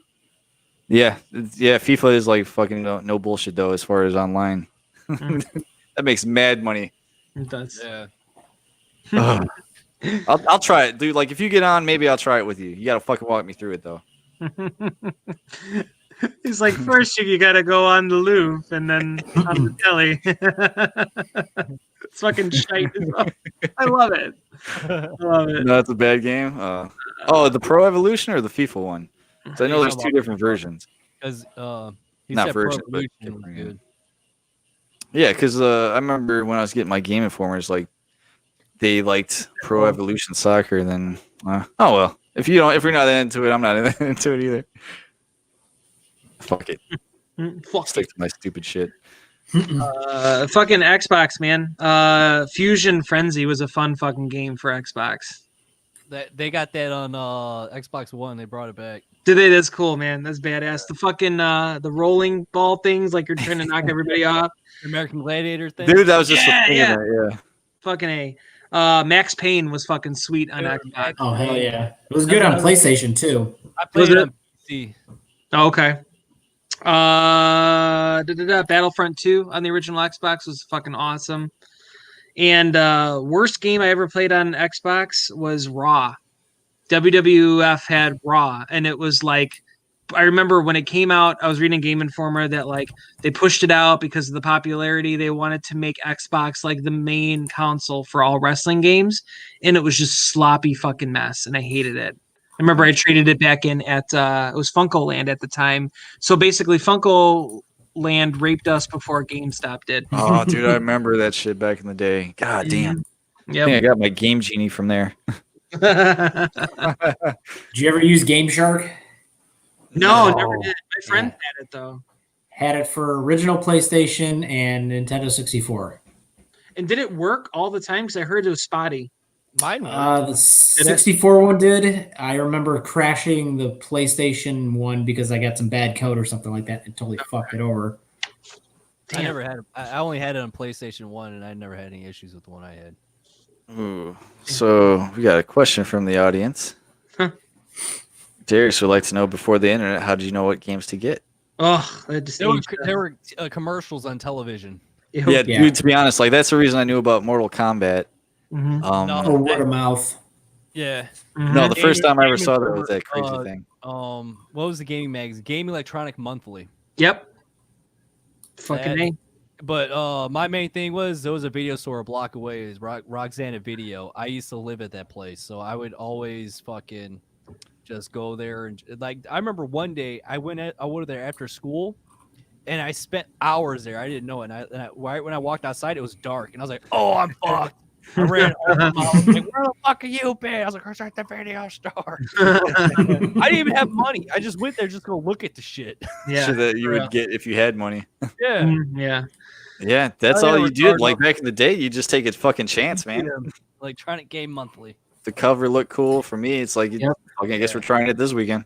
Speaker 3: Yeah, FIFA is like fucking no bullshit though as far as online. That makes mad money.
Speaker 1: It does.
Speaker 4: Yeah.
Speaker 3: Ugh. I'll try it, dude. Like if you get on, maybe I'll try it with you. You gotta fucking walk me through it though.
Speaker 1: He's like, first you gotta go on the Louvre and then on the telly. It's fucking shite as well. I love it. I love it.
Speaker 3: No, it's a bad game. The Pro Evolution or the FIFA one? 'Cause I know there's two different versions.
Speaker 4: Because he
Speaker 3: Not
Speaker 4: said
Speaker 3: version,
Speaker 4: Pro
Speaker 3: but
Speaker 4: Evolution was
Speaker 3: different,
Speaker 4: good.
Speaker 3: Yeah, because I remember when I was getting my Game Informers, like they liked Pro Evolution Soccer. And then, oh well, if you're not into it, I'm not into it either. Fuck it.
Speaker 1: Fuck
Speaker 3: Stick to my stupid shit.
Speaker 1: fucking Xbox, man. Fusion Frenzy was a fun fucking game for Xbox.
Speaker 4: They got that on Xbox One. They brought it back.
Speaker 1: Did they? That's cool, man. That's badass. The fucking the rolling ball things, like you're trying to knock everybody off.
Speaker 4: American Gladiator thing.
Speaker 3: Dude, that was just
Speaker 1: Yeah.
Speaker 3: yeah.
Speaker 1: Fucking A. Max Payne was fucking sweet on Xbox.
Speaker 2: Oh hell yeah, it was good on PlayStation too.
Speaker 4: I played
Speaker 1: Was
Speaker 4: it
Speaker 1: it?
Speaker 4: on PC.
Speaker 1: Oh, okay. Battlefront 2 on the original Xbox was fucking awesome. And worst game I ever played on Xbox was Raw. WWF had Raw, and it was like, I remember when it came out, I was reading Game Informer that like they pushed it out because of the popularity. They wanted to make Xbox like the main console for all wrestling games, and it was just sloppy fucking mess, and I hated it. I remember I traded it back in at it was Funko Land at the time. So basically, Funko Land raped us before GameStop did.
Speaker 3: Oh, dude, I remember that shit back in the day. God damn. I think I got my Game Genie from there.
Speaker 2: Did you ever use Game Shark?
Speaker 1: No, never did. My friend had it though.
Speaker 2: Had it for original PlayStation and Nintendo 64.
Speaker 1: And did it work all the time? Because I heard it was spotty.
Speaker 4: Mine worked.
Speaker 2: The 64 one did. I remember crashing the PlayStation one because I got some bad code or something like that and totally fucked it over.
Speaker 1: Damn.
Speaker 4: I never had. I only had it on PlayStation 1, and I never had any issues with the one I had.
Speaker 3: Ooh. So we got a question from the audience. Darius would like to know, before the internet, how did you know what games to get?
Speaker 1: Oh, that just
Speaker 4: There were commercials on television.
Speaker 3: Yeah, dude, to be honest, like that's the reason I knew about Mortal Kombat.
Speaker 1: Mm-hmm.
Speaker 2: Or word of mouth.
Speaker 4: Yeah.
Speaker 3: No, the first time I ever saw that
Speaker 4: Game
Speaker 3: was that crazy thing.
Speaker 4: What was the gaming magazine? Game Electronic Monthly.
Speaker 1: Yep. Fucking
Speaker 4: That-
Speaker 1: name.
Speaker 4: But my main thing was there was a video store a block away. It was Roxana Video. I used to live at that place, so I would always fucking just go there and like. I remember one day I went there after school, and I spent hours there. I didn't know it. And I right when I walked outside, it was dark, and I was like, "Oh, I'm fucked." I ran home. I was like, "Where the fuck are you, man?" I was like, "I'm at the video store." I didn't even have money. I just went there just to go look at the shit.
Speaker 1: Yeah.
Speaker 3: Shit that you would get if you had money.
Speaker 4: Yeah.
Speaker 1: Yeah.
Speaker 3: Yeah, that's
Speaker 4: Oh,
Speaker 3: all
Speaker 4: yeah,
Speaker 3: you did.
Speaker 4: retarded.
Speaker 3: Like back in the day, you just take a fucking chance, man.
Speaker 4: Electronic Game Monthly.
Speaker 3: The cover looked cool for me. It's like,
Speaker 1: Yep.
Speaker 3: okay, I guess we're trying it this weekend.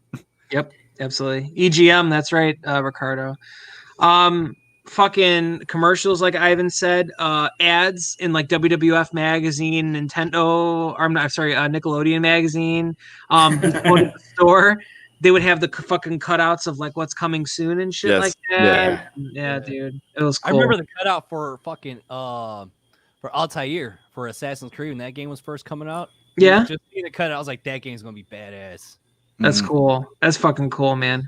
Speaker 1: Yep. Absolutely. EGM. That's right, Ricardo. Fucking commercials, like Ivan said, ads in like WWF magazine, Nintendo. Or I'm sorry, Nickelodeon magazine. You go to the store. They would have the fucking cutouts of like what's coming soon and shit
Speaker 3: Yes.
Speaker 1: like that. Yeah, dude, it was cool.
Speaker 4: I remember the cutout for fucking for Altair for Assassin's Creed when that game was first coming out.
Speaker 1: Yeah,
Speaker 4: Just seeing the cutout, I was like, that game's gonna be badass.
Speaker 1: that's cool. That's fucking cool, man.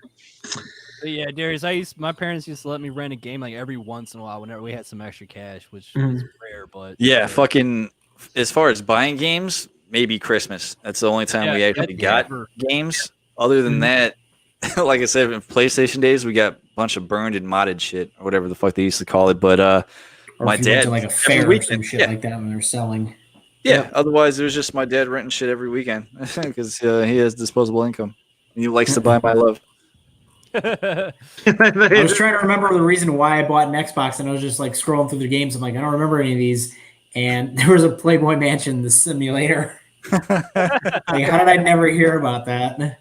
Speaker 4: But yeah, Darius, my parents used to let me rent a game like every once in a while whenever we had some extra cash, which is rare, but
Speaker 3: Yeah, fucking. As far as buying games, maybe Christmas. That's the only time we actually got games. Other than that, like I said, in PlayStation days, we got a bunch of burned and modded shit or whatever the fuck they used to call it. But
Speaker 2: Or
Speaker 3: my
Speaker 2: if you went
Speaker 3: dad
Speaker 2: to like a fair or
Speaker 3: weekend,
Speaker 2: some shit like that when they're selling.
Speaker 3: Yeah. Otherwise, it was just my dad renting shit every weekend because he has disposable income. He likes to buy my love.
Speaker 2: I was trying to remember the reason why I bought an Xbox, and I was just like scrolling through the games. I'm like, I don't remember any of these. And there was a Playboy Mansion, the simulator. Like, how did I never hear about that?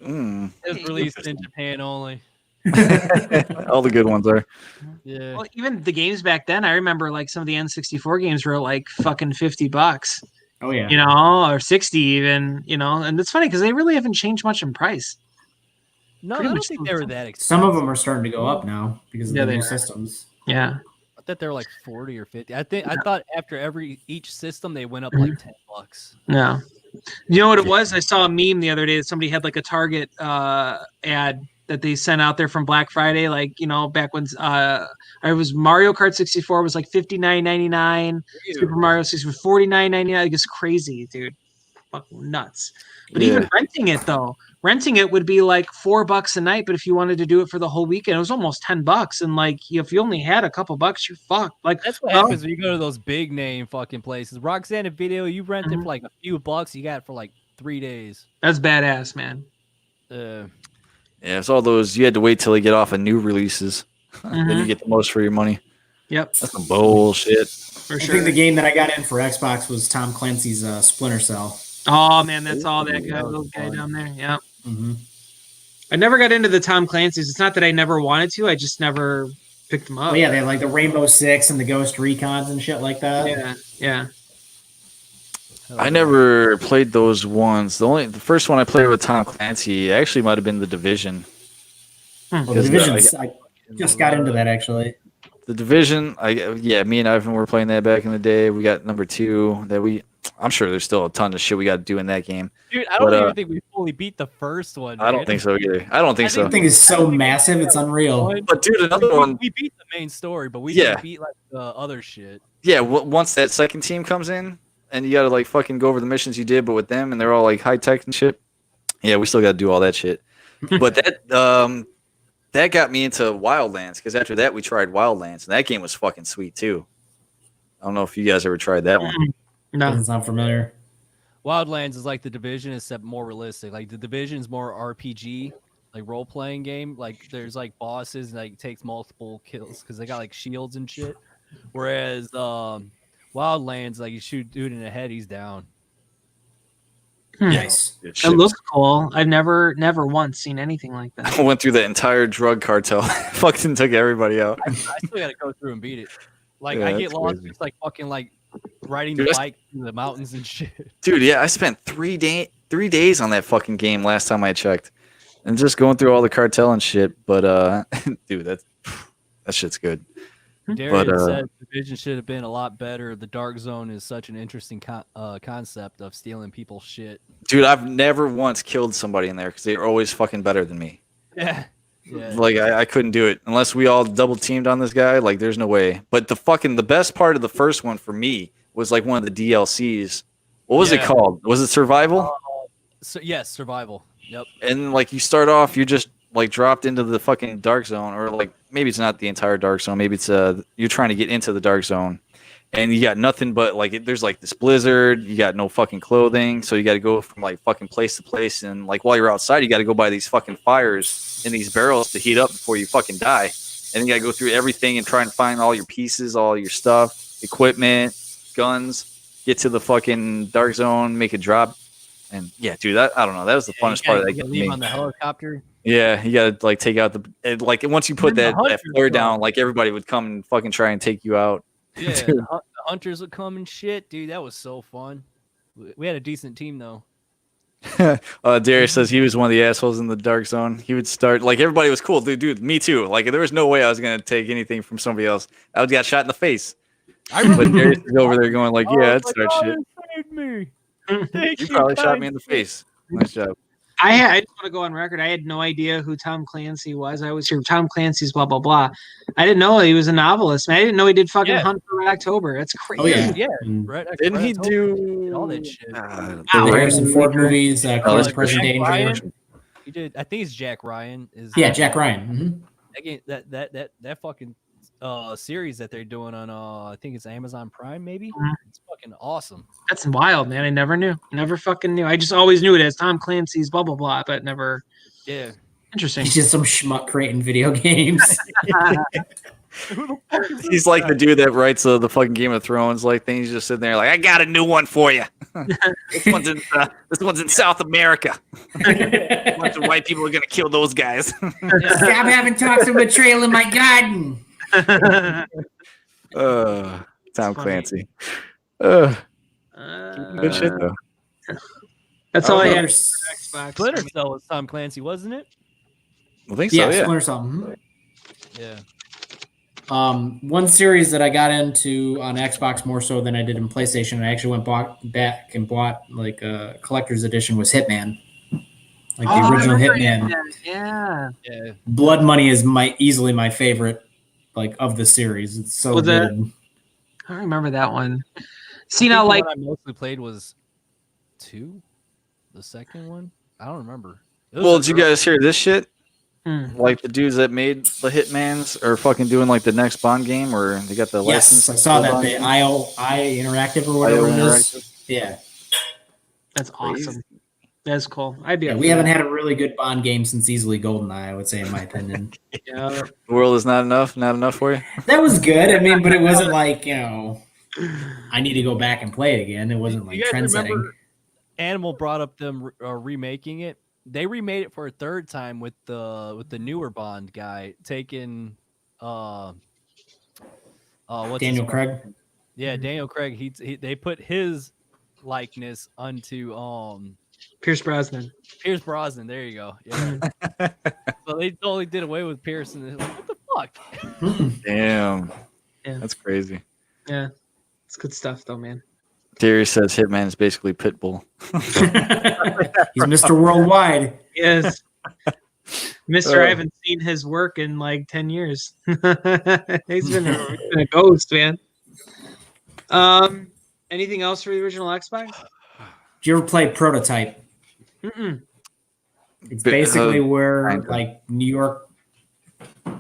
Speaker 4: It was released in Japan only.
Speaker 3: All the good ones are.
Speaker 4: Yeah.
Speaker 1: Well, even the games back then, I remember like some of the N64 games were like fucking $50.
Speaker 2: Oh yeah,
Speaker 1: you know, or 60 even, you know, and it's funny because they really haven't changed much in price.
Speaker 4: No, I don't think they were that expensive.
Speaker 2: Some of them are starting to go up now because of the new systems.
Speaker 1: Yeah.
Speaker 4: I thought they were like 40 or 50. I thought after each system they went up like $10.
Speaker 1: No. You know what it was? I saw a meme the other day that somebody had like a Target ad that they sent out there from Black Friday, like, you know, back when it was Mario Kart 64 was like $59.99. Super Mario 64 was $49.99. Like, it's crazy, dude. Fucking nuts. But even renting it would be like $4 a night. But if you wanted to do it for the whole weekend, it was almost $10. And like, if you only had a couple bucks, you're fucked. Like,
Speaker 4: that's what happens when you go to those big name fucking places. Roxanne Video, you rent it for like a few bucks. You got it for like 3 days.
Speaker 1: That's badass, man.
Speaker 3: Yeah, it's all those. You had to wait till they get off of new releases. Then you get the most for your money.
Speaker 1: Yep,
Speaker 3: that's some bullshit.
Speaker 2: For sure. I think the game that I got in for Xbox was Tom Clancy's Splinter Cell.
Speaker 1: Oh man, that's all that guy, little guy down there. Yeah. I never got into the Tom Clancy's. It's not that I never wanted to. I just never picked them up.
Speaker 2: Well, yeah, they have like the Rainbow Six and the Ghost Recons and shit like that.
Speaker 1: Yeah, yeah.
Speaker 3: I never played those ones. The first one I played with Tom Clancy actually might have been The Division.
Speaker 2: Well, The Division, I just got into that actually.
Speaker 3: The Division, me and Ivan were playing that back in the day. We got number 2 that I'm sure there's still a ton of shit we got to do in that game.
Speaker 4: Dude, I don't even think we fully beat the first one.
Speaker 3: I don't think so either. I don't think so.
Speaker 2: The thing is so massive, it's unreal.
Speaker 3: But dude, another one.
Speaker 4: We beat the main story, but we didn't beat like the other shit.
Speaker 3: Yeah, once that second team comes in, and you got to like fucking go over the missions you did, but with them, and they're all like high tech and shit. Yeah, we still got to do all that shit. But that got me into Wildlands because after that we tried Wildlands, and that game was fucking sweet too. I don't know if you guys ever tried that one.
Speaker 2: No, it's not familiar.
Speaker 4: Wildlands is like The Division, except more realistic. Like The Division is more RPG, like role playing game. Like there's like bosses, and like it takes multiple kills because they got like shields and shit. Whereas Wildlands, like you shoot dude in the head, he's down.
Speaker 2: Nice.
Speaker 1: It looks cool. I've never once seen anything like that.
Speaker 3: I went through the entire drug cartel. Fucking took everybody out.
Speaker 4: I still gotta go through and beat it. Like I get lost, just like fucking like riding the bike through the mountains and shit. Dude,
Speaker 3: yeah, I spent 3 days on that fucking game last time I checked, and just going through all the cartel and shit. But dude, that shit's good.
Speaker 4: Darius said Division should have been a lot better. The Dark Zone is such an interesting concept of stealing people's shit.
Speaker 3: Dude, I've never once killed somebody in there because they're always fucking better than me.
Speaker 4: Yeah.
Speaker 3: Like I couldn't do it unless we all double teamed on this guy. Like there's no way. But the best part of the first one for me was like one of the DLCs. What was it called? Was it Survival?
Speaker 4: Yes, Survival. Yep.
Speaker 3: And like you start off, you just like dropped into the fucking Dark Zone, or like maybe it's not the entire Dark Zone. Maybe it's you're trying to get into the Dark Zone, and you got nothing but like there's like this blizzard. You got no fucking clothing, so you got to go from like fucking place to place. And like while you're outside, you got to go by these fucking fires in these barrels to heat up before you fucking die. And then you got to go through everything and try and find all your pieces, all your stuff, equipment, guns. Get to the fucking Dark Zone, make a drop, and yeah, dude, I don't know. That was the funnest part of that game.
Speaker 4: Leave on the helicopter.
Speaker 3: Yeah, you gotta like take out like once you put that flare down, like everybody would come and fucking try and take you out.
Speaker 4: Yeah, the hunters would come and shit, dude. That was so fun. We had a decent team though.
Speaker 3: Darius says he was one of the assholes in the Dark Zone. He would start like everybody was cool, dude. Me too. Like there was no way I was gonna take anything from somebody else. I would got shot in the face. But Darius is over there going like, "Yeah, I'd start shit."
Speaker 4: Saved me.
Speaker 3: You probably shot me in the face. Nice job.
Speaker 1: I just want to go on record. I had no idea who Tom Clancy was. I always hear Tom Clancy's blah blah blah. I didn't know he was a novelist. Man, I didn't know he did fucking Hunt for Red October. That's crazy.
Speaker 2: Oh yeah,
Speaker 4: Yeah.
Speaker 2: And
Speaker 4: Right,
Speaker 3: Didn't he
Speaker 4: October,
Speaker 3: do
Speaker 4: all that shit?
Speaker 2: the
Speaker 1: Wow.
Speaker 2: Harrison Ford movies, Cars,
Speaker 3: Jack
Speaker 2: Present Danger.
Speaker 4: Ryan? He did. I think it's Jack Ryan.
Speaker 2: Yeah, Jack Ryan.
Speaker 4: Again, that fucking series that they're doing on I think it's Amazon Prime, maybe. It's fucking awesome.
Speaker 1: That's wild, man. I never knew. Never fucking knew. I just always knew it as Tom Clancy's blah blah blah, but never.
Speaker 4: Yeah.
Speaker 1: Interesting.
Speaker 2: He's just some schmuck creating video games.
Speaker 3: He's like the dude that writes the fucking Game of Thrones like thing. He's just sitting there like, I got a new one for you. This one's in South America. A bunch of white people are gonna kill those guys.
Speaker 2: Stop having talks of betrayal in my garden.
Speaker 3: Tom
Speaker 1: funny.
Speaker 3: Clancy.
Speaker 1: Uh,
Speaker 3: Good shit though.
Speaker 1: That's all I had.
Speaker 2: There's-
Speaker 1: Xbox.
Speaker 4: Splinter Cell was Tom Clancy, wasn't it?
Speaker 3: I think so.
Speaker 2: Yeah,
Speaker 3: Yeah.
Speaker 2: Splinter Cell. Mhm.
Speaker 4: Yeah.
Speaker 2: One series that I got into on Xbox more so than I did in PlayStation, I actually back and bought like a collector's edition, was Hitman. Like the
Speaker 1: Oh, I
Speaker 2: original
Speaker 1: remember
Speaker 2: Hitman.
Speaker 1: Yeah.
Speaker 4: Yeah.
Speaker 2: Blood Money is easily my favorite, like, of the series. It's so
Speaker 1: Was it-
Speaker 2: good.
Speaker 1: I remember that one. See
Speaker 4: I
Speaker 1: now,
Speaker 4: think the
Speaker 1: like
Speaker 4: one I mostly played was 2. The second one, I don't remember. It was
Speaker 3: Well,
Speaker 4: a
Speaker 3: did you
Speaker 4: girl-
Speaker 3: guys hear this shit?
Speaker 1: hmm.
Speaker 3: Like the dudes that made the Hitmans are fucking doing like the next Bond game, or they got the license.
Speaker 2: Yes, I saw that.
Speaker 3: Bond
Speaker 2: The
Speaker 3: game?
Speaker 2: I Interactive or whatever
Speaker 3: IO
Speaker 2: it is.
Speaker 3: Interactive.
Speaker 2: Yeah.
Speaker 1: That's
Speaker 3: Crazy.
Speaker 1: awesome. That's cool. I'd be.
Speaker 2: Yeah,
Speaker 1: up
Speaker 2: we
Speaker 1: for
Speaker 2: haven't
Speaker 1: that.
Speaker 2: had a really good Bond game since easily GoldenEye, I would say, in my opinion.
Speaker 1: Yeah.
Speaker 3: The world is not enough for you.
Speaker 2: That was good. I mean, but it wasn't like, I need to go back and play it again. It wasn't like
Speaker 4: You guys
Speaker 2: trend setting.
Speaker 4: remember Animal brought up them remaking it. They remade it for a third time with the newer Bond guy taking what's
Speaker 2: Daniel
Speaker 4: his-
Speaker 2: Craig.
Speaker 4: Yeah, Daniel Craig. He they put his likeness onto
Speaker 1: Pierce Brosnan.
Speaker 4: Pierce Brosnan. There you go. Yeah. So they totally did away with Pierce, and they're like, what the fuck?
Speaker 3: Damn.
Speaker 1: Yeah.
Speaker 3: That's crazy.
Speaker 1: Yeah. It's good stuff, though, man.
Speaker 3: Terry says Hitman is basically Pitbull.
Speaker 2: He's Mr. Worldwide.
Speaker 1: Yes. Mister, I haven't seen his work in like 10 years. He's been a ghost, man. Anything else for the original Xbox?
Speaker 2: Did you ever play Prototype?
Speaker 1: Mm-mm.
Speaker 2: It's basically where
Speaker 3: kinda.
Speaker 2: like New York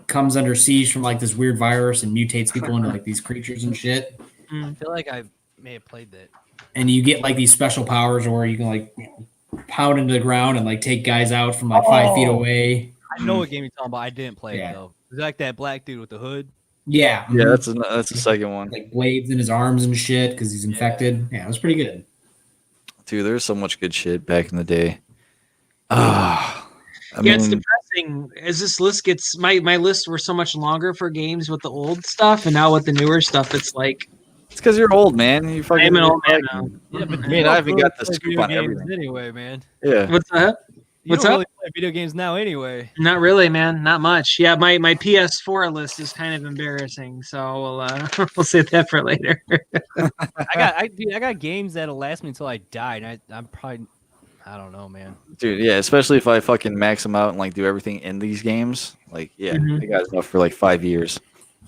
Speaker 2: comes under siege from like this weird virus and mutates people into like these creatures and shit.
Speaker 4: I feel like I may have played that.
Speaker 2: And you get like these special powers where you can like pound into the ground and like take guys out from like 5 feet away.
Speaker 4: I know what game you're talking about. I didn't play
Speaker 2: Yeah.
Speaker 4: it though. Is it like that black dude with the hood?
Speaker 2: Yeah.
Speaker 3: Yeah,
Speaker 2: mhm.
Speaker 3: that's the second one.
Speaker 2: Like blades in his arms and shit because he's infected. Yeah, it was pretty good.
Speaker 3: Dude, there's so much good shit back in the day. I
Speaker 1: It's
Speaker 3: mean,
Speaker 1: depressing as this list gets. My lists were so much longer for games with the old stuff, and now with the newer stuff, it's like
Speaker 3: it's because you're old, man. You fucking.
Speaker 1: I'm an old man now.
Speaker 4: Yeah, but
Speaker 3: I mean, I haven't got the
Speaker 4: play
Speaker 3: scoop
Speaker 4: video
Speaker 3: on
Speaker 4: games
Speaker 3: everything.
Speaker 4: anyway, man.
Speaker 3: Yeah.
Speaker 1: What's that?
Speaker 4: You
Speaker 1: What's
Speaker 4: don't
Speaker 1: up?
Speaker 4: really play video games now anyway.
Speaker 1: Not really, man. Not much. Yeah, my PS4 list is kind of embarrassing, so we'll save that for later.
Speaker 4: I got games that'll last me until I die, and I'm probably I don't know, man.
Speaker 3: Dude, yeah, especially if I fucking max them out and like do everything in these games. Like, yeah,
Speaker 1: Mhm.
Speaker 3: I got enough for like 5 years.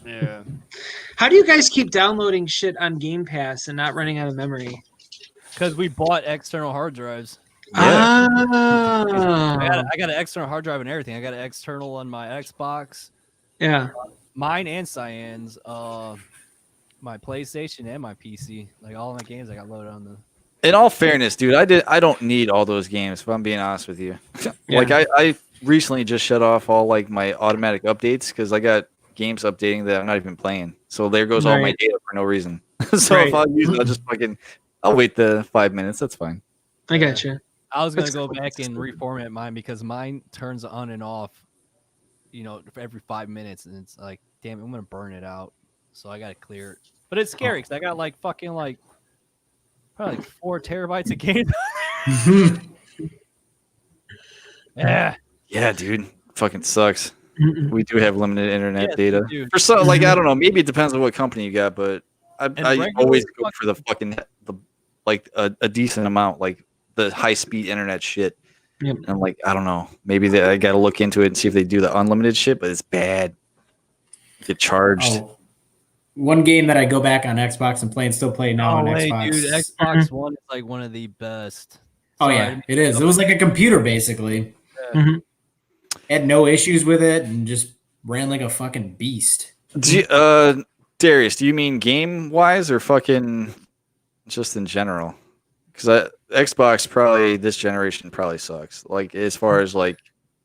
Speaker 4: Yeah.
Speaker 1: How do you guys keep downloading shit on Game Pass and not running out of memory?
Speaker 4: Because we bought external hard drives.
Speaker 3: Yeah.
Speaker 1: Oh.
Speaker 4: I got an external hard drive and everything. I got an external on my Xbox,
Speaker 1: Yeah.
Speaker 4: mine and Cyan's, my PlayStation and my PC. Like all my games I got loaded on the.
Speaker 3: In all fairness, dude, I don't need all those games, if I'm being honest with you.
Speaker 1: Yeah.
Speaker 3: Like I recently just shut off all like my automatic updates because I got games updating that I'm not even playing. So there goes all my
Speaker 1: Right.
Speaker 3: data for no reason. So
Speaker 1: Right.
Speaker 3: if I'll use it, I'll wait the 5 minutes. That's fine.
Speaker 1: I got you.
Speaker 4: I was gonna
Speaker 1: That's
Speaker 4: go
Speaker 1: cool.
Speaker 4: back and reformat mine because mine turns on and off, for every 5 minutes, and it's like, damn, I'm gonna burn it out. So I gotta clear it. But it's scary because I got like fucking like probably like 4 terabytes of games. Yeah.
Speaker 3: Yeah, dude. Fucking sucks.
Speaker 1: Mm-mm.
Speaker 3: We do have limited internet
Speaker 4: Yes,
Speaker 3: data.
Speaker 4: we do.
Speaker 3: For some, like I don't know, maybe it depends on what company you got, but I
Speaker 4: regular
Speaker 3: always go
Speaker 4: fucking-
Speaker 3: for the a decent amount, like the high speed internet shit.
Speaker 1: Yep.
Speaker 3: And I'm like, I don't know. Maybe I got to look into it and see if they do the unlimited shit, but it's bad. You get charged.
Speaker 2: Oh, one game that I go back on Xbox and play and still play now on Xbox.
Speaker 4: Dude, Xbox One is like one of the best.
Speaker 2: Oh
Speaker 4: Sorry,
Speaker 2: yeah, it is. It was like a computer basically.
Speaker 1: Mhm.
Speaker 2: Had no issues with it and just ran like a fucking beast.
Speaker 3: Darius, do you mean game wise or fucking just in general? Because Xbox probably this generation probably sucks. Like as far as like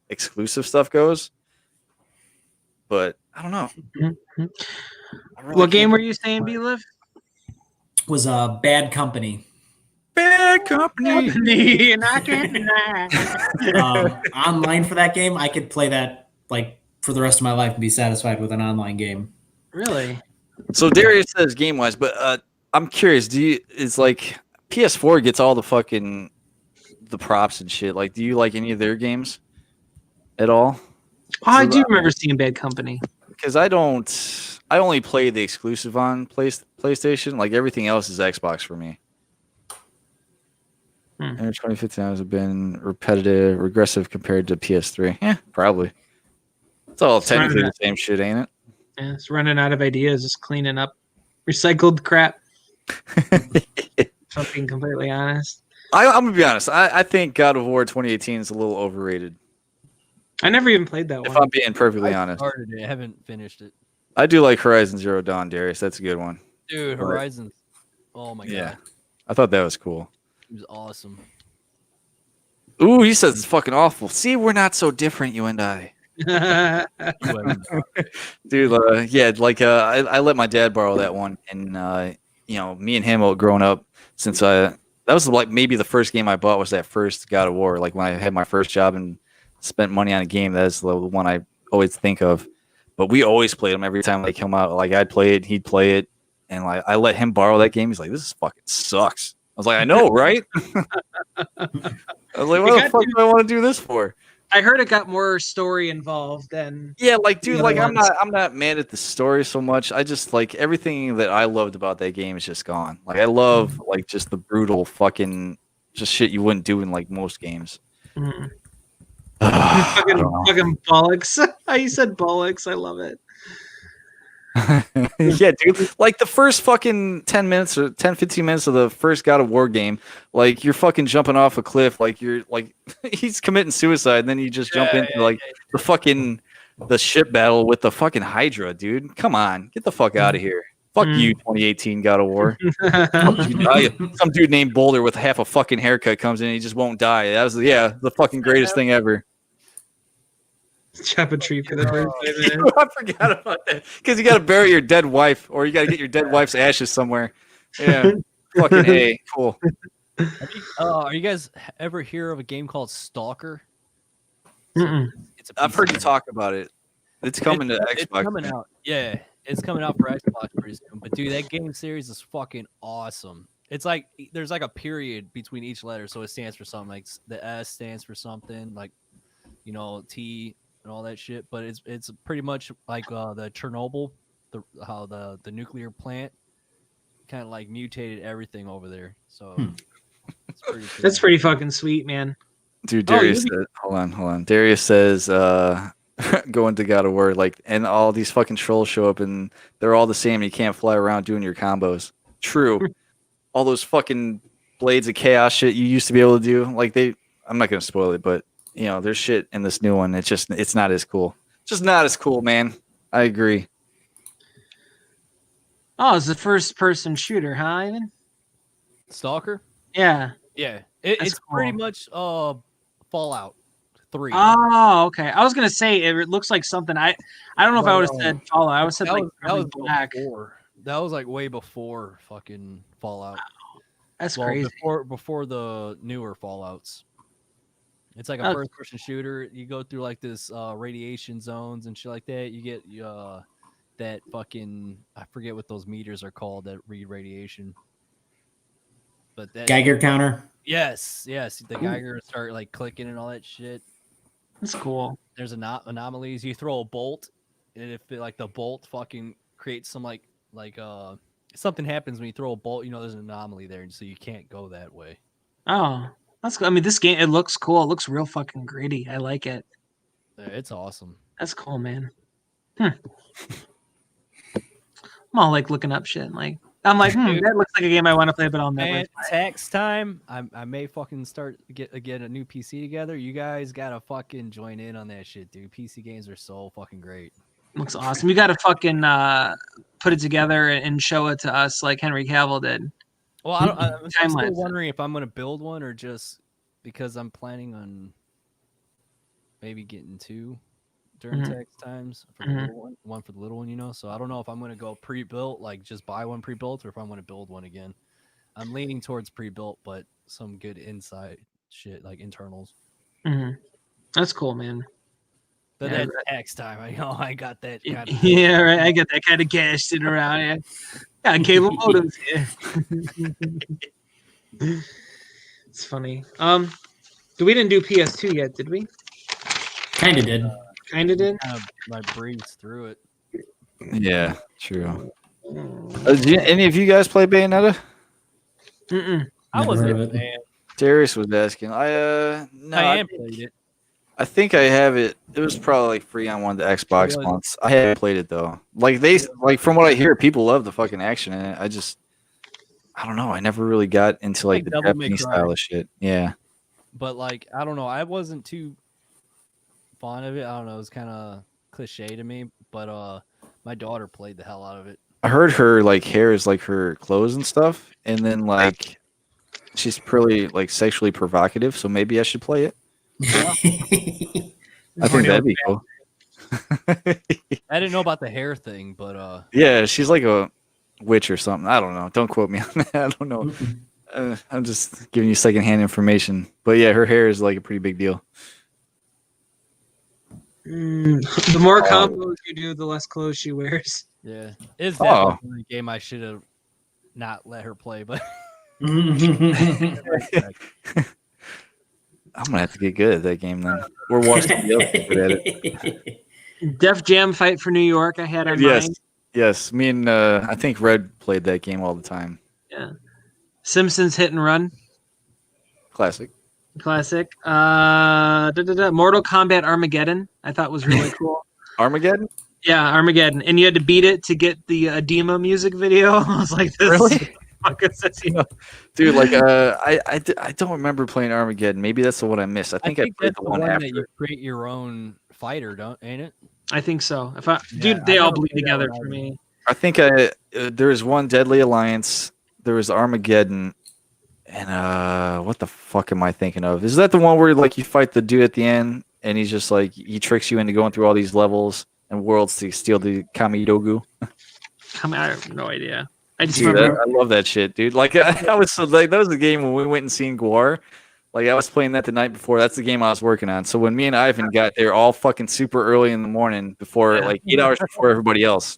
Speaker 3: exclusive stuff goes, but I don't know.
Speaker 1: Mhm.
Speaker 3: I really
Speaker 1: What game
Speaker 3: can't-
Speaker 1: were you saying, B-Liv?
Speaker 2: Was a Bad Company.
Speaker 3: Bad company.
Speaker 2: Online for that game, I could play that like for the rest of my life and be satisfied with an online game.
Speaker 1: Really?
Speaker 3: So Darius says game wise, but I'm curious. It's like PS4 gets all the fucking the props and shit. Like, do you like any of their games at all?
Speaker 1: Oh, I do remember seeing Bad Company.
Speaker 3: Because I don't. I only play the exclusive on PlayStation. Like everything else is Xbox for me. And 2015 has been repetitive, regressive compared to PS3. Yeah, probably. It's all technically the same shit, ain't it?
Speaker 1: Yeah, it's running out of ideas, just cleaning up recycled crap. If I'm being completely honest.
Speaker 3: I'm gonna be honest. I think God of War 2018 is a little overrated.
Speaker 1: I never even played that
Speaker 3: If
Speaker 1: one.
Speaker 3: I'm being perfectly
Speaker 4: I
Speaker 3: honest,
Speaker 4: started it. I haven't finished it.
Speaker 3: I do like Horizon Zero Dawn, Darius. That's a good one.
Speaker 4: Dude,
Speaker 3: But-
Speaker 4: Horizon. Oh my
Speaker 3: Yeah.
Speaker 4: god.
Speaker 3: I thought that was cool.
Speaker 4: It was awesome.
Speaker 3: Ooh, he says it's fucking awful. See, we're not so different, you and I. Dude, yeah, like I let my dad borrow that one, and you know, me and him growing up since that was like maybe the first game I bought was that first God of War. Like when I had my first job and spent money on a game, that's the one I always think of. But we always played them every time they come out. Like I'd play it, he'd play it, and like I let him borrow that game. He's like, "This fucking sucks." I was like, "I know, right?" I was like, "What the fuck do I want to do this for?"
Speaker 1: I heard it got more story involved than
Speaker 3: Yeah, like dude,
Speaker 1: the
Speaker 3: like
Speaker 1: other ones.
Speaker 3: I'm not mad at the story so much. I just like everything that I loved about that game is just gone. Like I love like just the brutal fucking just shit you wouldn't do in like most games.
Speaker 1: Mhm.
Speaker 3: I
Speaker 1: fucking,
Speaker 3: don't know.
Speaker 1: fucking bollocks. You said bollocks. I love it.
Speaker 3: Yeah, dude. Like the first fucking 10 minutes or 10, 15 minutes of the first God of War game, like you're fucking jumping off a cliff, like you're like he's committing suicide, and then you just jump into like the fucking the ship battle with the fucking Hydra, dude. Come on, get the fuck out of here. Fuck you, 2018 God of War. Some dude named Boulder with half a fucking haircut comes in and he just won't die. That was the fucking greatest thing ever.
Speaker 1: Chop a tree for the birthday, man.
Speaker 3: I forgot about that because you got to bury your dead wife, or you got to get your dead wife's ashes somewhere. Yeah, fucking A, cool.
Speaker 4: Are you guys ever hear of a game called Stalker?
Speaker 1: Mm-mm.
Speaker 4: It's a
Speaker 3: I've heard you talk about it. It's coming to Xbox.
Speaker 4: It's coming out. Yeah, it's coming out for Xbox pretty soon. But dude, that game series is fucking awesome. It's like there's like a period between each letter, so it stands for something. Like the S stands for something, like T and all that shit. But it's pretty much like the Chernobyl, how the nuclear plant kind of like mutated everything over there. So it's pretty cool.
Speaker 1: That's pretty fucking sweet, man.
Speaker 3: Dude, Darius says, hold on. Darius says, go into God of War, like, and all these fucking trolls show up and they're all the same. And you can't fly around doing your combos. True. All those fucking blades of chaos shit you used to be able to do. Like I'm not gonna spoil it, but there's shit in this new one. It's not as cool. Just not as cool, man. I agree.
Speaker 1: Oh, it's a first-person shooter, huh, Ivan?
Speaker 4: Stalker.
Speaker 1: Yeah.
Speaker 4: Yeah,
Speaker 1: That's
Speaker 4: it's pretty
Speaker 1: cool.
Speaker 4: much Fallout 3.
Speaker 1: Oh, okay. I was gonna say it looks like something. I don't know if I would have said Fallout. I would have said
Speaker 4: that
Speaker 1: like
Speaker 4: was
Speaker 1: probably Black.
Speaker 4: before. That was like way before fucking Fallout.
Speaker 1: That's crazy.
Speaker 4: Before the newer Fallouts. It's like a first-person shooter. You go through like this radiation zones and shit like that. You get that fucking I forget what those meters are called that read radiation. But that
Speaker 2: Geiger counter.
Speaker 4: Yes. The Geiger start like clicking and all that shit.
Speaker 1: That's cool.
Speaker 4: There's anomalies. You throw a bolt, and if the bolt fucking creates some like something happens when you throw a bolt, there's an anomaly there, so you can't go that way.
Speaker 1: Oh, That's cool. I mean, this game, it looks cool. It looks real fucking gritty. I like it.
Speaker 4: Yeah, it's awesome.
Speaker 1: That's cool, man. I'm all like looking up shit. Like I'm like, that looks like a game I want to play, but I'll never.
Speaker 4: Man, tax time. I may fucking start get a new PC together. You guys gotta fucking join in on that shit, dude. PC games are so fucking great.
Speaker 1: Looks awesome. You got to fucking put it together and show it to us like Henry Cavill did.
Speaker 4: Well, I'm still wondering if I'm gonna build one or just because I'm planning on maybe getting two during tax times for the little one for the little one, you know. So I don't know if I'm gonna go pre-built, like just buy one pre-built, or if I'm gonna build one again. I'm leaning towards pre-built, but some good inside shit like internals.
Speaker 1: That's cool, man.
Speaker 4: But that's tax time. I know I got that. Kind of
Speaker 1: yeah, right. I got that kind of cash sitting around. Yeah, got cable modems here. It's funny. We didn't do PS2 yet, did we?
Speaker 2: Kind of did.
Speaker 1: Kind of did.
Speaker 4: I breezed through it.
Speaker 3: Yeah, true. Any of you guys play Bayonetta?
Speaker 4: I wasn't a fan.
Speaker 3: Darius was asking. No,
Speaker 4: I am played it.
Speaker 3: I think I have it. It was probably like free on one of the Xbox months. I haven't played it though. Like from what I hear, people love the fucking action in it. I don't know. I never really got into like the Japanese style of shit. Yeah.
Speaker 4: But like, I don't know. I wasn't too fond of it. I don't know. It was kind of cliche to me. But my daughter played the hell out of it.
Speaker 3: I heard her like hair is like her clothes and stuff, and then like she's pretty like sexually provocative. So maybe I should play it. Yeah. I think that'd be cool.
Speaker 4: I didn't know about the hair thing, but
Speaker 3: yeah, she's like a witch or something. I don't know. Don't quote me on that. I don't know. I'm just giving you secondhand information. But yeah, her hair is like a pretty big deal.
Speaker 1: The more combos you do, the less clothes she wears.
Speaker 4: Yeah, is that the game I should have not let her play? But
Speaker 3: I'm gonna have to get good at that game then. We're watching the other good at it.
Speaker 1: Def Jam Fight for New York. I had on mine.
Speaker 3: Yes. Me and I think Red played that game all the time.
Speaker 1: Yeah. Simpsons Hit and Run.
Speaker 3: Classic.
Speaker 1: Mortal Kombat Armageddon. I thought was really cool.
Speaker 3: Armageddon?
Speaker 1: Yeah, Armageddon, and you had to beat it to get the Edema music video. I was like, "This
Speaker 3: really?" Dude, like I don't remember playing Armageddon. Maybe that's the one I missed. I think I played the one after.
Speaker 4: That you create your own fighter, ain't it?
Speaker 1: I think so. They all bleed together for me.
Speaker 3: I think there was one Deadly Alliance. There was Armageddon, and what the fuck am I thinking of? Is that the one where like you fight the dude at the end, and he's just like he tricks you into going through all these levels and worlds to steal the Kamidogu?
Speaker 1: I have no idea. I just
Speaker 3: remember. I love that shit, dude. Like I was like that was the game when we went and seen Guar. Like I was playing that the night before. That's the game I was working on. So when me and Ivan got there all fucking super early in the morning before like 8 hours before everybody else.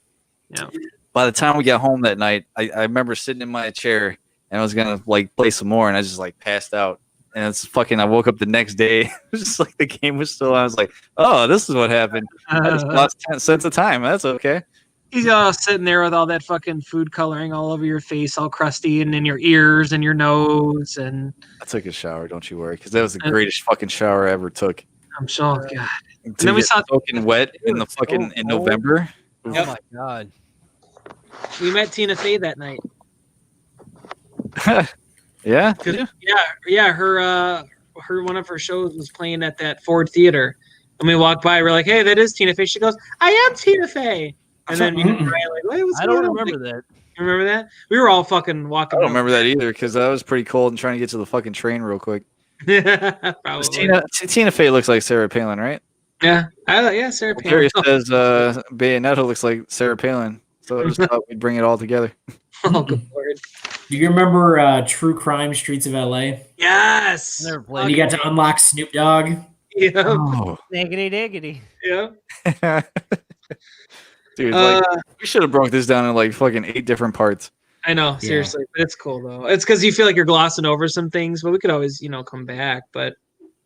Speaker 1: Yeah.
Speaker 3: By the time we got home that night, I remember sitting in my chair and I was gonna like play some more and I just like passed out. And it's fucking I woke up the next day. It was just like the game was still on. I was like, oh, this is what happened. I just lost 10 cents of time. That's okay.
Speaker 1: He's all sitting there with all that fucking food coloring all over your face, all crusty, and in your ears and your nose. And
Speaker 3: I took a shower, don't you worry, because that was the greatest fucking shower I ever took.
Speaker 1: I'm sure, God.
Speaker 3: And then we saw soaking wet in the fucking in November.
Speaker 4: Oh my God.
Speaker 1: We met Tina Fey that night.
Speaker 3: Yeah.
Speaker 1: Yeah. Her one of her shows was playing at that Ford Theater, and we walked by. We're like, "Hey, that is Tina Fey." She goes, "I am Tina Fey." And then you were like, what's
Speaker 4: I don't remember that.
Speaker 1: You remember that? We were all fucking walking.
Speaker 3: I don't remember that either because I was pretty cold and trying to get to the fucking train real quick.
Speaker 1: Probably.
Speaker 3: Tina Fey looks like Sarah Palin, right?
Speaker 1: Yeah. Sarah Palin.
Speaker 3: Jerry says Bayonetta looks like Sarah Palin. So I just thought we'd bring it all together.
Speaker 1: Oh, good lord.
Speaker 2: Do you remember True Crime Streets of LA?
Speaker 1: Yes.
Speaker 4: Never played.
Speaker 2: And you got to unlock Snoop Dogg.
Speaker 1: Yeah.
Speaker 3: Oh.
Speaker 4: Diggity.
Speaker 1: Yeah.
Speaker 3: Dude, like, we should have broke this down in like fucking 8 different parts.
Speaker 1: I know, seriously, but it's cool though. It's because you feel like you're glossing over some things, but we could always, come back. But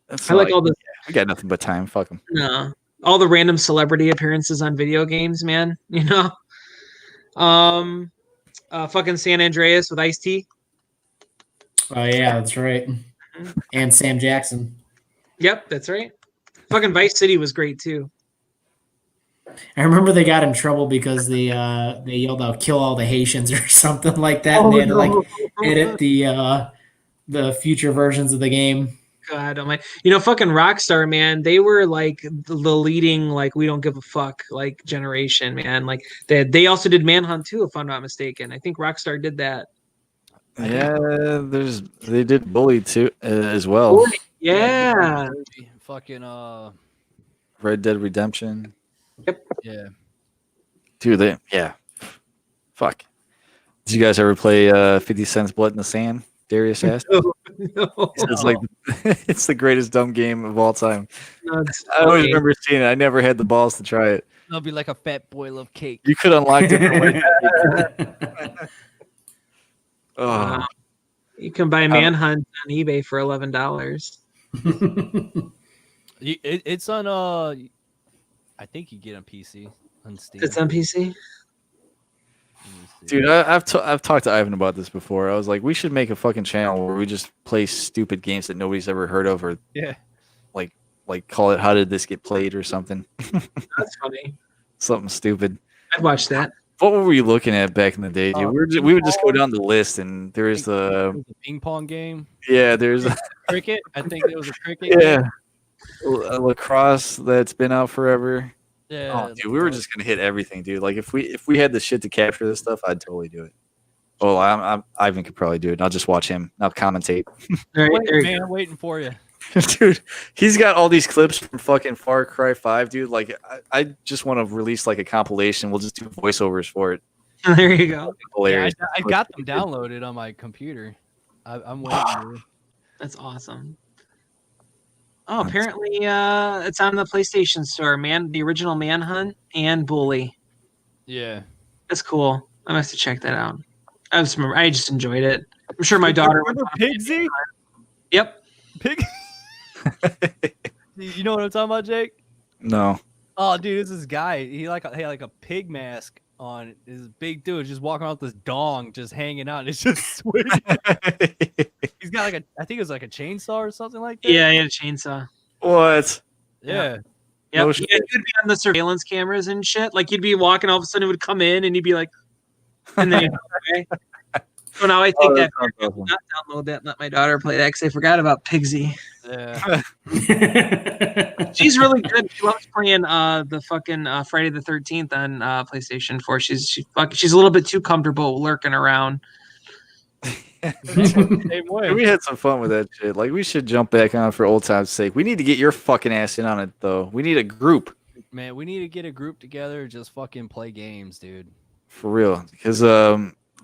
Speaker 1: I like all the.
Speaker 3: We got nothing but time. Fuck them.
Speaker 1: No, all the random celebrity appearances on video games, man. Fucking San Andreas with Ice-T.
Speaker 2: Oh yeah, that's right. And Sam Jackson.
Speaker 1: Yep, that's right. Fucking Vice City was great too.
Speaker 2: I remember they got in trouble because they yelled out "kill all the Haitians" or something like that, and they had to like edit the future versions of the game.
Speaker 1: God, oh my! You know, fucking Rockstar, man. They were like the leading, like we don't give a fuck, like generation, man. Like they also did Manhunt too, if I'm not mistaken. I think Rockstar did that.
Speaker 3: Yeah, they did Bully too as well.
Speaker 1: Yeah.
Speaker 4: Fucking
Speaker 3: Red Dead Redemption.
Speaker 4: yeah.
Speaker 3: Dude, fuck. Did you guys ever play 50 Cent's Blood in the Sand? Darius asked.
Speaker 1: No.
Speaker 3: It's like it's the greatest dumb game of all time.
Speaker 1: No,
Speaker 3: I always remember seeing it. I never had the balls to try it.
Speaker 4: I'll be like a fat boy love cake.
Speaker 3: You could unlock different ways. Oh,
Speaker 1: You can buy Manhunt on eBay for $11.
Speaker 4: It's on I think you get on PC on Steam.
Speaker 1: It's on PC.
Speaker 3: dude, I've talked to Ivan about this before. I was like, we should make a fucking channel where we just play stupid games that nobody's ever heard of, or like call it "How did this get played" or something.
Speaker 1: That's funny.
Speaker 3: Something stupid.
Speaker 1: I'd watch that.
Speaker 3: What were we looking at back in the day, dude? We would just go down the list, and there's the
Speaker 4: ping pong game.
Speaker 3: Yeah, there's
Speaker 4: cricket. I think there was a cricket.
Speaker 3: Yeah,
Speaker 4: game.
Speaker 3: lacrosse that's been out forever.
Speaker 4: Yeah,
Speaker 3: oh, dude, we were just gonna hit everything, dude. Like if we had the shit to capture this stuff, I'd totally do it. Oh, Ivan could probably do it. I'll just watch him. I'll commentate.
Speaker 4: Man, I'm waiting for you.
Speaker 3: Dude, he's got all these clips from fucking Far Cry 5, dude. Like, I just want to release like a compilation. We'll just do voiceovers for it.
Speaker 1: There you go.
Speaker 3: Hilarious.
Speaker 4: Yeah, I got them downloaded on my computer. I'm waiting.
Speaker 1: That's awesome. Oh, apparently it's on the PlayStation Store, man. The original Manhunt and Bully.
Speaker 4: Yeah.
Speaker 1: That's cool. I must have checked that out. I just enjoyed it. I'm sure my daughter
Speaker 4: remember Pigsy?
Speaker 1: Yep.
Speaker 4: Pig. You know what I'm talking about, Jake?
Speaker 3: No.
Speaker 4: Oh, dude, it's this guy. He had like a pig mask on. This big dude just walking around with this dong, just hanging out, and it's just swinging. He's got I think it was like a chainsaw or something like that.
Speaker 1: Yeah, he had a chainsaw.
Speaker 3: What?
Speaker 4: Yeah.
Speaker 1: Yeah,
Speaker 3: No
Speaker 1: you'd
Speaker 3: shit.
Speaker 1: be on the surveillance cameras and shit. Like you'd be walking, all of a sudden it would come in, and you'd be like, and then you'd go away. So now I take that back. I will not download that and let my daughter play that because I forgot about Pigsy.
Speaker 4: Yeah.
Speaker 1: She's really good. She loves playing the fucking Friday the 13th on PlayStation 4. She's a little bit too comfortable lurking around.
Speaker 4: Same way.
Speaker 3: We had some fun with that shit. Like, we should jump back on for old time's sake. We need to get your fucking ass in on it, though. We need a group.
Speaker 4: Man, we need to get a group together, just fucking play games, dude.
Speaker 3: For real. Because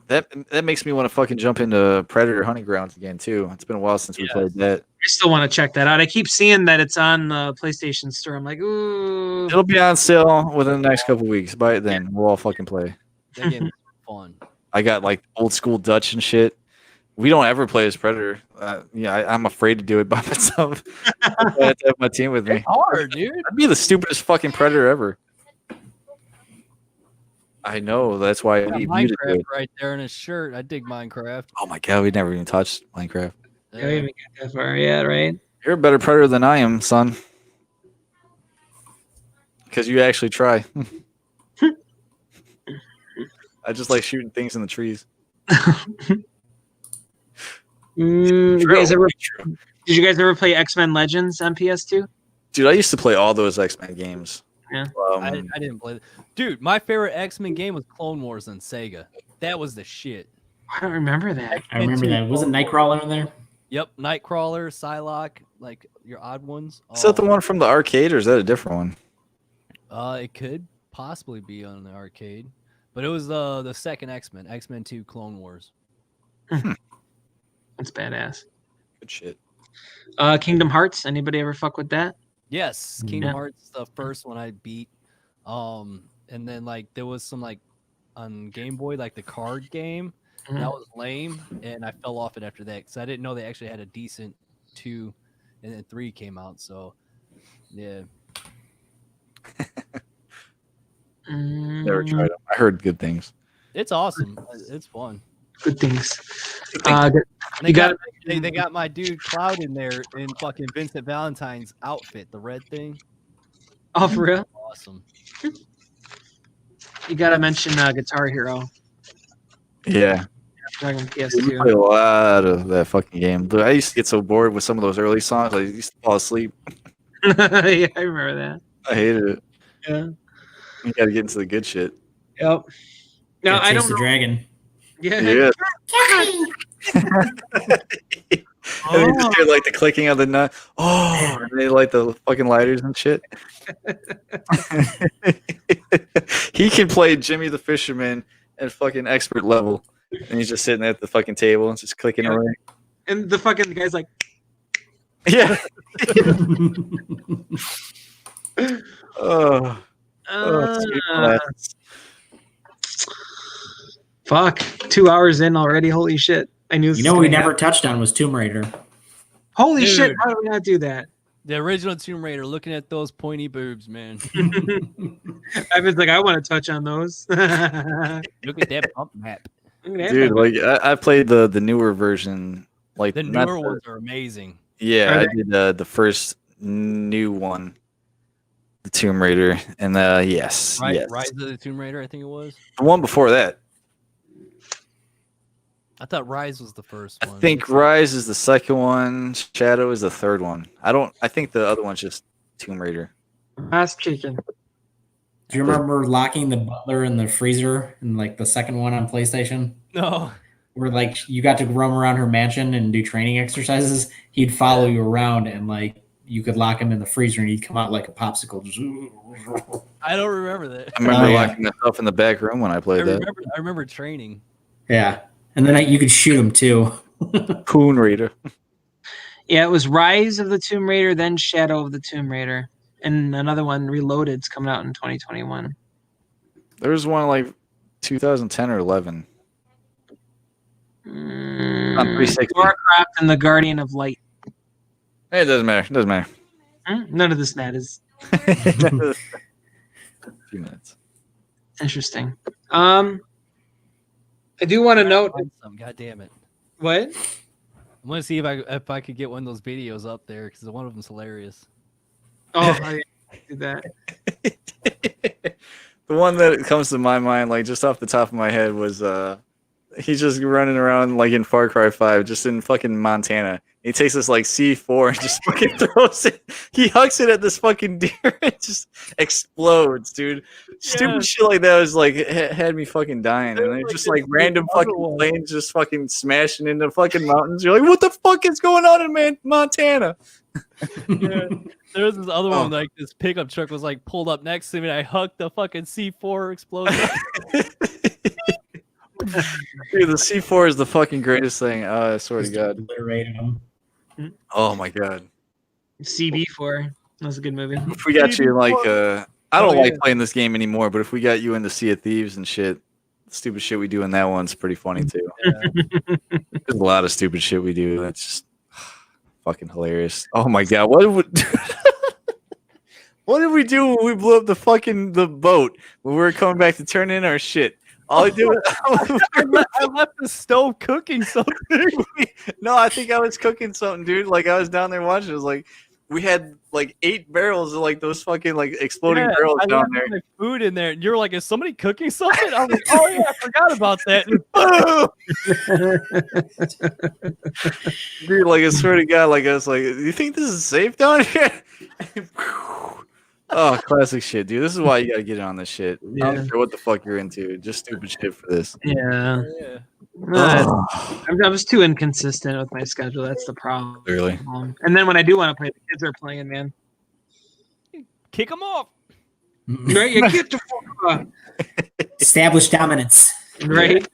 Speaker 3: that makes me want to fucking jump into Predator Hunting Grounds again, too. It's been a while since we played that.
Speaker 1: I still want to check that out. I keep seeing that it's on the PlayStation Store. I'm like, ooh.
Speaker 3: It'll be on sale within the next couple weeks. By it then, we'll all fucking play.
Speaker 4: That game is fun.
Speaker 3: I got like old school Dutch and shit. We don't ever play as Predator. I'm afraid to do it by myself. I have to have my team with me.
Speaker 4: It's hard, dude.
Speaker 3: I'd be the stupidest fucking Predator ever. I know. That's why I need you to do
Speaker 4: Minecraft
Speaker 3: it.
Speaker 4: right there in his shirt. I dig Minecraft.
Speaker 3: Oh my god, we never even touched Minecraft.
Speaker 1: I haven't even got that far yet, right?
Speaker 3: You're a better Predator than I am, son. Because you actually try. I just like shooting things in the trees.
Speaker 1: Did you guys ever play X-Men Legends on PS2?
Speaker 3: Dude, I used to play all those X-Men games.
Speaker 1: Yeah.
Speaker 4: I didn't play. Dude, my favorite X-Men game was Clone Wars on Sega. That was the shit.
Speaker 1: I don't remember that.
Speaker 2: I remember that. Wasn't Nightcrawler in there?
Speaker 4: Yep, Nightcrawler, Psylocke, like your odd ones.
Speaker 3: Is that the one from the arcade, or is that a different one?
Speaker 4: It could possibly be on the arcade, but it was the second X-Men, X-Men 2 Clone Wars.
Speaker 1: That's badass.
Speaker 3: Good shit.
Speaker 1: Kingdom Hearts. Anybody ever fuck with that?
Speaker 4: Yes, Kingdom
Speaker 1: Yeah.
Speaker 4: Hearts, the first one I beat. And then like there was some like on Game Boy, like the card game.
Speaker 1: Mhm.
Speaker 4: That was lame, and I fell off it after that because I didn't know they actually had a decent 2, and then 3 came out. So, yeah.
Speaker 3: Never tried them. I heard good things.
Speaker 4: It's awesome. It's fun.
Speaker 1: Good things.
Speaker 4: They got my dude Cloud in there in fucking Vincent Valentine's outfit, the red thing.
Speaker 1: Oh, for real?
Speaker 4: Awesome.
Speaker 1: You gotta mention Guitar Hero.
Speaker 3: Yeah.
Speaker 1: Dragon
Speaker 3: I played
Speaker 1: PS2.
Speaker 3: a lot of that fucking game. Dude, I used to get so bored with some of those early songs. I used to fall asleep.
Speaker 1: Yeah, I remember that.
Speaker 3: I hated it.
Speaker 1: Yeah.
Speaker 3: You got to get into the good shit.
Speaker 1: Yep. Now I
Speaker 2: Chase
Speaker 1: don't
Speaker 2: the
Speaker 1: know.
Speaker 2: dragon.
Speaker 1: Yeah.
Speaker 3: Yeah. And they just hear like the clicking of the nut. Oh, and they light the fucking lighters and shit. He can play Jimmy the Fisherman at fucking expert level. And he's just sitting at the fucking table and just clicking away.
Speaker 1: And the fucking guy's like,
Speaker 3: Yeah. Oh.
Speaker 1: uh, fuck. 2 hours in already. Holy shit. I knew this
Speaker 2: You
Speaker 1: was
Speaker 2: know, we
Speaker 1: gonna
Speaker 2: never
Speaker 1: happen.
Speaker 2: touched on was Tomb Raider.
Speaker 1: Holy
Speaker 4: Dude.
Speaker 1: shit. Why did we not do that?
Speaker 4: The original Tomb Raider, looking at those pointy boobs, man.
Speaker 1: I was like, I want to touch on those.
Speaker 4: Look at that bump map.
Speaker 3: Dude, like I played the newer version. Like
Speaker 4: The
Speaker 3: not
Speaker 4: newer ones are amazing.
Speaker 3: Yeah,
Speaker 1: Are
Speaker 3: I
Speaker 1: they?
Speaker 3: did the first new one, the Tomb Raider, and yes,
Speaker 4: Right,
Speaker 3: yes.
Speaker 4: Rise of the Tomb Raider, I think it was.
Speaker 3: The one before that.
Speaker 4: I thought Rise was the first
Speaker 3: I
Speaker 4: one.
Speaker 3: think Rise is the second one. Shadow is the third one. I think the other one's just Tomb Raider.
Speaker 1: Ass chicken.
Speaker 2: Do you remember locking the butler in the freezer in like the second one on PlayStation?
Speaker 4: No.
Speaker 2: Where like you got to roam around her mansion and do training exercises? He'd follow you around and like you could lock him in the freezer and he'd come out like a popsicle.
Speaker 4: I don't remember that.
Speaker 3: I remember
Speaker 2: yeah.
Speaker 3: locking myself in the back room when I
Speaker 4: I
Speaker 3: played that.
Speaker 4: remember training.
Speaker 2: Yeah. And then you could shoot him too.
Speaker 3: Tomb Raider.
Speaker 1: Yeah, it was Rise of the Tomb Raider, then Shadow of the Tomb Raider. And another one, Reloaded's coming out in 2021.
Speaker 3: There was one like 2010 or 11. On 360.
Speaker 1: Warcraft and the Guardian of Light.
Speaker 3: Hey, it doesn't matter. It doesn't matter.
Speaker 1: None of this matters.
Speaker 3: A few minutes.
Speaker 1: Interesting. I do want to note.
Speaker 4: God damn it!
Speaker 1: What?
Speaker 4: I want to see if I could get one of those videos up there because one of them's hilarious.
Speaker 1: Oh, I did that.
Speaker 3: The one that comes to my mind, like just off the top of my head, was he's just running around like in Far Cry 5, just in fucking Montana. He takes this like C4 and just fucking throws it. He hucks it at this fucking deer and it just explodes, dude. Stupid shit like that was like had me fucking dying. And it's just like random fucking planes just fucking smashing into fucking mountains. You're like, what the fuck is going on in Montana?
Speaker 4: Yeah. There was this other one, like this pickup truck was like pulled up next to me. And I hucked the fucking C4 explosion.
Speaker 3: Dude, the C4 is the fucking greatest thing. I swear to God.
Speaker 2: Obliterated him.
Speaker 3: Oh my God.
Speaker 1: CB4. That was a good movie.
Speaker 3: If we got you like I don't like playing this game anymore, but if we got you into Sea of Thieves and shit, the stupid shit we do in that one's pretty funny too.
Speaker 4: Yeah.
Speaker 3: There's a lot of stupid shit we do. That's just fucking hilarious. Oh my God. What did we do when we blew up the boat when we were coming back to turn in our shit? All I do
Speaker 4: I left the stove cooking something.
Speaker 3: No, I think I was cooking something, dude. Like I was down there watching. It was like we had like 8 barrels of like those fucking like exploding barrels
Speaker 4: I
Speaker 3: down
Speaker 4: left
Speaker 3: there.
Speaker 4: my food in there, and you're like, "Is somebody cooking something?" I was like, "Oh yeah, I forgot about that."
Speaker 3: Dude, like I swear to God, like I was like, "Do you think this is safe down here?" Oh, classic shit, dude. This is why you gotta get on this shit. I don't care what the fuck you're into. Just stupid shit for this.
Speaker 1: Yeah.
Speaker 4: Yeah.
Speaker 1: I was too inconsistent with my schedule. That's the problem.
Speaker 3: Clearly.
Speaker 1: And then when I do want to play, the kids are playing, man.
Speaker 4: Kick them off.
Speaker 1: Right? You get the fuck up.
Speaker 2: Established dominance.
Speaker 1: Right?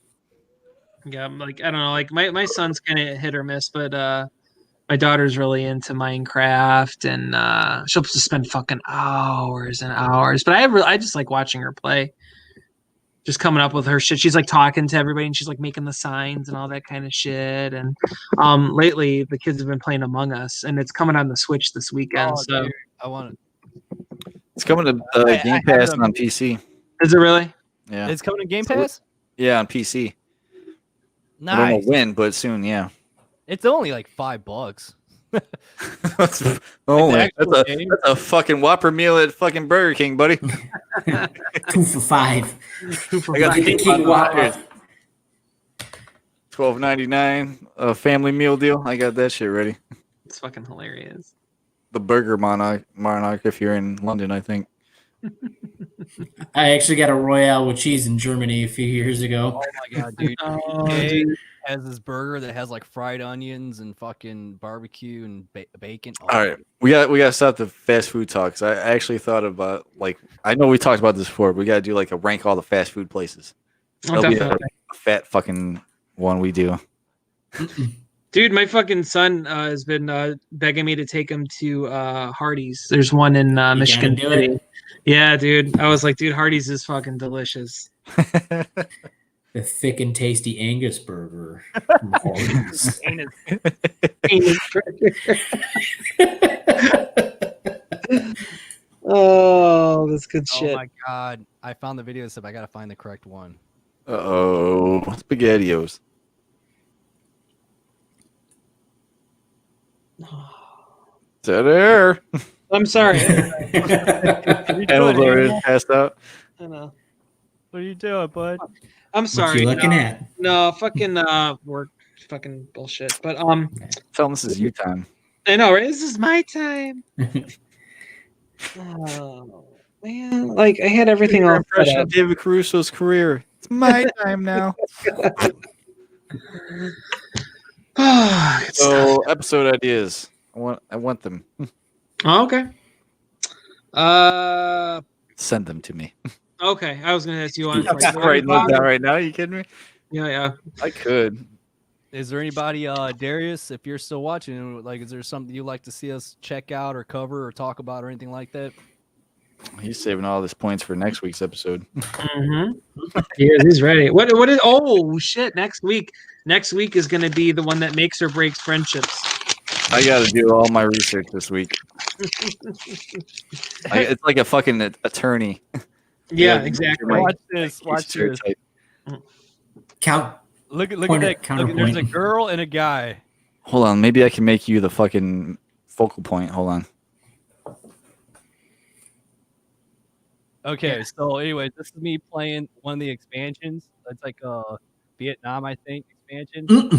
Speaker 1: Yeah, I'm like, I don't know. Like my son's kind of hit or miss, but my daughter's really into Minecraft, and she'll just spend fucking hours and hours. But I just like watching her play. Just coming up with her shit. She's like talking to everybody, and she's like making the signs and all that kind of shit. And lately, the kids have been playing Among Us, and it's coming on the Switch this weekend. So
Speaker 4: dude, I want it.
Speaker 3: It's coming to Game Pass on PC.
Speaker 1: Is it really?
Speaker 3: Yeah.
Speaker 4: It's coming to Game Pass.
Speaker 3: Yeah, on PC. I don't
Speaker 4: Nice.
Speaker 3: know when, but soon, yeah.
Speaker 4: It's only like $5.
Speaker 3: That's only
Speaker 4: actual
Speaker 3: that's
Speaker 4: game?
Speaker 3: that's a fucking Whopper meal at fucking Burger King, buddy.
Speaker 2: 2 for $5.
Speaker 3: I got
Speaker 2: Get the King Whopper.
Speaker 3: $12.99 a family meal deal. I got that shit ready.
Speaker 1: It's fucking hilarious.
Speaker 3: The Burger Monarch if you're in London, I think.
Speaker 2: I actually got a Royale with cheese in Germany a few years ago.
Speaker 4: Oh my god, dude.
Speaker 1: Oh,
Speaker 4: Hey,
Speaker 1: dude.
Speaker 4: has this burger that has like fried onions and fucking barbecue and bacon. Oh,
Speaker 3: All right, we got to stop the fast food talks. I actually thought about I know we talked about this before. But we got to do a rank all the fast food places.
Speaker 1: Oh,
Speaker 3: That'll be
Speaker 1: definitely.
Speaker 3: a fat fucking one we do.
Speaker 1: Dude, my fucking son has been begging me to take him to Hardee's. There's one in Michigan
Speaker 2: do
Speaker 1: City.
Speaker 2: it?
Speaker 1: Yeah, dude. I was like, dude, Hardee's is fucking delicious.
Speaker 2: The thick and tasty Angus burger from Hardee's.
Speaker 1: Oh, that's good
Speaker 4: oh
Speaker 1: shit.
Speaker 4: my god. I found the video stuff. I gotta find the correct one.
Speaker 3: Spaghettios. Dead air.
Speaker 1: I'm sorry.
Speaker 3: Animals already passed out.
Speaker 1: I know.
Speaker 4: What are you doing, bud?
Speaker 1: I'm
Speaker 2: What
Speaker 1: sorry.
Speaker 2: you looking
Speaker 1: no,
Speaker 2: at?
Speaker 1: No, fucking work, fucking bullshit. But
Speaker 3: Tell them this is you time.
Speaker 1: I know, right? This is my time. Oh man, like I had everything all set
Speaker 3: Impression
Speaker 1: up.
Speaker 3: of David Caruso's career. It's my time now.
Speaker 1: It's
Speaker 3: So episode ideas. I want them.
Speaker 1: oh, okay.
Speaker 3: Send them to me.
Speaker 1: Okay. I was gonna ask you on.
Speaker 3: I'm not writing those down right now. You kidding me?
Speaker 1: Yeah, yeah.
Speaker 3: I could.
Speaker 4: Is there anybody, Darius, if you're still watching, is there something you'd like to see us check out or cover or talk about or anything like that?
Speaker 3: He's saving all his points for next week's episode.
Speaker 1: Mm-hmm. He's ready. What is? Oh shit! Next week is gonna be the one that makes or breaks friendships.
Speaker 3: I got to do all my research this week. It's like a fucking attorney.
Speaker 1: Yeah, exactly.
Speaker 4: Watch this. Watch this.
Speaker 2: Count.
Speaker 4: Look at
Speaker 2: Point
Speaker 4: that.
Speaker 2: it, counterpoint.
Speaker 4: There's a girl and a guy.
Speaker 3: Hold on, maybe I can make you the fucking focal point. Hold on.
Speaker 4: Okay, so anyway, this is me playing one of the expansions. It's like Vietnam, I think, expansion. So,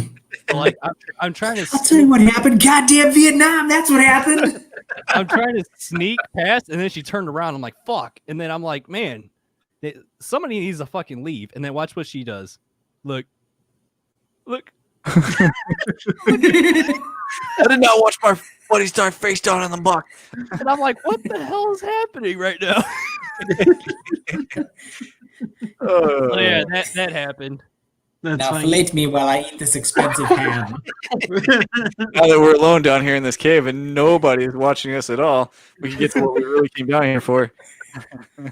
Speaker 4: I'm trying to.
Speaker 2: I'll tell you what happened. Goddamn Vietnam. That's what happened.
Speaker 4: I'm trying to sneak past, and then she turned around. I'm like, "Fuck!" And then I'm like, "Man, somebody needs to fucking leave." And then watch what she does. Look.
Speaker 3: I did not watch my buddy start face down in the muck.
Speaker 4: And I'm like, "What the hell is happening right now?" So yeah, that happened.
Speaker 1: That's
Speaker 2: Now
Speaker 1: funny.
Speaker 2: fillet me while I eat this expensive ham.
Speaker 3: Now that we're alone down here in this cave and nobody is watching us at all, we can get to what we really came down here for.
Speaker 4: I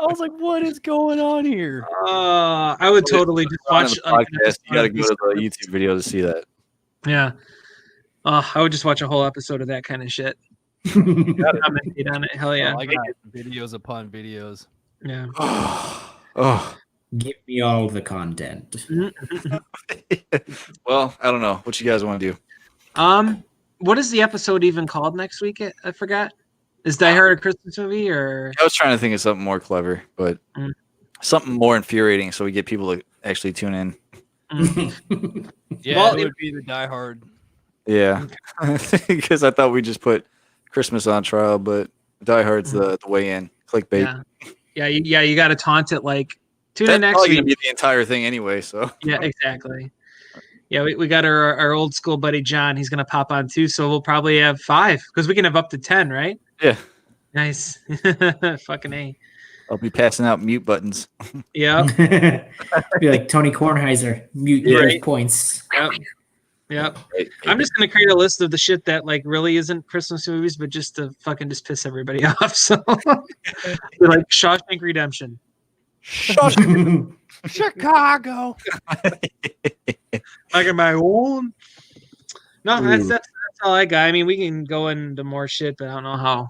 Speaker 4: was like, "What is going on here?"
Speaker 1: I would totally just
Speaker 3: On
Speaker 1: watch.
Speaker 3: the podcast, you got to go to the YouTube video to see that.
Speaker 1: Yeah. I would just watch a whole episode of that kind of shit. Commentate on it. Hell yeah.
Speaker 4: Oh, I got videos upon videos.
Speaker 1: Yeah.
Speaker 3: Oh.
Speaker 2: Give me all the content.
Speaker 3: Well, I don't know. What you guys want to do?
Speaker 1: What is the episode even called next week? I forgot. Is Die Hard a Christmas movie or?
Speaker 3: I was trying to think of something more clever, but something more infuriating so we get people to actually tune in.
Speaker 4: Yeah,
Speaker 1: Well,
Speaker 4: it would be the Die Hard.
Speaker 3: Yeah. Because I thought we just put Christmas on trial, but Die Hard's the way in. Clickbait.
Speaker 1: Yeah. You got to taunt it like tune in
Speaker 3: That's
Speaker 1: next
Speaker 3: probably
Speaker 1: week.
Speaker 3: going to be the entire thing anyway, so.
Speaker 1: Yeah, exactly. Yeah, we got our old school buddy John. He's gonna pop on too, so we'll probably have 5 because we can have up to 10, right?
Speaker 3: Yeah.
Speaker 1: Nice. Fucking A.
Speaker 3: I'll be passing out mute buttons.
Speaker 1: Yeah.
Speaker 2: Be like Tony Kornheiser, mute
Speaker 1: Yeah.
Speaker 2: your points.
Speaker 1: Yep. I'm just gonna create a list of the shit that like really isn't Christmas movies, but just to fucking just piss everybody off. So like Shawshank Redemption.
Speaker 4: Chicago.
Speaker 1: Like my own. No, that's all I got. I mean, we can go into more shit, but I don't know how.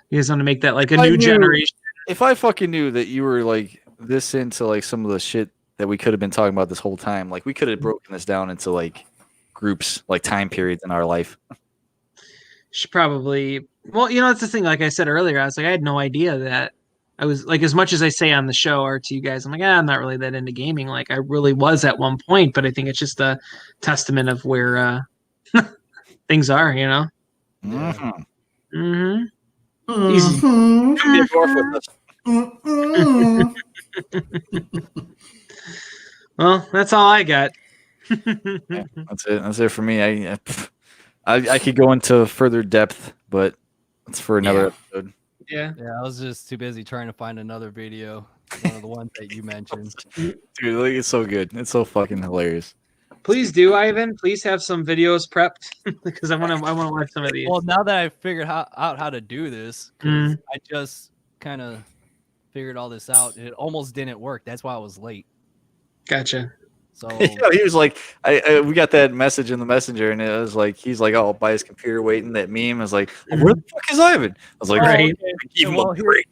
Speaker 1: You guys want to make that like a new generation?
Speaker 3: If I fucking knew that you were like this into like some of the shit that we could have been talking about this whole time. Like we could have broken this down into like groups, like time periods in our life.
Speaker 1: Should probably. Well, it's the thing. Like I said earlier, I was like, I had no idea that I was like, as much as I say on the show or to you guys, I'm like, I'm not really that into gaming. Like I really was at one point, but I think it's just a testament of where things are.
Speaker 3: Mm-hmm.
Speaker 1: Mm-hmm. Easy. Well, that's all I got.
Speaker 3: Yeah, that's it. That's it for me. I could go into further depth, but it's for another episode.
Speaker 1: Yeah.
Speaker 4: Yeah, I was just too busy trying to find another video. One of the ones that you mentioned.
Speaker 3: Dude, like, it's so good. It's so fucking hilarious.
Speaker 1: Please do, Ivan. Please have some videos prepped because I want to watch some of these.
Speaker 4: Well, now that I figured out how to do this, 'cause I just kind of figured all this out. It almost didn't work. That's why I was late.
Speaker 1: Gotcha.
Speaker 4: So
Speaker 3: He was like, we got that message in the messenger, and it was like, he's like, oh, by his computer waiting. That meme is like, oh, where the fuck is Ivan? I was like,
Speaker 1: Right.
Speaker 4: okay.
Speaker 3: Give him
Speaker 4: Well,
Speaker 3: a break.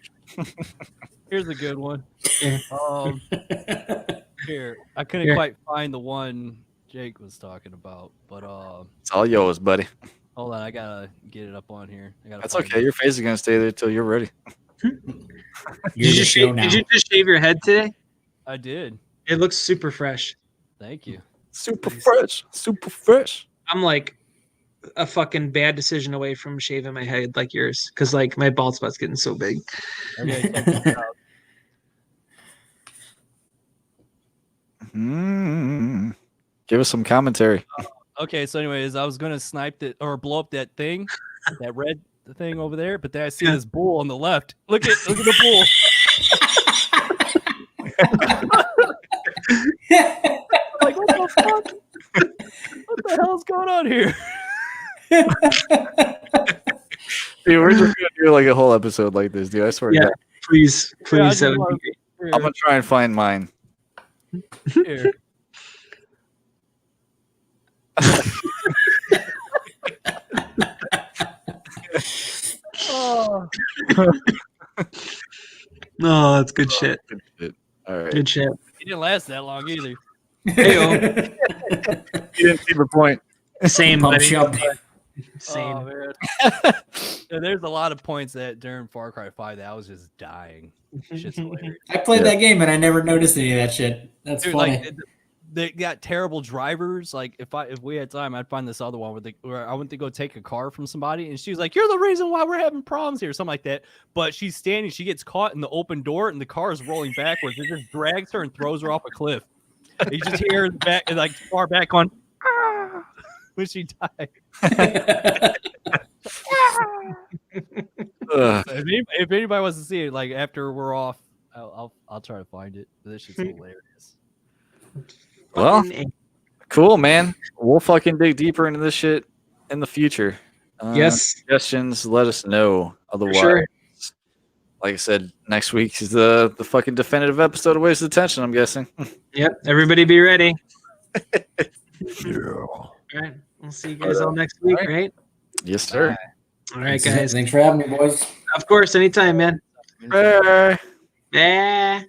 Speaker 4: here's a good one.
Speaker 1: Yeah.
Speaker 4: Here, I couldn't
Speaker 1: Here.
Speaker 4: quite find the one Jake was talking about, but
Speaker 3: It's all yours, buddy.
Speaker 4: hold on, I gotta get it up on here.
Speaker 3: That's okay. Your face is gonna stay there till you're ready.
Speaker 2: You're
Speaker 1: Did
Speaker 2: the show now.
Speaker 1: you just shave your head today?
Speaker 4: I did.
Speaker 1: It looks super fresh.
Speaker 4: Thank you.
Speaker 3: Super fresh. Super fresh.
Speaker 1: I'm like a fucking bad decision away from shaving my head like yours because like my bald spot's getting so big.
Speaker 4: Okay, check this out.
Speaker 3: Give us some commentary.
Speaker 4: Okay, so anyways, I was gonna snipe it or blow up that thing, that red thing over there, but then I see this bull on the left. Look at the bull. Like, what the fuck? What the hell's going on here?
Speaker 3: Dude, we're just gonna do like a whole episode like this, dude. I swear to
Speaker 1: Yeah.
Speaker 3: God.
Speaker 1: Please,
Speaker 4: Yeah, I
Speaker 1: that
Speaker 4: just
Speaker 1: would
Speaker 4: wanna-
Speaker 1: be great.
Speaker 3: I'm gonna try and find mine.
Speaker 4: Here. Oh,
Speaker 1: No, that's good shit.
Speaker 3: Good shit. All right.
Speaker 1: Good shit.
Speaker 4: it didn't last that long either.
Speaker 1: Hey-o.
Speaker 3: You didn't see the point.
Speaker 1: Same,
Speaker 2: Pump
Speaker 1: buddy.
Speaker 2: shove.
Speaker 1: Same.
Speaker 4: Oh man. Yeah, there's a lot of points that during Far Cry 5 that I was just dying. Shit's hilarious.
Speaker 2: I played that game and I never noticed any of that shit. That's
Speaker 4: Dude,
Speaker 2: funny.
Speaker 4: like they got terrible drivers. Like if we had time, I'd find this other one where I went to go take a car from somebody, and she was like, "You're the reason why we're having problems here," something like that. But she's standing, she gets caught in the open door, and the car is rolling backwards. It just drags her and throws her off a cliff. You just hear her in the back, and like far back on, ah, when she died.
Speaker 3: Ugh.
Speaker 4: If anybody wants to see it, like after we're off, I'll try to find it. This shit's hilarious.
Speaker 3: Well, cool, man. We'll fucking dig deeper into this shit in the future.
Speaker 1: Yes.
Speaker 3: Suggestions, let us know. Otherwise,
Speaker 1: sure.
Speaker 3: like I said, next week is the fucking definitive episode of Wasted Attention, I'm guessing.
Speaker 1: Yep. Everybody be ready.
Speaker 3: Yeah.
Speaker 1: All right. We'll see you guys all next week, right?
Speaker 3: Yes, sir.
Speaker 1: All right, guys.
Speaker 2: Thanks for having me, boys.
Speaker 1: Of course, anytime, man.
Speaker 3: Bye.
Speaker 1: Bye.